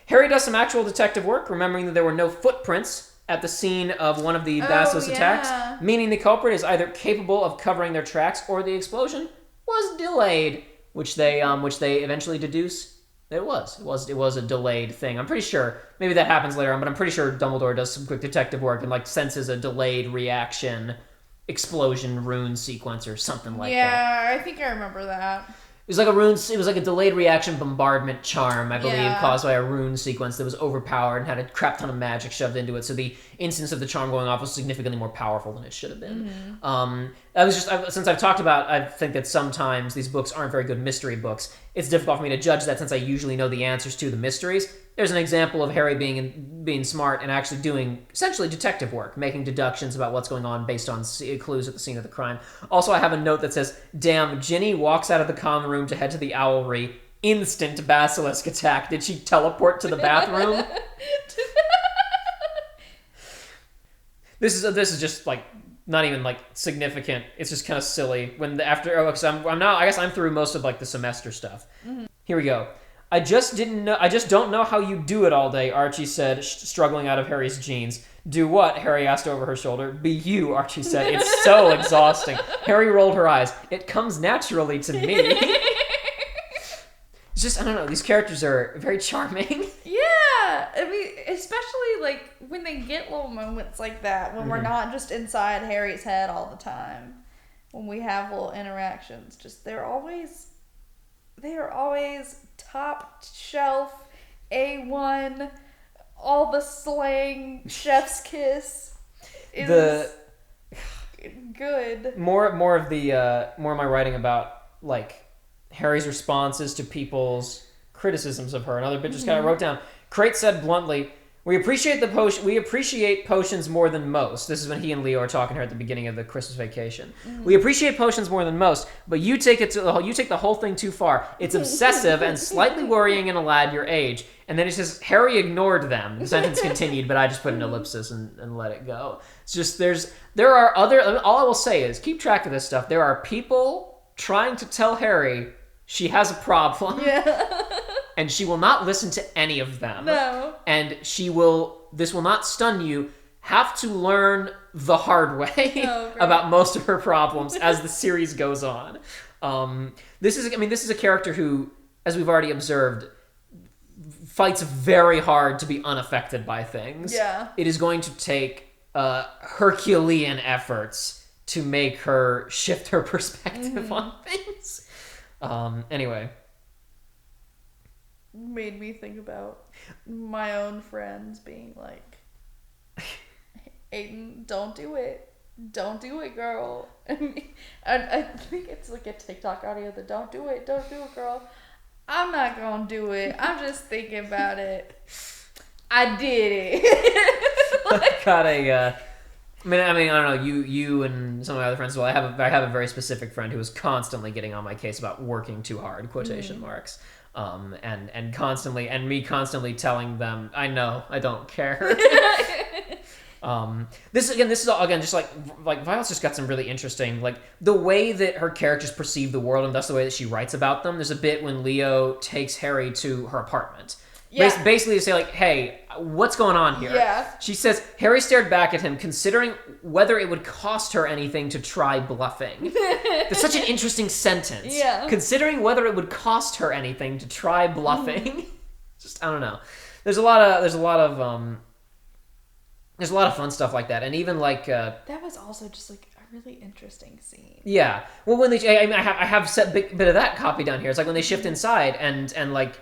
Harry does some actual detective work, remembering that there were no footprints at the scene of one of the basilisk attacks, meaning the culprit is either capable of covering their tracks or the explosion was delayed, which they eventually deduce that it was a delayed thing. I'm pretty sure maybe that happens later on, but I'm pretty sure Dumbledore does some quick detective work and, like, senses a delayed reaction explosion rune sequence or something like that. Yeah, I think I remember that. It was like a delayed reaction bombardment charm, I believe, caused by a rune sequence that was overpowered and had a crap ton of magic shoved into it. So the instance of the charm going off was significantly more powerful than it should have been. Since I've talked about, I think that sometimes these books aren't very good mystery books. It's difficult for me to judge that since I usually know the answers to the mysteries. There's an example of Harry being smart and actually doing essentially detective work, making deductions about what's going on based on clues at the scene of the crime. Also, I have a note that says, "Damn, Ginny walks out of the common room to head to the owlry. Instant basilisk attack. Did she teleport to the bathroom?" This is just, like, not even, like, significant. It's just kind of silly. I guess I'm through most of, like, the semester stuff. Here we go. I just don't know how you do it all day," Archie said, struggling out of Harry's jeans. "Do what?" Harry asked over her shoulder. "Be you," Archie said. "It's so exhausting." Harry rolled her eyes. "It comes naturally to me." It's just, I don't know, these characters are very charming. Yeah, I mean, especially, like, when they get little moments like that, when we're not just inside Harry's head all the time, when we have little interactions, just they are always top shelf, A1, all the slang, chef's kiss. It was good. More of my writing about, like, Harry's responses to people's criticisms of her. Another bit just kind of wrote down. Crate said bluntly, We appreciate potions more than most. This is when he and Leo are talking to her at the beginning of the Christmas vacation. We appreciate potions more than most, but you take the whole thing too far. It's obsessive and slightly worrying in a lad your age. And then it says, Harry ignored them. The sentence continued, but I just put an ellipsis and let it go. It's just, there are other, all I will say is, keep track of this stuff. There are people trying to tell Harry she has a problem. Yeah. And she will not listen to any of them. No. And this will not stun you, have to learn the hard way about most of her problems as the series goes on. This is a character who, as we've already observed, fights very hard to be unaffected by things. Yeah. It is going to take Herculean efforts to make her shift her perspective on things. Anyway. Made me think about my own friends being like, Aidan, don't do it. Don't do it, girl. I think it's like a TikTok audio that don't do it, girl. I'm not gonna do it. I'm just thinking about it. I did it. I don't know, you and some of my other friends as well. I have a very specific friend who is constantly getting on my case about working too hard, quotation marks. And constantly telling them, I know, I don't care. This is all, again, just like Violet's just got some really interesting, like, the way that her characters perceive the world and thus the way that she writes about them. There's a bit when Leo takes Harry to her apartment. Yeah. Basically to say, like, hey, what's going on here? Yeah. She says, Harry stared back at him, considering whether it would cost her anything to try bluffing. That's such an interesting sentence. Yeah. Considering whether it would cost her anything to try bluffing. Just, I don't know. There's a lot of fun stuff like that. And even like... that was also just like a really interesting scene. Yeah. Well, when they... I have set bit of that copy down here. It's like when they shift inside and like...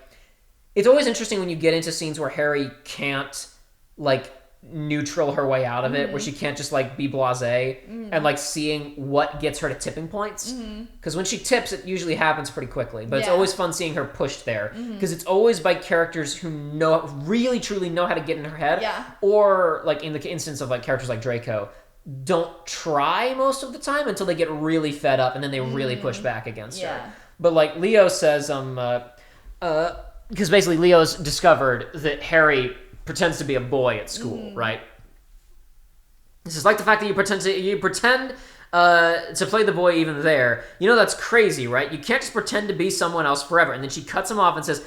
It's always interesting when you get into scenes where Harry can't, like, neutral her way out of it, where she can't just, like, be blasé, and, like, seeing what gets her to tipping points. Because when she tips, it usually happens pretty quickly. But it's always fun seeing her pushed there. Because it's always by characters who really, truly know how to get in her head. Yeah. Or, like, in the instance of, like, characters like Draco, don't try most of the time until they get really fed up, and then they really push back against her. But, like, Leo says, because basically Leo's discovered that Harry pretends to be a boy at school, right? This is like the fact that you pretend to play the boy even there. You know that's crazy, right? You can't just pretend to be someone else forever. And then she cuts him off and says,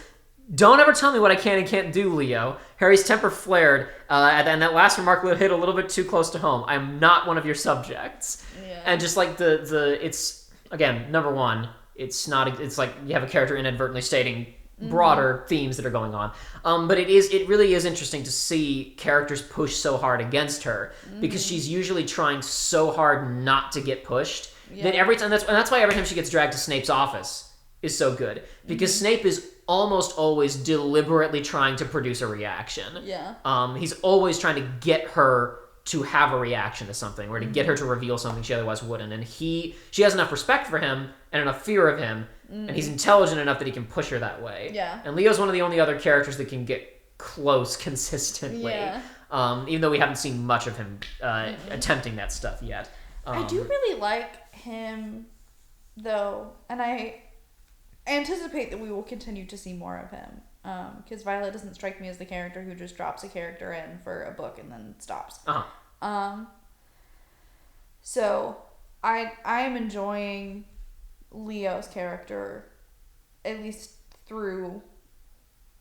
don't ever tell me what I can and can't do, Leo. Harry's temper flared, and that last remark hit a little bit too close to home. I'm not one of your subjects. Yeah. And just like it's, again, number one, it's like you have a character inadvertently stating broader themes that are going on. But it really is interesting to see characters push so hard against her because she's usually trying so hard not to get pushed that every time that's why every time she gets dragged to Snape's office is so good because Snape is almost always deliberately trying to produce a reaction. Yeah. He's always trying to get her to have a reaction to something or to get her to reveal something she otherwise wouldn't. And she has enough respect for him and enough fear of him and he's intelligent enough that he can push her that way. Yeah. And Leo's one of the only other characters that can get close consistently. Yeah. Even though we haven't seen much of him attempting that stuff yet. I do really like him, though, and I anticipate that we will continue to see more of him. Because Violet doesn't strike me as the character who just drops a character in for a book and then stops. So I am enjoying Leo's character, at least through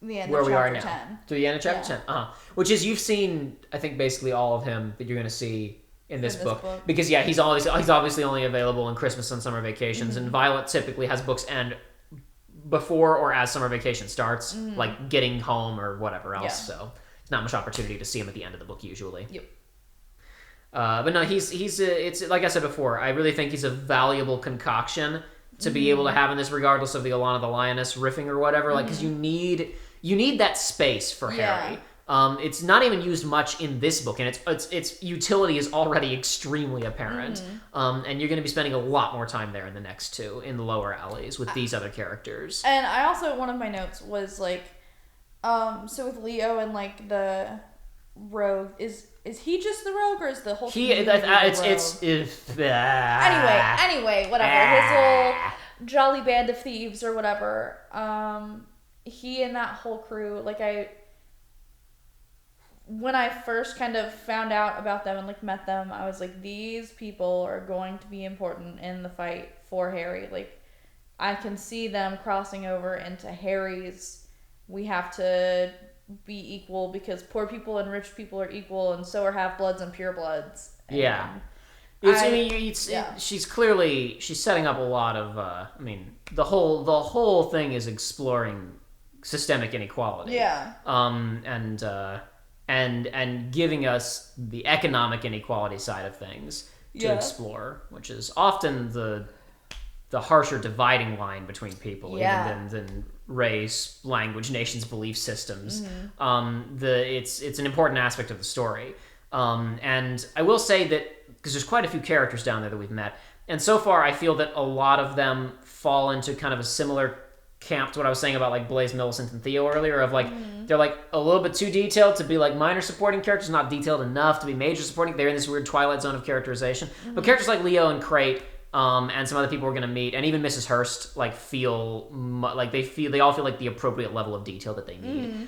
the end of chapter 10. Through the end of chapter 10. Which is, you've seen, I think, basically all of him that you're going to see in this book. Because, he's obviously only available in Christmas and summer vacations, and Violet typically has books end before or as summer vacation starts, like getting home or whatever else. So it's not much opportunity to see him at the end of the book usually. Yep. But no, it's like I said before, I really think he's a valuable concoction to be able to have in this, regardless of the Alana the Lioness riffing or whatever. Like, because you need that space for Harry. It's not even used much in this book, and its utility is already extremely apparent. And you're going to be spending a lot more time there in the next two, in the lower alleys, with these other characters. And I also, one of my notes was like, so with Leo and like the rogue, is he just the rogue, or is the whole anyway, whatever. His little jolly band of thieves or whatever. He and that whole crew, like when I first kind of found out about them and like met them, I was like, these people are going to be important in the fight for Harry. Like, I can see them crossing over into Harry's. We have to be equal because poor people and rich people are equal, and so are half-bloods and purebloods. Yeah. She's setting up a lot of. The whole thing is exploring systemic inequality. Yeah. And giving us the economic inequality side of things to explore, which is often the harsher dividing line between people, even than race, language, nations, belief systems. It's an important aspect of the story. And I will say that, because there's quite a few characters down there that we've met, and so far I feel that a lot of them fall into kind of a similar camp to what I was saying about like Blaise, Millicent, and Theo earlier, of like they're like a little bit too detailed to be like minor supporting characters, not detailed enough to be major supporting. They're in this weird twilight zone of characterization. But characters like Leo and Crate, and some other people we're going to meet, and even Mrs. Hurst, like they all feel like the appropriate level of detail that they need.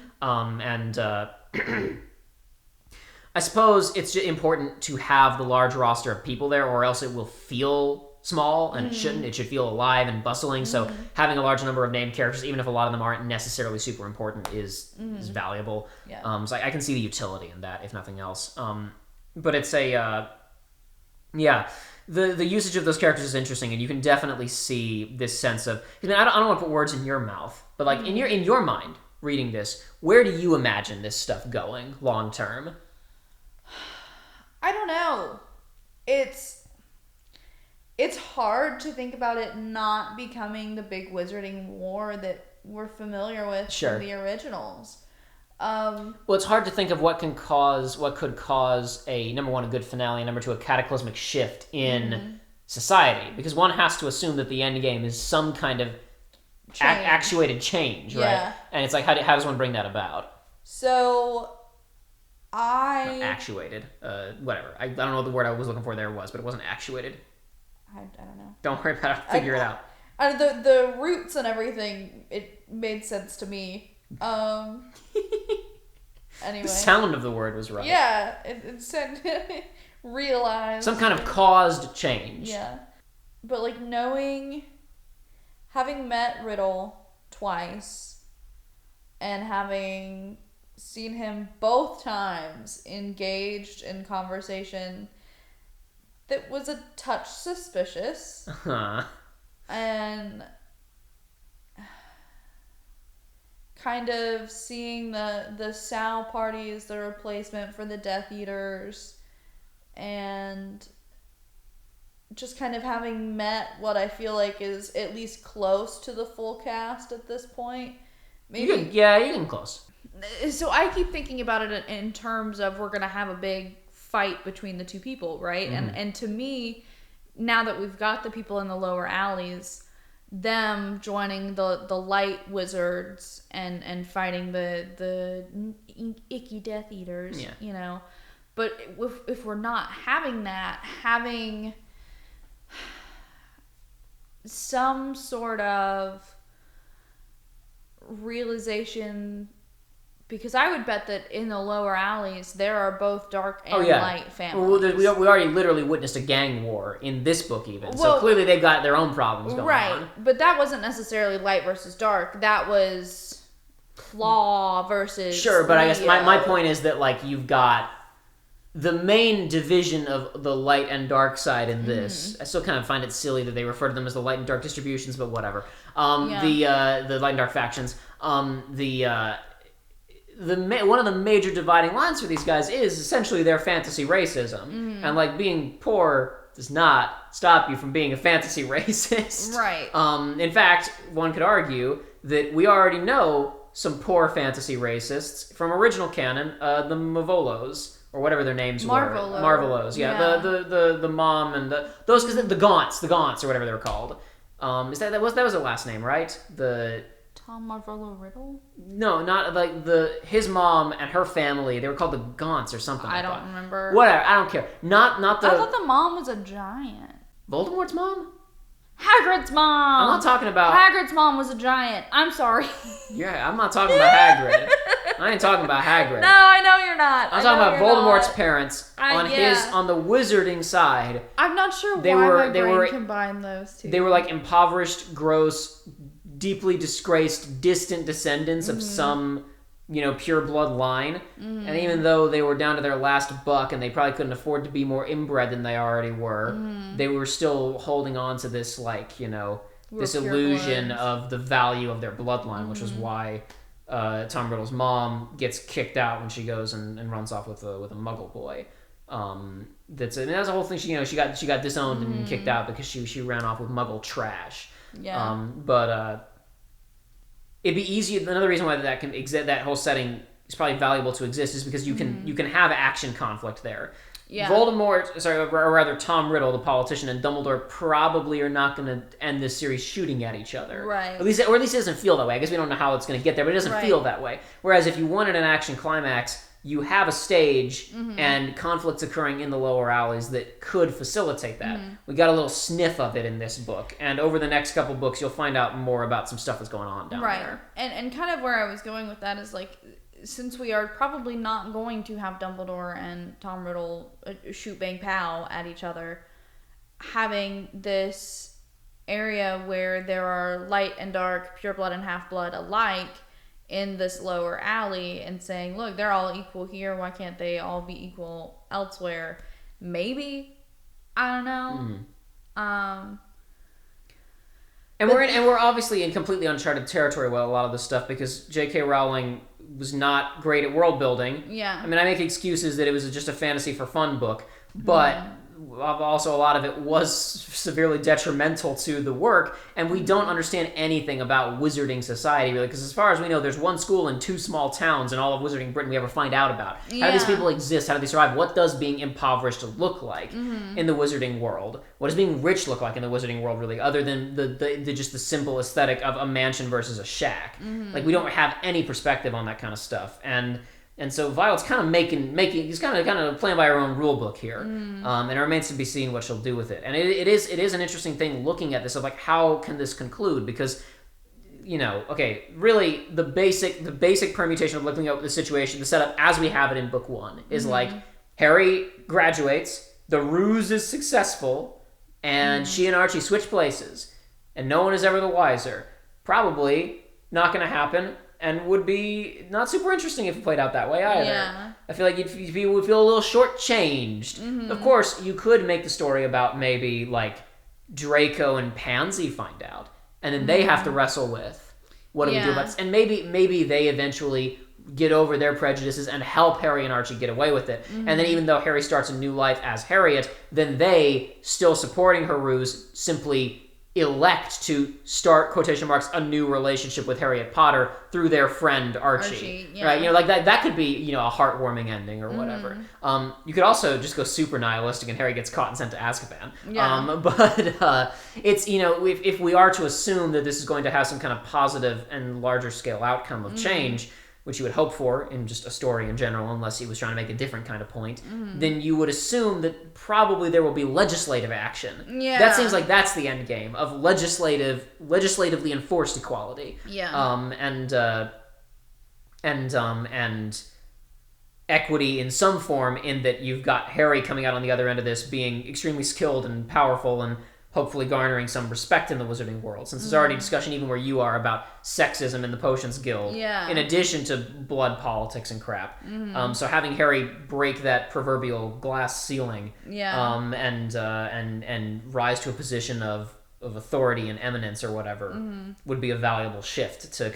I suppose it's important to have the large roster of people there, or else it will feel small, and it shouldn't. It should feel alive and bustling. So having a large number of named characters, even if a lot of them aren't necessarily super important, is valuable. Yeah. So I can see the utility in that, if nothing else. But it's the usage of those characters is interesting, and you can definitely see this sense of. I don't want to put words in your mouth, but like in your mind, reading this, where do you imagine this stuff going long term? I don't know. It's hard to think about it not becoming the big wizarding war that we're familiar with from the originals. Well, it's hard to think of what could cause a, number one, a good finale, and number two, a cataclysmic shift in society, because one has to assume that the end game is some kind of actuated change, right? And it's like, how does one bring that about? So actuated. Whatever. I don't know what the word I was looking for there was, but it wasn't actuated. I don't know. Don't worry about it. I'll figure it out. The roots and everything, it made sense to me. Anyway. The sound of the word was right. Yeah. It said realize. Some kind of caused change. Yeah. But like having met Riddle twice and having seen him both times engaged in conversation that was a touch suspicious. And kind of seeing the Sow party as the replacement for the Death Eaters, and just kind of having met what I feel like is at least close to the full cast at this point. Maybe you can close. So I keep thinking about it in terms of we're going to have a big fight between the two people, right? And to me, now that we've got the people in the lower alleys, them joining the light wizards and fighting the icky Death Eaters, you know. But if we're not having that, having some sort of realization, because I would bet that in the lower alleys there are both dark and light families. Well, we already literally witnessed a gang war in this book even, so clearly they've got their own problems going on. Right, but that wasn't necessarily light versus dark. That was Claw versus but I guess my point is that like you've got the main division of the light and dark side in this. I still kind of find it silly that they refer to them as the light and dark distributions, but whatever. The light and dark factions. One of the major dividing lines for these guys is essentially their fantasy racism, and like being poor does not stop you from being a fantasy racist. Right. In fact, one could argue that we already know some poor fantasy racists from original canon, the Mavolos, or whatever their names were. Marvelos. Yeah. The mom and those, because the Gaunts or whatever they were called. That was their last name, right? Tom Marvolo Riddle? No, not like his mom and her family. They were called the Gaunts or something. I don't remember. Whatever, I don't care. Not the. I thought the mom was a giant. Voldemort's mom? Hagrid's mom. I'm not talking about. Hagrid's mom was a giant. I'm sorry. Yeah, I'm not talking about Hagrid. I ain't talking about Hagrid. No, I know you're not. I'm talking about Voldemort's parents yeah. on the wizarding side. I'm not sure They why were- my they brain were- combined those two. They were like impoverished, gross, deeply disgraced, distant descendants of some, pure blood line. And even though they were down to their last buck and they probably couldn't afford to be more inbred than they already were, they were still holding on to this, this illusion of the value of their bloodline, which is why Tom Riddle's mom gets kicked out when she goes and runs off with a Muggle boy. That's a whole thing. She got disowned and kicked out because she ran off with Muggle trash. Yeah. But it'd be easy. Another reason why that whole setting is probably valuable to exist is because you can have action conflict there. Yeah. or rather Tom Riddle, the politician, and Dumbledore probably are not going to end this series shooting at each other. Right. At least it doesn't feel that way. I guess we don't know how it's going to get there, but it doesn't feel that way. Whereas if you wanted an action climax, you have a stage and conflicts occurring in the lower alleys that could facilitate that. We got a little sniff of it in this book, and over the next couple books, you'll find out more about some stuff that's going on down there. And kind of where I was going with that is since we are probably not going to have Dumbledore and Tom Riddle shoot bang pow at each other, having this area where there are light and dark, pure blood and half blood alike in this lower alley and saying, look, they're all equal here, why can't they all be equal elsewhere? Maybe, I don't know. And we're obviously in completely uncharted territory with a lot of this stuff because J.K. Rowling was not great at world building. Yeah. I mean, I make excuses that it was just a fantasy for fun book, but also a lot of it was severely detrimental to the work, and we don't understand anything about wizarding society really, because as far as we know, there's one school in 2 small towns in all of Wizarding Britain we ever find out about. How do these people exist? How do they survive? What does being impoverished look like in the wizarding world? What does being rich look like in the wizarding world really, other than the just the simple aesthetic of a mansion versus a shack? Like, we don't have any perspective on that kind of stuff, and so Violet's kind of he's kind of playing by her own rule book here, and it remains to be seen what she'll do with it. And it is an interesting thing looking at this of how can this conclude, because really the basic permutation of looking at the situation, the setup as we have it in book 1 is Harry graduates, the ruse is successful, and she and Archie switch places, and no one is ever the wiser. Probably not going to happen. And would be not super interesting if it played out that way either. Yeah. I feel like you would feel a little shortchanged. Of course, you could make the story about maybe Draco and Pansy find out, and then they have to wrestle with what do we do about this, and maybe they eventually get over their prejudices and help Harry and Archie get away with it. And then even though Harry starts a new life as Harriet, then they, still supporting her ruse, simply elect to start, quotation marks, a new relationship with Harriet Potter through their friend Archie. Right? That could be, a heartwarming ending or whatever. You could also just go super nihilistic and Harry gets caught and sent to Azkaban. But it's, if we are to assume that this is going to have some kind of positive and larger scale outcome of change, which you would hope for in just a story in general, unless he was trying to make a different kind of point, then you would assume that probably there will be legislative action. Yeah. That seems like that's the end game of legislatively enforced equality. Yeah. And equity in some form, in that you've got Harry coming out on the other end of this being extremely skilled and powerful and hopefully garnering some respect in the wizarding world, since there's already discussion even where you are about sexism in the Potions Guild, in addition to blood politics and crap. So having Harry break that proverbial glass ceiling, and rise to a position of authority and eminence or whatever would be a valuable shift to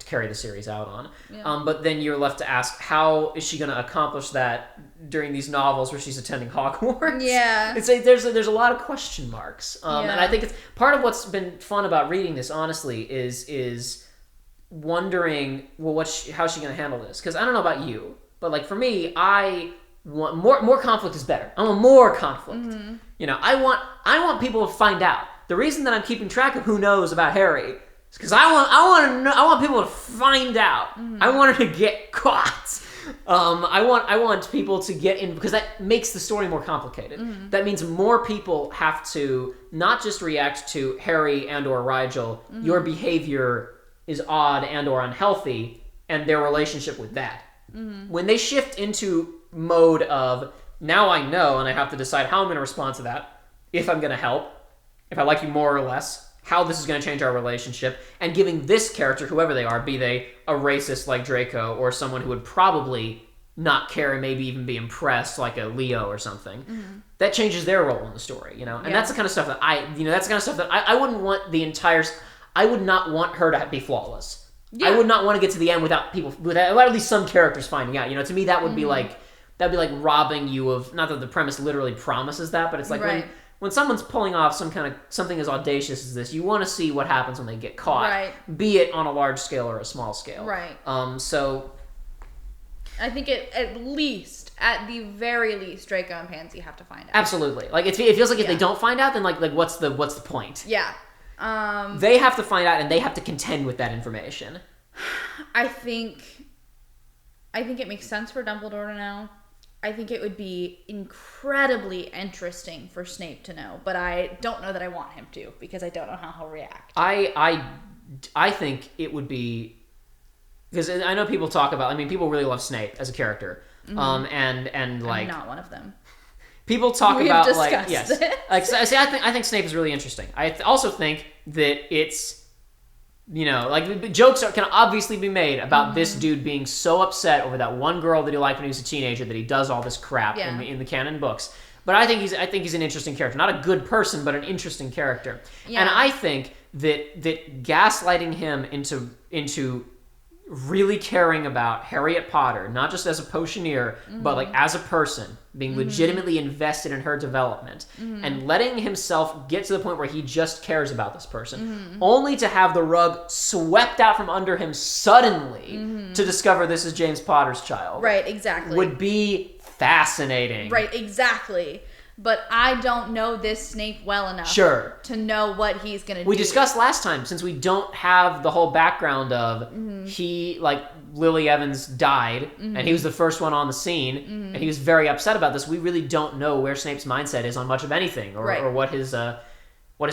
carry the series out on. But then you're left to ask, how is she going to accomplish that during these novels where she's attending Hogwarts? It's like there's a lot of question marks, and I think it's part of what's been fun about reading this, honestly, is wondering, well, how's she going to handle this? Because I don't know about you, but for me, I want more conflict is better. I want more conflict. I want people to find out. The reason that I'm keeping track of who knows about Harry is because I want people to find out. I want her to get caught. I want people to get in, because that makes the story more complicated. That means more people have to not just react to Harry and or Rigel. Your behavior is odd and or unhealthy. and their relationship with that. When they shift into mode of, now I know and I have to decide how I'm going to respond to that, if I'm going to help, if I like you more or less, how this is going to change our relationship, and giving this character, whoever they are, be they a racist like Draco or someone who would probably not care and maybe even be impressed like a Leo or something, that changes their role in the story, you know? And that's the kind of stuff that I wouldn't want I would not want her to be flawless. Yeah. I would not want to get to the end without at least some characters finding out, you know? To me, that would be like, that'd be like robbing you of, not that the premise literally promises that, but it's like when someone's pulling off something as audacious as this, you want to see what happens when they get caught, be it on a large scale or a small scale. Right. So I think at the very least, Draco and Pansy have to find out. Absolutely. Like it feels like if they don't find out, then like what's the point? Yeah. They have to find out and they have to contend with that information. I think it makes sense for Dumbledore to know. I think it would be incredibly interesting for Snape to know, but I don't know that I want him to because I don't know how he'll react. I think it would be, because I know people talk about, people really love Snape as a character, and like, I'm not one of them. People talk We've about discussed this. I think Snape is really interesting. I also think that it's, jokes can obviously be made about this dude being so upset over that one girl that he liked when he was a teenager that he does all this crap in the canon books. But I think he's an interesting character, not a good person, but an interesting character. Yeah. And I think that gaslighting him into really caring about Harriet Potter, not just as a potioneer, but like as a person, being legitimately invested in her development, and letting himself get to the point where he just cares about this person, only to have the rug swept out from under him suddenly to discover this is James Potter's child. Right, exactly. Would be fascinating. Right, exactly. But I don't know this Snape well enough to know what he's going to do. We discussed last time, since we don't have the whole background of Lily Evans died, and he was the first one on the scene, and he was very upset about this. We really don't know where Snape's mindset is on much of anything, or what his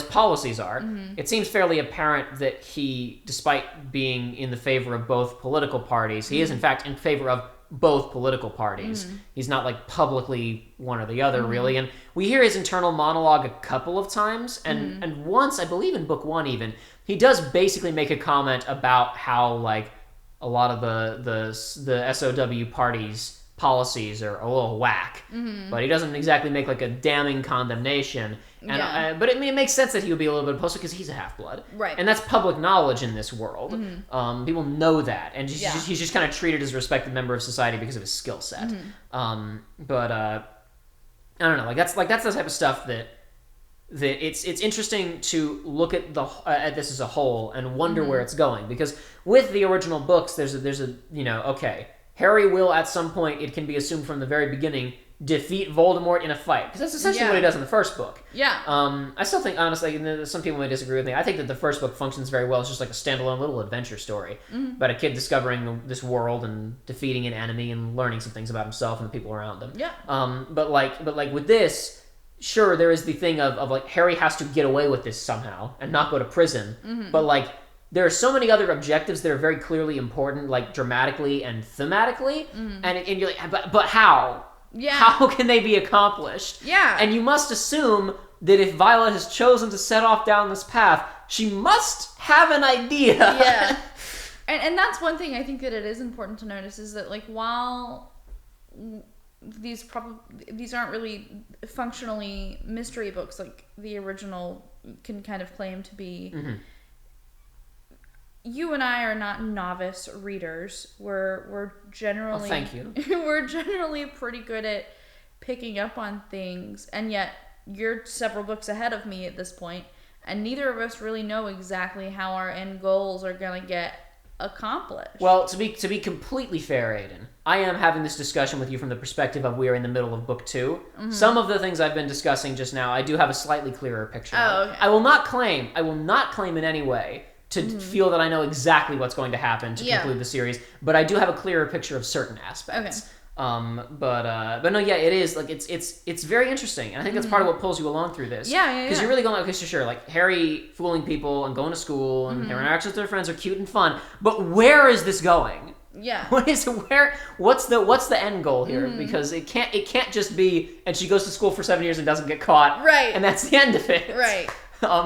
policies are. It seems fairly apparent that he, despite being in the favor of both political parties, he is in fact in favor of both political parties. He's not like publicly one or the other, really. And we hear his internal monologue a couple of times, and once, I believe in book 1 even, he does basically make a comment about how like a lot of the SOW parties' policies are a little whack, but he doesn't exactly make like a damning condemnation. And but it makes sense that he would be a little bit opposed because he's a half-blood, right? And that's public knowledge in this world. People know that, and he's just kind of treated as a respected member of society because of his skill set. But I don't know, that's the type of stuff that it's interesting to look at at this as a whole and wonder where it's going, because with the original books, there's a okay, Harry will at some point, it can be assumed from the very beginning, defeat Voldemort in a fight, because that's essentially what he does in the first book. I still think, honestly, and some people may disagree with me, I think that the first book functions very well. It's just like a standalone little adventure story about a kid discovering this world and defeating an enemy and learning some things about himself and the people around him. But with this, sure, there is the thing of like Harry has to get away with this somehow and not go to prison, but like there are so many other objectives that are very clearly important, like dramatically and thematically, and you're like, but how? How can they be accomplished? And you must assume that if Violet has chosen to set off down this path, she must have an idea. And that's one thing I think that it is important to notice, is that like while these aren't really functionally mystery books like the original can kind of claim to be, you and I are not novice readers. We're generally thank you. We're generally pretty good at picking up on things, and yet you're several books ahead of me at this point, and neither of us really know exactly how our end goals are going to get accomplished. Well, to be completely fair, Aidan, I am having this discussion with you from the perspective of we are in the middle of book 2. Some of the things I've been discussing just now, I do have a slightly clearer picture. Okay. I will not claim in any way to feel that I know exactly what's going to happen to conclude the series, but I do have a clearer picture of certain aspects. But no, it is like it's very interesting, and I think that's part of what pulls you along through this. Because you're really going like, okay, sure, like Harry fooling people and going to school and their interactions with their friends are cute and fun, but where is this going? Yeah. What's the end goal here? Because it can't just be, and she goes to school for 7 years and doesn't get caught. Right. And that's the end of it. Right.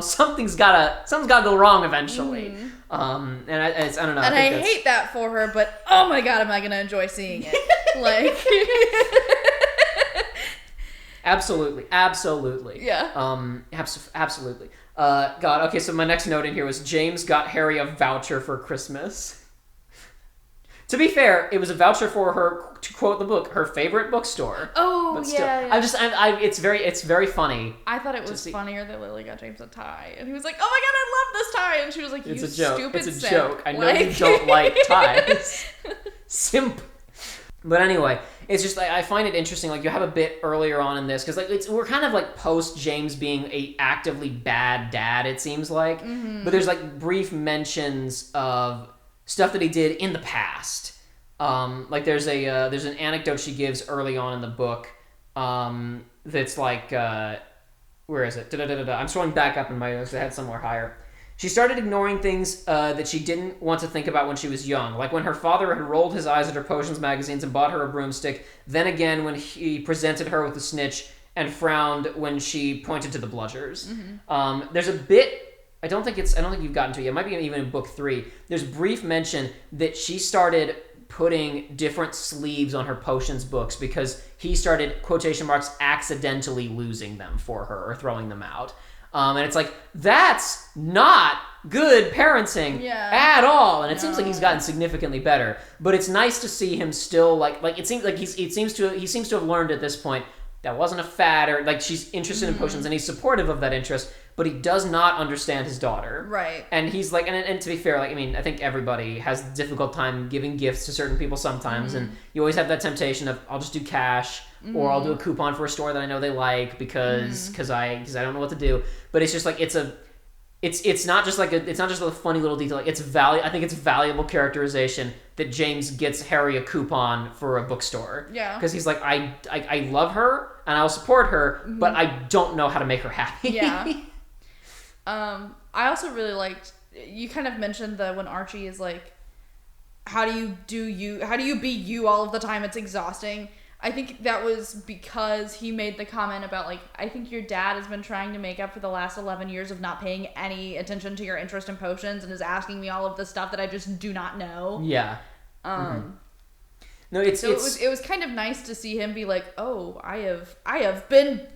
Something's gotta go wrong eventually. And I don't know. And I hate that for her, but oh my god, am I gonna enjoy seeing it? Like, absolutely. Yeah. Absolutely. God. Okay. So my next note in here was James got Harry a voucher for Christmas. To be fair, it was a voucher for her, to quote the book, her favorite bookstore. Oh, but still, yeah. It's very funny. I thought it was funnier that Lily got James a tie. And he was like, oh my god, I love this tie. And she was like, you it's a joke. stupid It's a simp. joke. I know you don't like ties. Simp. But anyway, it's just, I find it interesting. Like, you have a bit earlier on in this, because like we're kind of like post James being a actively bad dad, it seems like. But there's like brief mentions of stuff that he did in the past. Like there's an anecdote she gives early on in the book that's like, where is it? I'm scrolling back up in my notes. I had somewhere higher. She started ignoring things that she didn't want to think about when she was young, like when her father had rolled his eyes at her potions magazines and bought her a broomstick, then again when he presented her with a snitch and frowned when she pointed to the bludgers. There's a bit, I don't think you've gotten to it yet. It might be even in book 3. There's brief mention that she started putting different sleeves on her potions books because he started, quotation marks, accidentally losing them for her or throwing them out. And it's like, that's not good parenting at all. And it seems like he's gotten significantly better. But it's nice to see him still like it seems like he seems to have learned at this point that wasn't a fad, or like she's interested in potions and he's supportive of that interest, but he does not understand his daughter. Right. And he's like, and to be fair, like, I mean, I think everybody has a difficult time giving gifts to certain people sometimes, and you always have that temptation of, I'll just do cash, or I'll do a coupon for a store that I know they like because I don't know what to do. But it's just like, it's not just a funny little detail. Like, I think it's valuable characterization that James gets Harry a coupon for a bookstore. Yeah. Because he's like, I love her and I'll support her, but I don't know how to make her happy. Yeah. I also really liked, you kind of mentioned when Archie is like, how do you be you all of the time? It's exhausting. I think that was because he made the comment about, like, I think your dad has been trying to make up for the last 11 years of not paying any attention to your interest in potions and is asking me all of the stuff that I just do not know. Yeah. No, it was kind of nice to see him be like, oh, I have been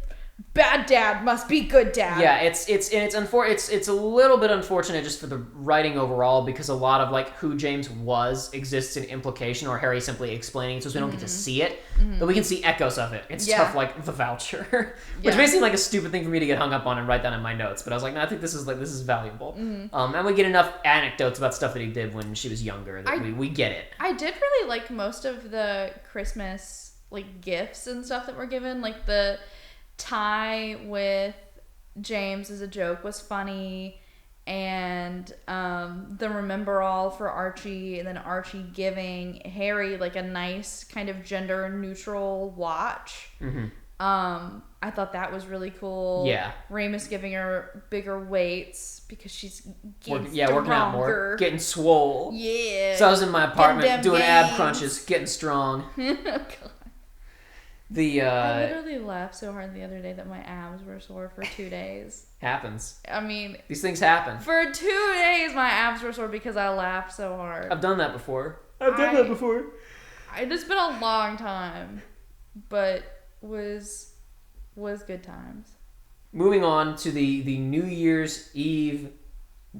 bad dad, must be good dad. Yeah, it's a little bit unfortunate just for the writing overall, because a lot of like who James was exists in implication, or Harry simply explaining it, so we don't get to see it, but we can see echoes of it. It's stuff like the voucher, which may seem like a stupid thing for me to get hung up on and write down in my notes, but I was like, no, I think this is valuable. And we get enough anecdotes about stuff that he did when she was younger that we get it. I did really like most of the Christmas like gifts and stuff that were given, like the tie with James as a joke was funny, and the remember all for Archie, and then Archie giving Harry like a nice kind of gender neutral watch. I thought that was really cool. Yeah. Ramus giving her bigger weights because she's working out more, getting swole. Yeah. So I was in my apartment doing ab crunches, getting strong. I literally laughed so hard the other day that my abs were sore for 2 days. Happens. I mean, these things happen. For 2 days, my abs were sore because I laughed so hard. I've done that before. It's been a long time, but was good times. Moving on to the New Year's Eve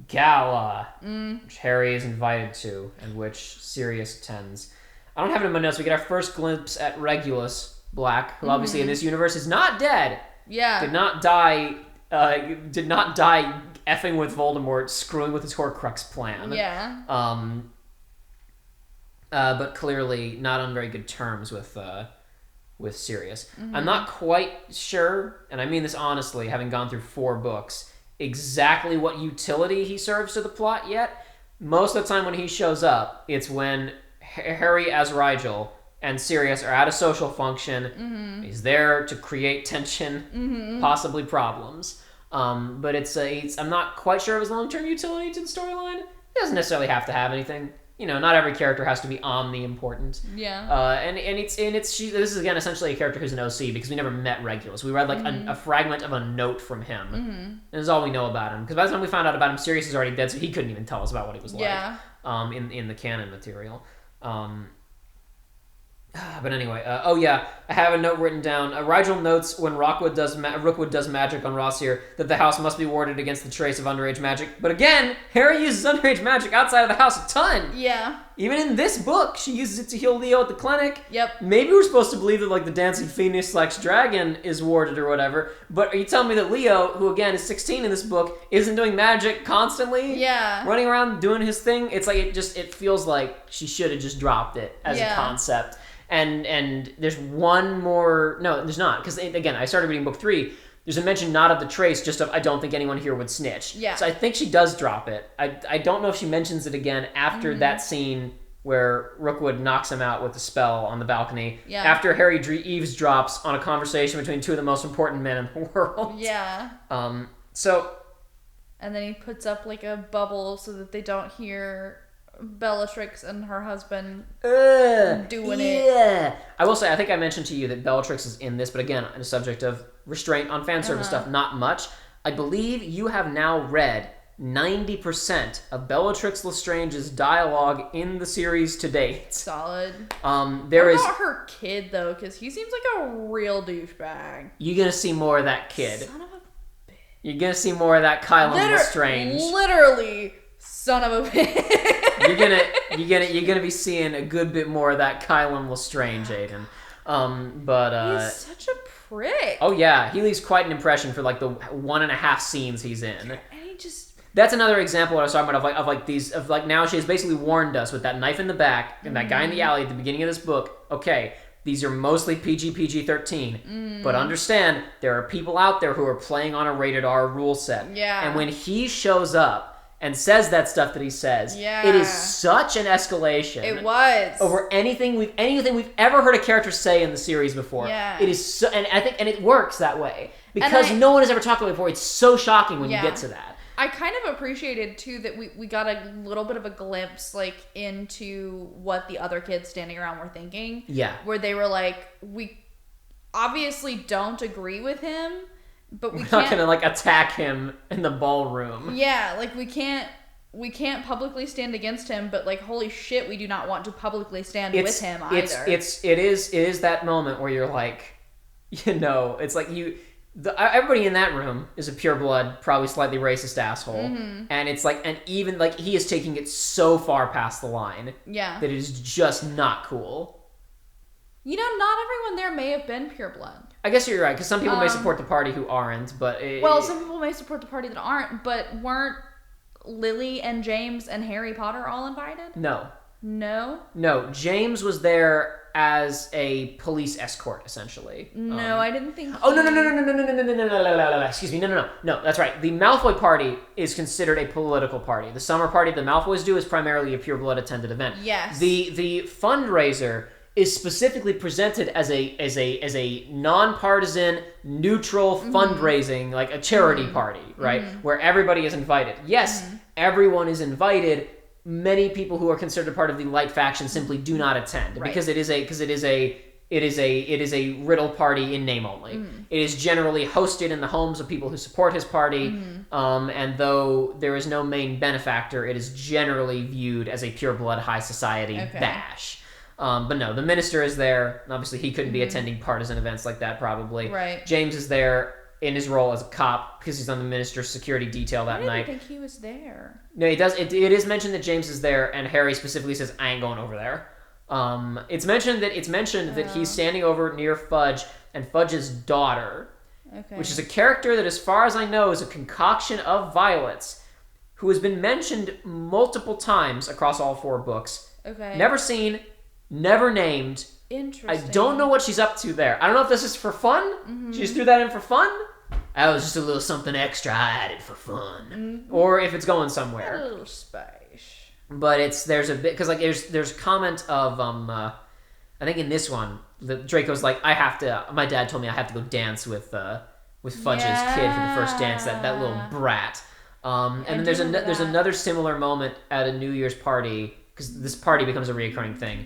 gala, which Harry is invited to, and which Sirius attends. I don't have it in my notes. We get our first glimpse at Regulus Black, who obviously in this universe is not dead. Yeah. Did not die effing with Voldemort, screwing with his Horcrux plan. Yeah. But clearly not on very good terms with Sirius. I'm not quite sure, and I mean this honestly, having gone through 4 books, exactly what utility he serves to the plot yet. Most of the time when he shows up, it's when Harry as Rigel and Sirius are at a social function. He's there to create tension, possibly problems. But I'm not quite sure of his long-term utility to the storyline. It doesn't necessarily have to have anything. not every character has to be omni-important. Yeah. This is again essentially a character who's an OC because we never met Regulus. We read like a fragment of a note from him, and that's all we know about him. Because by the time we found out about him, Sirius is already dead, so he couldn't even tell us about what he was like. Yeah. In the canon material. But anyway, I have a note written down. Rigel notes when Rookwood does magic on Rossier that the house must be warded against the trace of underage magic. But again, Harry uses underage magic outside of the house a ton. Yeah. Even in this book, she uses it to heal Leo at the clinic. Yep. Maybe we're supposed to believe that like the dancing phoenix/dragon is warded or whatever. But are you telling me that Leo, who again is 16 in this book, isn't doing magic constantly? Yeah. Running around doing his thing? It's like it feels like she should have just dropped it as a concept. And there's one more... No, there's not. Because, again, I started reading book 3. There's a mention not of the trace, just of I don't think anyone here would snitch. Yeah. So I think she does drop it. I don't know if she mentions it again after that scene where Rookwood knocks him out with the spell on the balcony. Yeah. After Harry eavesdrops on a conversation between two of the most important men in the world. Yeah. So... And then he puts up, like, a bubble so that they don't hear... Bellatrix and her husband doing it. Yeah. I will say, I think I mentioned to you that Bellatrix is in this, but again, on the subject of restraint on fan service stuff, not much. I believe you have now read 90% of Bellatrix Lestrange's dialogue in the series to date. Solid. What about her kid, though? Because he seems like a real douchebag. You're going to see more of that kid. Son of a bitch. You're going to see more of that Kylan Lestrange. Literally, son of a bitch. You're gonna be seeing a good bit more of that Kylan Lestrange, Aidan. He's such a prick. Oh yeah, he leaves quite an impression for like the 1.5 scenes he's in. And he just... That's another example I was talking about of now she has basically warned us with that knife in the back and that guy in the alley at the beginning of this book. Okay, these are mostly PG-13, but understand there are people out there who are playing on a rated R rule set. Yeah. And when he shows up and says that stuff that he says, it is such an escalation. It was over anything we've ever heard a character say in the series before. Yeah. It is so, and I think it works that way because no one has ever talked about it before. It's so shocking when you get to that. I kind of appreciated too that we got a little bit of a glimpse like into what the other kids standing around were thinking. Yeah, where they were like, we obviously don't agree with him. But we're not gonna like attack him in the ballroom. Yeah, like we can't publicly stand against him, but like holy shit, we do not want to publicly stand with him either. It is that moment where you're like, it's like everybody in that room is a pureblood, probably slightly racist asshole, and it's like, and even like he is taking it so far past the line, that it is just not cool. Not everyone there may have been pureblood. I guess you're right, because some people may support the party who aren't, but... some people may support the party that aren't, but weren't Lily and James and Harry Potter all invited? No. No? No, James was there as a police escort, essentially. No, I didn't think... Oh, no, excuse me, no, that's right. The Malfoy party is considered a political party. The summer party the Malfoys do is primarily a pureblood attended event. Yes. The fundraiser... is specifically presented as a nonpartisan, neutral fundraising, like a charity party, right? Where everybody is invited. Yes, everyone is invited. Many people who are considered part of the light faction simply do not attend because it is a Riddle party in name only. It is generally hosted in the homes of people who support his party, and though there is no main benefactor, it is generally viewed as a pureblood high society bash. But no, the minister is there. Obviously, he couldn't be attending partisan events like that, probably. Right. James is there in his role as a cop because he's on the minister's security detail that night. I didn't think he was there. No, he does. It is mentioned that James is there, and Harry specifically says, "I ain't going over there." It's mentioned that he's standing over near Fudge and Fudge's daughter, which is a character that, as far as I know, is a concoction of Violet's, who has been mentioned multiple times across all 4 books. Okay. Never seen. Never named. Interesting. I don't know what she's up to there. I don't know if this is for fun. She just threw that in for fun. That was just a little something extra I added for fun. Or if it's going somewhere. A little spice. But there's a bit, because like there's comment of I think in this one Draco's like, my dad told me I have to go dance with Fudge's kid for the first dance, that little brat. And then there's another similar moment at a New Year's party because this party becomes a reoccurring thing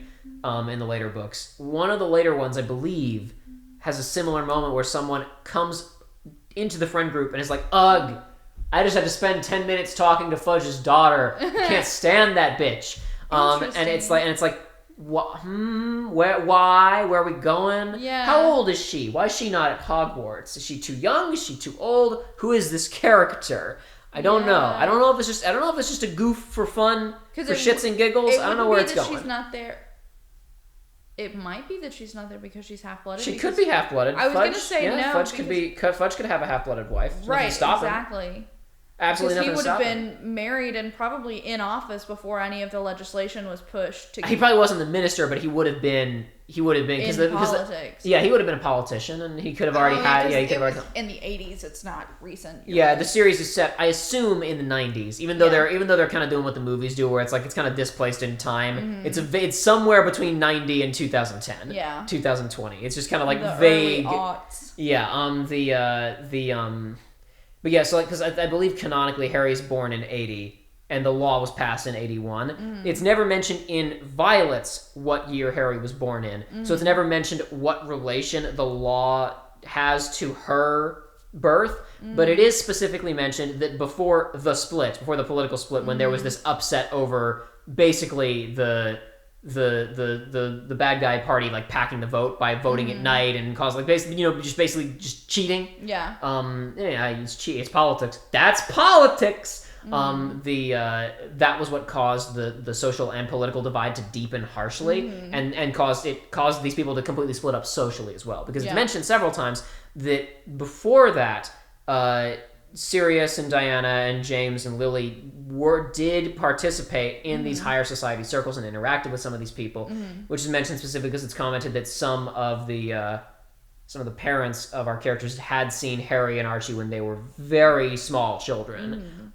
in the later books. One of the later ones, I believe, has a similar moment where someone comes into the friend group and is like, ugh, I just had to spend 10 minutes talking to Fudge's daughter. Can't stand that bitch. And it's like, what? Why? Where are we going? Yeah. How old is she? Why is she not at Hogwarts? Is she too young? Is she too old? Who is this character? I don't know. I don't know if it's just a goof for fun, for shits and giggles. I don't know where it's going. She's not there. It might be that she's not there because she's half-blooded. She could be half-blooded. I was going to say no. Fudge could have a half-blooded wife. Right, exactly. Absolutely nothing to stop him. He would have been married and probably in office before any of the legislation was pushed. He probably wasn't the minister, but he would have been in politics. Yeah, he would have been a politician, and he could have already had. Yeah, he could have already. In the 80s, it's not recent. Yeah, the series is set, I assume, in the 90s. Even though they're kind of doing what the movies do, where it's like it's kind of displaced in time. Mm-hmm. It's somewhere between 90 and 2010. Yeah. 2020. It's just kind of like the vague. Early aughts. Yeah. But yeah, so because I believe canonically Harry's born in 80, and the law was passed in 81. Mm. It's never mentioned in Violet's what year Harry was born in. So it's never mentioned what relation the law has to her birth. But it is specifically mentioned that before the political split, when there was this upset over basically the bad guy party like packing the vote by voting at night and cause like basically just cheating. Yeah. It's politics. That's politics. That was what caused the social and political divide to deepen harshly, and caused these people to completely split up socially as well. Because it's mentioned several times that before that, Sirius and Diana and James and Lily did participate in these higher society circles and interacted with some of these people, which is mentioned specifically because it's commented that some of the parents of our characters had seen Harry and Archie when they were very small children.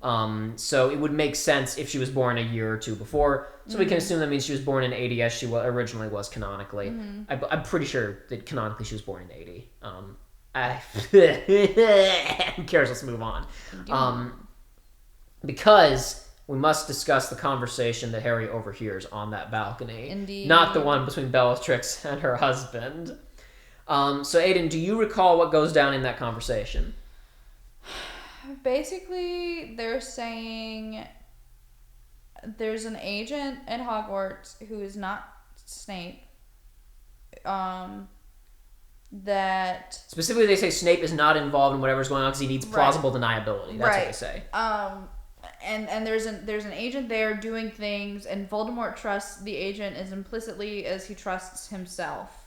So it would make sense if she was born a year or two before. So we can assume that means she was born in 80 as she originally was canonically. I'm pretty sure that canonically she was born in 80. Who cares? Let's move on. Because we must discuss the conversation that Harry overhears on that balcony. Indeed. Not the one between Bellatrix and her husband. So Aidan, do you recall what goes down in that conversation? Basically, they're saying there's an agent at Hogwarts who is not Snape. That specifically they say Snape is not involved in whatever's going on because he needs plausible deniability. That's what they say. And there's an agent there doing things, and Voldemort trusts the agent as implicitly as he trusts himself,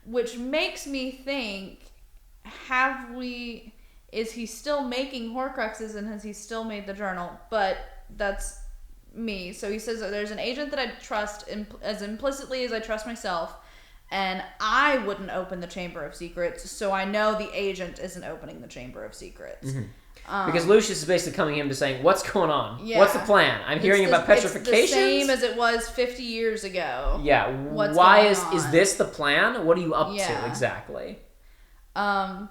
which makes me think: is he still making Horcruxes, and has he still made the journal? But that's me. So he says that there's an agent that I trust as implicitly as I trust myself. And I wouldn't open the Chamber of Secrets, so I know the agent isn't opening the Chamber of Secrets. Because Lucius is basically coming in to saying, what's going on? Yeah. What's the plan? I'm hearing about petrifications. It's the same as it was 50 years ago. Yeah. Why is this the plan? What are you up to exactly? I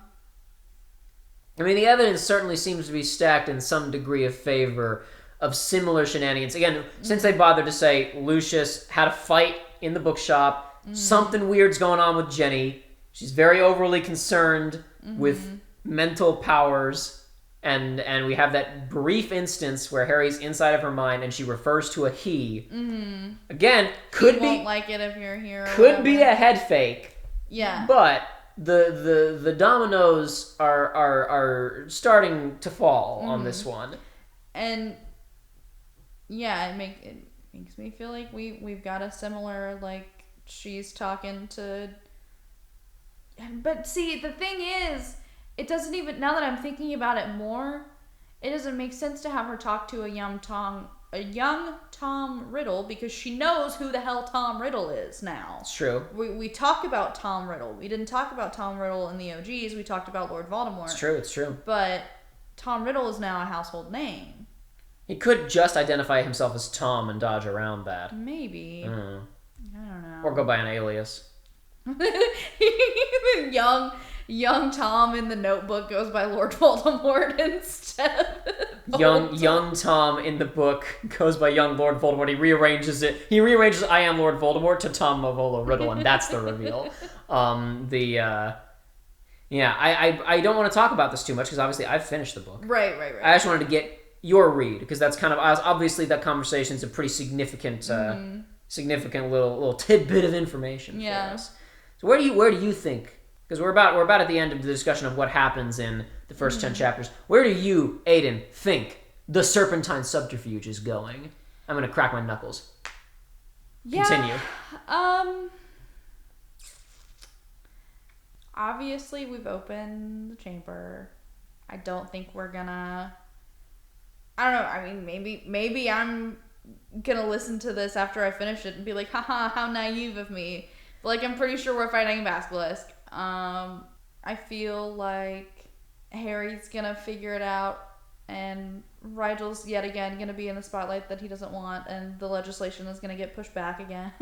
mean, the evidence certainly seems to be stacked in some degree of favor of similar shenanigans. Again, since they bothered to say Lucius had a fight in the bookshop, something weird's going on with Jenny. She's very overly concerned with mental powers, and we have that brief instance where Harry's inside of her mind and she refers to a he. Again, could won't like it if you're here. Could be a head fake. Yeah. But the dominoes are starting to fall on this one. And yeah, it makes me feel like we've got a similar like. She's talking to... But see, the thing is, it doesn't even... Now that I'm thinking about it more, it doesn't make sense to have her talk to a young Tom Riddle, because she knows who the hell Tom Riddle is now. It's true. We talk about Tom Riddle. We didn't talk about Tom Riddle in the OGs. We talked about Lord Voldemort. It's true. But Tom Riddle is now a household name. He could just identify himself as Tom and dodge around that. Maybe. I don't know. Or go by an alias. young young Tom in the Notebook goes by Lord Voldemort instead of young Tom in the book goes by young Lord Voldemort. He rearranges it. He rearranges I am Lord Voldemort to Tom Mavolo Riddle, and that's the reveal. I don't want to talk about this too much because obviously I've finished the book. Right. I just wanted to get your read because that's kind of obviously that conversation is a pretty significant little tidbit of information for us. So where do you think? Because we're about at the end of the discussion of what happens in the first 10 chapters. Where do you, Aidan, think the Serpentine Subterfuge is going? I'm gonna crack my knuckles. Yeah. Continue. Obviously, we've opened the chamber. I don't think we're gonna. I don't know. I mean, maybe I'm gonna listen to this after I finish it and be like, haha, how naive of me. But, like, I'm pretty sure we're fighting a basilisk. I feel like Harry's gonna figure it out, and Rigel's yet again gonna be in the spotlight that he doesn't want, and the legislation is gonna get pushed back again.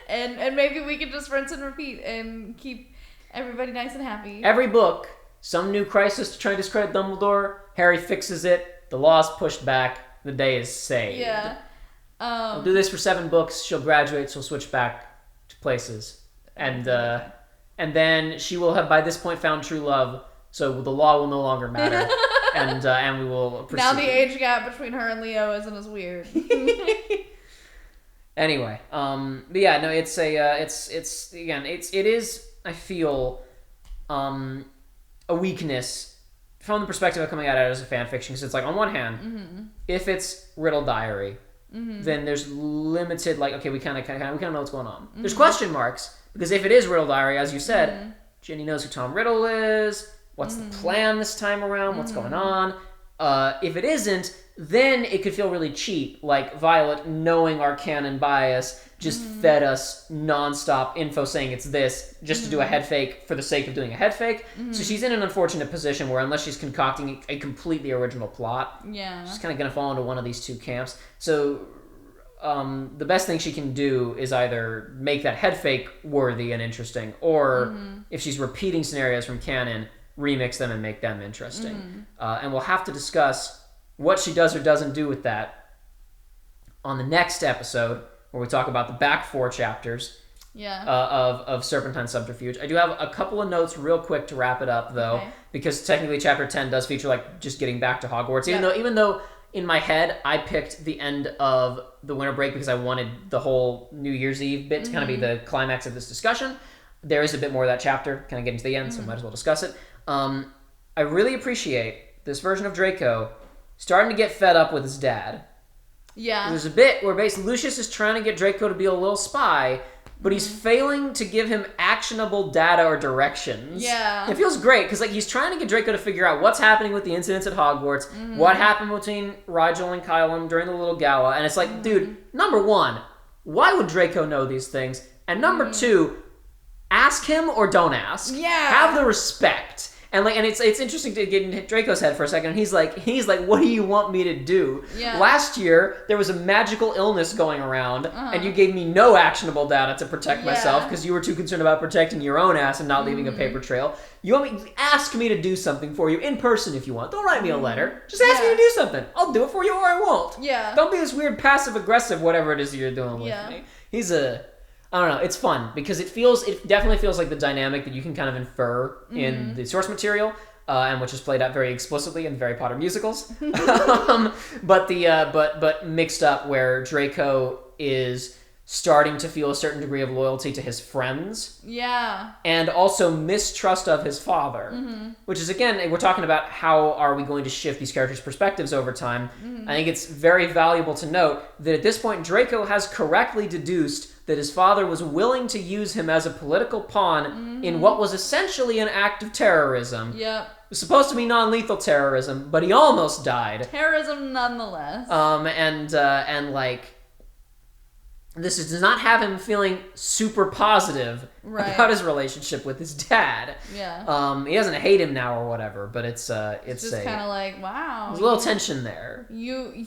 and maybe we can just rinse and repeat and keep everybody nice and happy. Every book, some new crisis to try and discredit Dumbledore. Harry fixes it. The law's pushed back. The day is saved. Yeah. We'll do this for 7 books. She'll graduate. She'll switch back to places, and then she will have by this point found true love. So the law will no longer matter, and we will proceed. Now the age gap between her and Leo isn't as weird. Anyway, but yeah, no, it is. I feel, a weakness from the perspective of coming at it as a fan fiction, because it's like on one hand, if it's Riddle Diary, then there's limited okay, we kind of know what's going on. There's question marks because if it is Riddle Diary, as you said, Ginny knows who Tom Riddle is. What's the plan this time around? What's going on? If it isn't, then it could feel really cheap, like Violet, knowing our canon bias, just fed us nonstop info saying it's this, just to do a head fake for the sake of doing a head fake. So she's in an unfortunate position where unless she's concocting a completely original plot, she's kind of going to fall into one of these two camps. So the best thing she can do is either make that head fake worthy and interesting, or if she's repeating scenarios from canon, remix them and make them interesting. And we'll have to discuss what she does or doesn't do with that on the next episode, where we talk about the back 4 chapters of Serpentine Subterfuge. I do have a couple of notes real quick to wrap it up, though, because technically chapter 10 does feature just getting back to Hogwarts, even though in my head I picked the end of the winter break because I wanted the whole New Year's Eve bit to kind of be the climax of this discussion. There is a bit more of that chapter kind of getting to the end, so might as well discuss it. I really appreciate this version of Draco starting to get fed up with his dad. Yeah. There's a bit where basically Lucius is trying to get Draco to be a little spy, but he's failing to give him actionable data or directions. Yeah. It feels great, because he's trying to get Draco to figure out what's happening with the incidents at Hogwarts, what happened between Rigel and Kylam during the little gala, and it's like, dude, number 1, why would Draco know these things? And number 2, ask him or don't ask. Yeah. Have the respect. And it's interesting to get in Draco's head for a second. He's like, what do you want me to do? Yeah. Last year there was a magical illness going around, and you gave me no actionable data to protect myself because you were too concerned about protecting your own ass and not leaving a paper trail. You want me ask me to do something for you in person if you want. Don't write me a letter. Just ask me to do something. I'll do it for you or I won't. Yeah. Don't be this weird passive aggressive whatever it is you're doing with me. I don't know, it's fun because it definitely feels like the dynamic that you can kind of infer in the source material, and which is played out very explicitly in Harry Potter musicals. But mixed up where Draco is starting to feel a certain degree of loyalty to his friends. Yeah. And also mistrust of his father. Which is, again, we're talking about how are we going to shift these characters' perspectives over time. I think it's very valuable to note that at this point, Draco has correctly deduced that his father was willing to use him as a political pawn in what was essentially an act of terrorism. Yep. It was supposed to be non-lethal terrorism, but he almost died. Terrorism nonetheless. This does not have him feeling super positive about his relationship with his dad. Yeah. He doesn't hate him now or whatever, but it's just kind of like, wow. There's a little tension there. You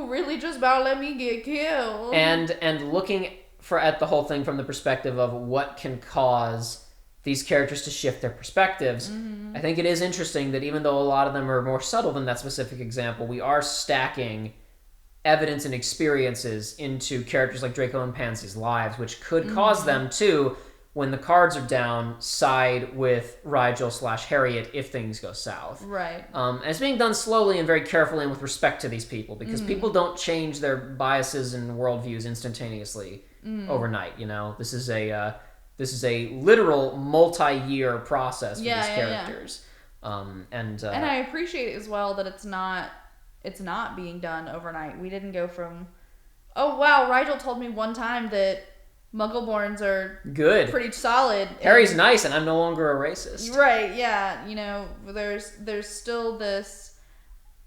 really just about let me get killed. And looking at the whole thing from the perspective of what can cause these characters to shift their perspectives. I think it is interesting that even though a lot of them are more subtle than that specific example, we are stacking evidence and experiences into characters like Draco and Pansy's lives, which could cause them to, when the cards are down, side with Rigel/Harriet if things go south. Right. And it's being done slowly and very carefully and with respect to these people, because people don't change their biases and worldviews instantaneously overnight. This is a literal multi-year process for these characters. And I appreciate as well that it's not being done overnight. We didn't go from, oh wow, Rigel told me one time that Muggleborns are good, pretty solid. Harry's nice, and I'm no longer a racist. Right? Yeah. There's still this,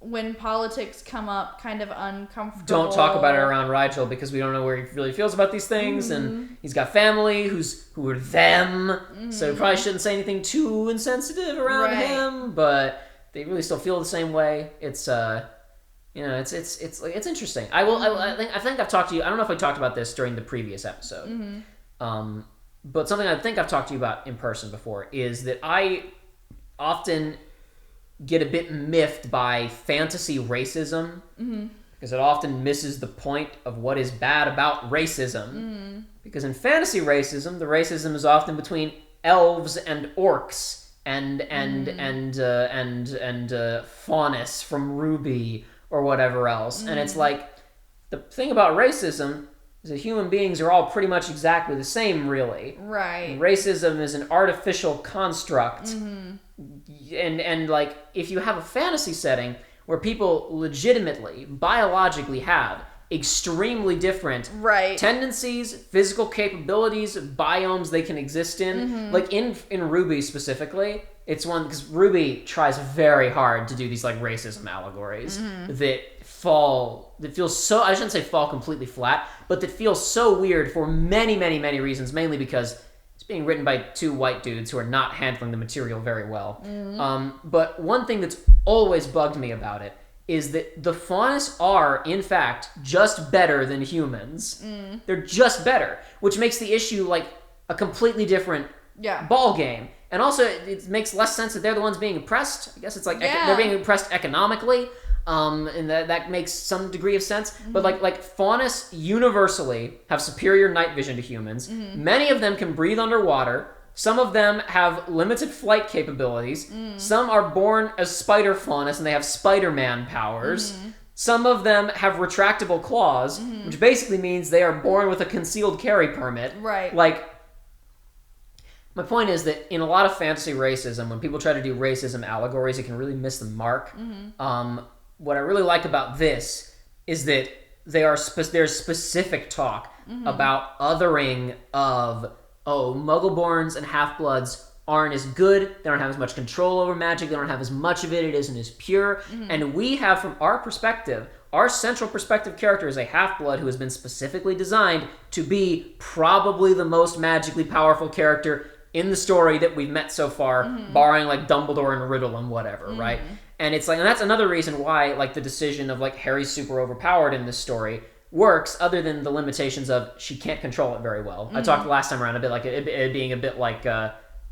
when politics come up, kind of uncomfortable. Don't talk about it around Rigel, because we don't know where he really feels about these things, and he's got family who are them, so we probably shouldn't say anything too insensitive around him. But they really still feel the same way. It's it's interesting. I think I've talked to you. I don't know if I talked about this during the previous episode, but something I think I've talked to you about in person before is that I often get a bit miffed by fantasy racism, because it often misses the point of what is bad about racism. Because in fantasy racism, the racism is often between elves and orcs and Faunus from Ruby or whatever else. And it's like, the thing about racism is that human beings are all pretty much exactly the same, really. Right. And racism is an artificial construct. And like, if you have a fantasy setting where people legitimately, biologically have extremely different tendencies, physical capabilities, biomes they can exist in, like in Ruby specifically, it's one, because Ruby tries very hard to do these like racism allegories that feels so, I shouldn't say fall completely flat, but that feels so weird for many, many, many reasons, mainly because it's being written by two white dudes who are not handling the material very well. But one thing that's always bugged me about it is that the Faunus are, in fact, just better than humans. They're just better, which makes the issue like a completely different ball game. And also, it makes less sense that they're the ones being oppressed. I guess it's like they're being oppressed economically, and that makes some degree of sense. But like Faunus universally have superior night vision to humans. Many of them can breathe underwater. Some of them have limited flight capabilities. Some are born as Spider Faunus and they have Spider-Man powers. Some of them have retractable claws, which basically means they are born with a concealed carry permit. Right. Like, my point is that in a lot of fantasy racism, when people try to do racism allegories, it can really miss the mark. What I really like about this is that there's specific talk about othering of, Muggleborns and Half-Bloods aren't as good, they don't have as much control over magic, they don't have as much of it, it isn't as pure, and we have, from our perspective, our central perspective character is a Half-Blood who has been specifically designed to be probably the most magically powerful character in the story that we've met so far, barring like Dumbledore and Riddle and whatever, right? And it's like, and that's another reason why like the decision of like Harry's super overpowered in this story works, other than the limitations of she can't control it very well. I talked last time around a bit like it being a bit like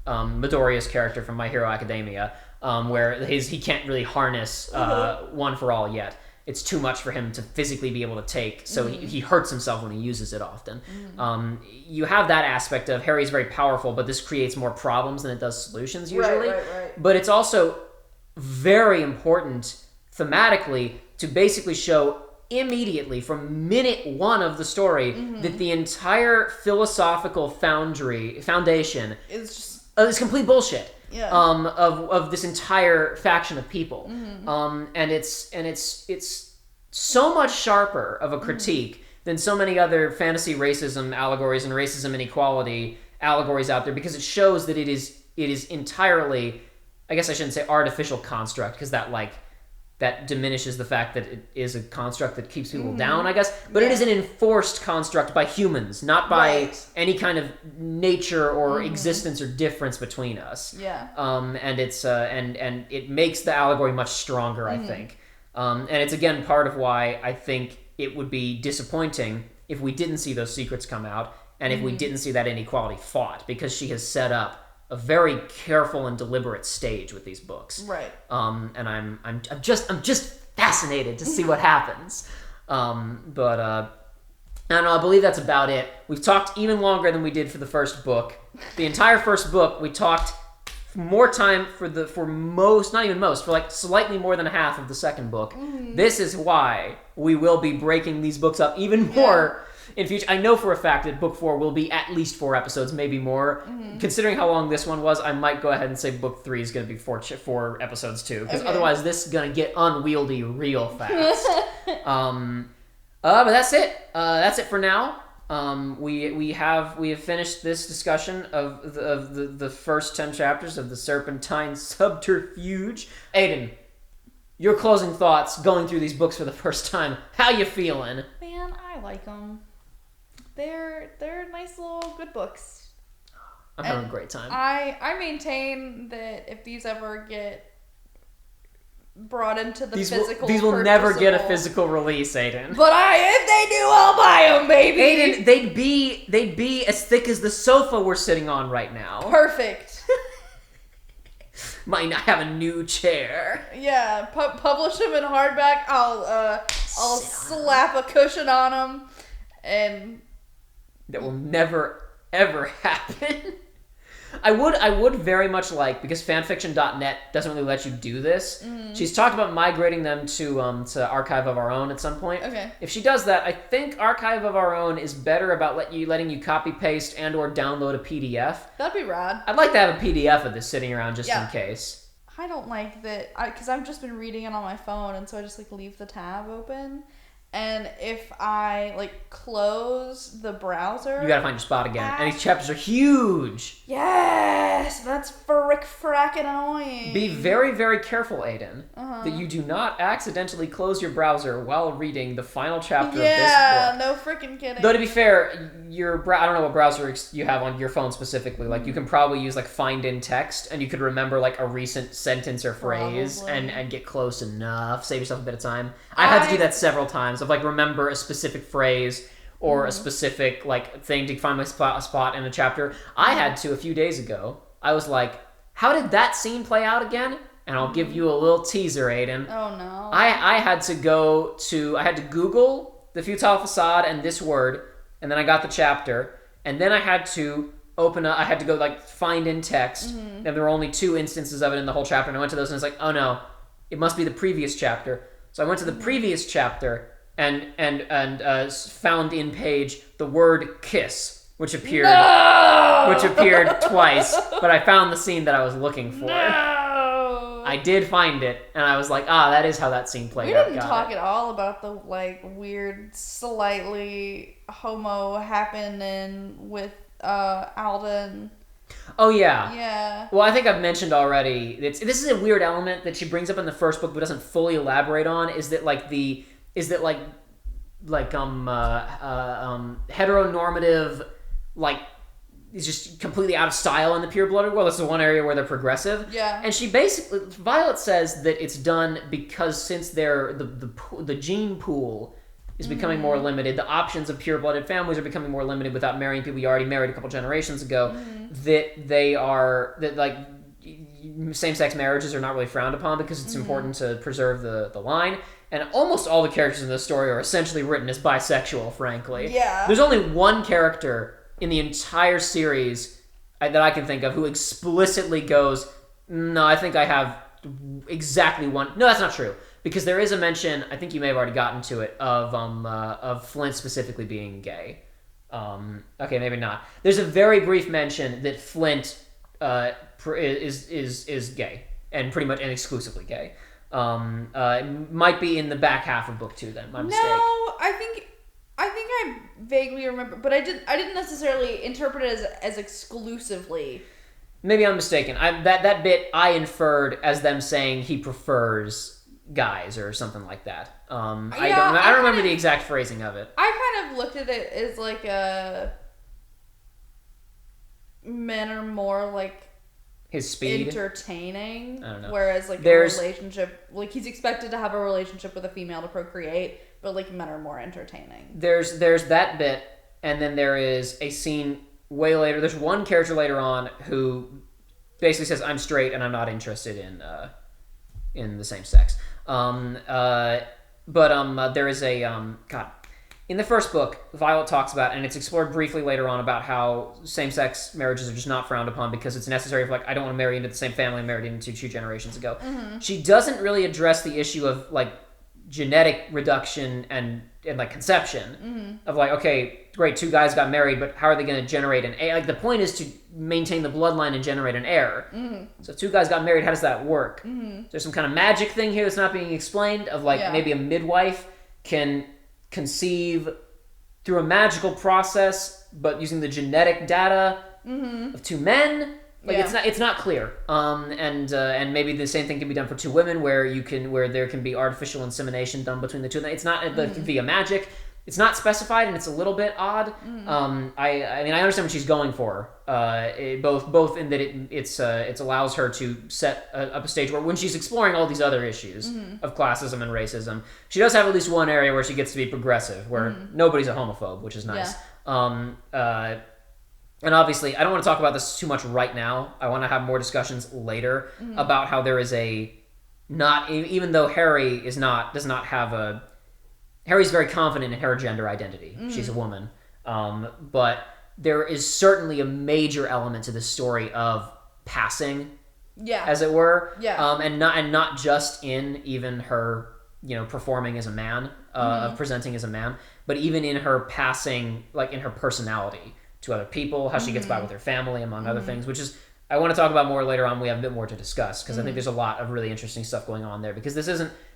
Midoriya's character from My Hero Academia, where he can't really harness One for All yet. It's too much for him to physically be able to take, so he hurts himself when he uses it often. You have that aspect of Harry's very powerful, but this creates more problems than it does solutions usually. Right. But it's also very important thematically to basically show immediately from minute one of the story that the entire philosophical foundation is complete bullshit. Of this entire faction of people, and it's so much sharper of a critique than so many other fantasy racism allegories and racism inequality allegories out there, because it shows that it is entirely, I guess I shouldn't say artificial construct, because that diminishes the fact that it is a construct that keeps people down, I guess. But it is an enforced construct by humans, not by any kind of nature or existence or difference between us. And it's and it makes the allegory much stronger, I think. And it's again part of why I think it would be disappointing if we didn't see those secrets come out, and if we didn't see that inequality fought, because she has set up a very careful and deliberate stage with these books. Right. And I'm just fascinated to see what happens. But I don't know. I believe that's about it. We've talked even longer than we did for the first book. The entire first book, we talked more time for like slightly more than half of the second book. Mm-hmm. This is why we will be breaking these books up even more in future. I know for a fact that book 4 will be at least 4 episodes, maybe more. Mm-hmm. Considering how long this one was, I might go ahead and say book 3 is going to be 4 episodes too, because otherwise this is going to get unwieldy real fast. But that's it. That's it for now. We have finished this discussion of the first 10 chapters of the Serpentine Subterfuge. Aidan, your closing thoughts going through these books for the first time. How you feeling? Man, I like them. They're nice little good books. I'm having a great time. I maintain that if these ever get brought into the physical, these will never get a physical release, Aidan. But if they do, I'll buy them, baby. Aidan, they'd be as thick as the sofa we're sitting on right now. Perfect. Might not have a new chair. Yeah, publish them in hardback. I'll slap a cushion on them, and that will never ever happen. I would very much like, because fanfiction.net doesn't really let you do this. Mm-hmm. She's talked about migrating them to Archive of Our Own at some point. Okay. If she does that, I think Archive of Our Own is better about letting you copy paste and or download a PDF. That'd be rad. I'd like to have a PDF of this sitting around just in case. I don't like that, because I've just been reading it on my phone, and so I just leave the tab open. And if I close the browser, you gotta find your spot again. And these chapters are huge. Yes, that's frackin' annoying. Be very, very careful, Aidan, that you do not accidentally close your browser while reading the final chapter of this book. Yeah, no freaking kidding. Though to be fair, I don't know what browser you have on your phone specifically. You can probably use find in text, and you could remember a recent sentence or phrase and get close enough. Save yourself a bit of time. I had to do that several times. Of remember a specific phrase or a specific thing to find my spot in a chapter. I had to a few days ago. I was like, how did that scene play out again? And I'll give you a little teaser, Aidan. Oh no. I had to Google the futile facade and this word, and then I got the chapter, and then I had to go find in text, and there were only 2 instances of it in the whole chapter, and I went to those and I was like, oh no, it must be the previous chapter. So I went to the previous chapter and found in page the word kiss, which appeared twice, but I found the scene that I was looking for. No! I did find it, and I was like, that is how that scene played out. We didn't talk at all about the weird, slightly homo happening with Alden. Oh yeah. Yeah. Well, I think I've mentioned already. This is a weird element that she brings up in the first book, but doesn't fully elaborate on. Is that heteronormative is just completely out of style in the pure-blooded world. That's the one area where they're progressive. Yeah. And Violet says that it's done because since the gene pool is becoming more limited, the options of pure-blooded families are becoming more limited without marrying people you already married a couple generations ago, same-sex marriages are not really frowned upon because it's important to preserve the line. And almost all the characters in this story are essentially written as bisexual, frankly. Yeah. There's only one character in the entire series that I can think of who explicitly goes, no, I think I have exactly one. No, that's not true. Because there is a mention, I think you may have already gotten to it, of Flint specifically being gay. Okay, maybe not. There's a very brief mention that Flint is gay, and pretty much and exclusively gay. It might be in the back half of book 2. Then my mistake. No, I think I vaguely remember, but I didn't necessarily interpret it as exclusively. Maybe I'm mistaken. That bit I inferred as them saying he prefers guys or something like that. I don't remember the exact phrasing of it. I kind of looked at it as men are more his speed entertaining. I don't know. Whereas a relationship, he's expected to have a relationship with a female to procreate, but men are more entertaining. There's that bit, and then there is a scene way later. There's one character later on who basically says, I'm straight and I'm not interested in the same sex. There is a God. In the first book, Violet talks about, and it's explored briefly later on, about how same-sex marriages are just not frowned upon because it's necessary. If, like, I don't want to marry into the same family I married into 2 generations ago. Mm-hmm. She doesn't really address the issue of, like, genetic reduction and like, conception. Mm-hmm. Of, like, okay, great, 2 guys got married, but how are they going to generate an heir? Like, the point is to maintain the bloodline and generate an heir. Mm-hmm. So if 2 guys got married, how does that work? Mm-hmm. There's some kind of magic thing here that's not being explained, of, like, maybe a midwife can conceive through a magical process, but using the genetic data of 2 men. Like it's not clear. And maybe the same thing can be done for 2 women, where there can be artificial insemination done between the 2. It's not via magic. It's not specified, and it's a little bit odd. I mean, I understand what she's going for. Both in that it allows her to set up a stage where, when she's exploring all these other issues of classism and racism, she does have at least one area where she gets to be progressive, where nobody's a homophobe, which is nice. Yeah. And obviously, I don't want to talk about this too much right now. I want to have more discussions later about how there is even though Harry does not have Harry's very confident in her gender identity. She's a woman. But there is certainly a major element to this story of passing, as it were. Yeah. And not just in even her, performing as a man, of presenting as a man, but even in her passing, like in her personality to other people, how she gets by with her family, among other things, which is, I want to talk about more later on. We have a bit more to discuss, because I think there's a lot of really interesting stuff going on there, because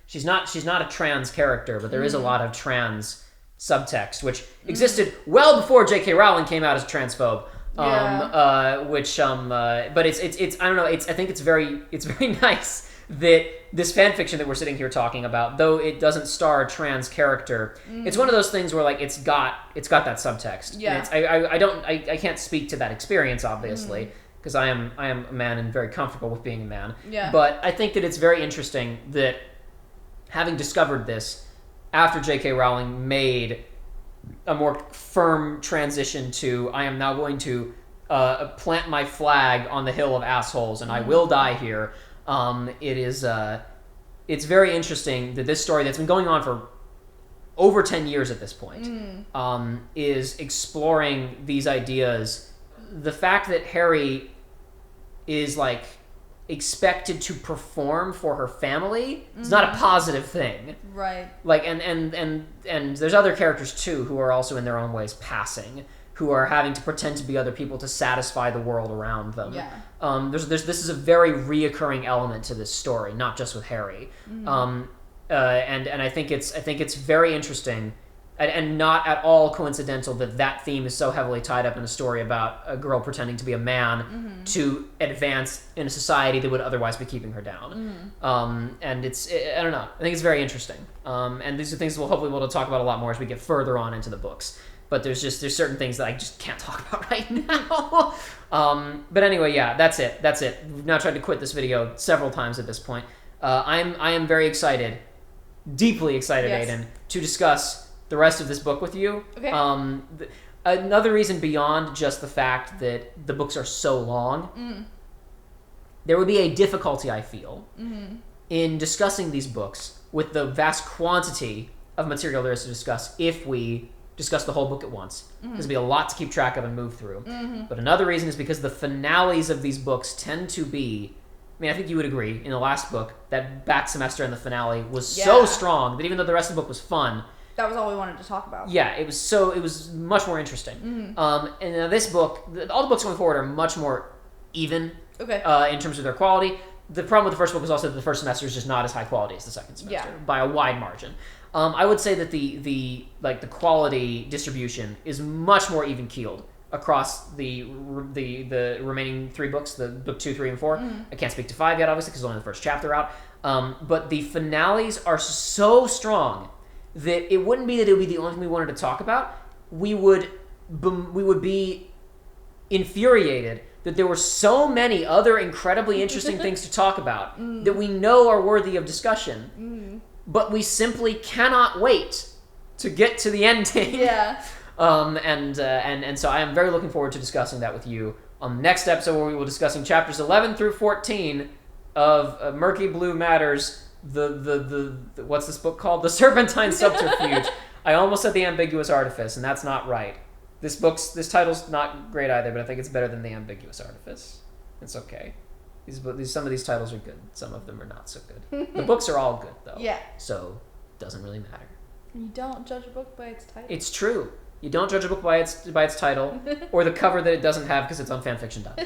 she's not a trans character, but there is a lot of trans subtext, which existed well before J.K. Rowling came out as a transphobe. But it's I don't know. I think it's very nice that this fan fiction that we're sitting here talking about, though it doesn't star a trans character, it's one of those things where, like, it's got that subtext. Yeah. I can't speak to that experience, obviously. Because I am a man and very comfortable with being a man. Yeah. But I think that it's very interesting that, having discovered this after J.K. Rowling made a more firm transition to, I am now going to plant my flag on the hill of assholes and I will die here. It's very interesting that this story that's been going on for over 10 years at this point is exploring these ideas. The fact that Harry is, like, expected to perform for her family is not a positive thing. Right. Like, and there's other characters too who are also in their own ways passing, who are having to pretend to be other people to satisfy the world around them. Yeah. This is a very reoccurring element to this story, not just with Harry. And I think it's very interesting. And not at all coincidental that theme is so heavily tied up in a story about a girl pretending to be a man to advance in a society that would otherwise be keeping her down. And I don't know. I think it's very interesting. And these are things we'll hopefully be able to talk about a lot more as we get further on into the books. But there's certain things that I just can't talk about right now. But anyway, yeah, that's it. We've now tried to quit this video several times at this point. I am very excited, deeply excited, yes. Aidan, to discuss the rest of this book with you. Okay. Another reason beyond just the fact that the books are so long, there would be a difficulty, I feel, in discussing these books with the vast quantity of material there is to discuss if we discuss the whole book at once. There's be a lot to keep track of and move through. But another reason is because the finales of these books tend to be, I mean, I think you would agree, in the last book, that back semester and the finale was so strong that even though the rest of the book was fun, that was all we wanted to talk about. Yeah, it was much more interesting. And this book, all the books going forward are much more even in terms of their quality. The problem with the first book was also that the first semester is just not as high quality as the second semester by a wide margin. I would say that the quality distribution is much more even keeled across the remaining 3 books, the book 2, 3, and 4. I can't speak to 5 yet, obviously, because it's only the first chapter out. But the finales are so strong that it wouldn't be that it would be the only thing we wanted to talk about. We would be infuriated that there were so many other incredibly interesting things to talk about that we know are worthy of discussion, but we simply cannot wait to get to the ending. Yeah. And so I am very looking forward to discussing that with you on the next episode where we will be discussing chapters 11 through 14 of Murky Blue Matters, the what's this book called? The Serpentine Subterfuge. I almost said The Ambiguous Artifice, and that's not right. This title's not great either, but I think it's better than The Ambiguous Artifice. It's okay. Some of these titles are good. Some of them are not so good. The books are all good, though. Yeah. So, doesn't really matter. You don't judge a book by its title. It's true. You don't judge a book by its title or the cover that it doesn't have because it's on fanfiction.net.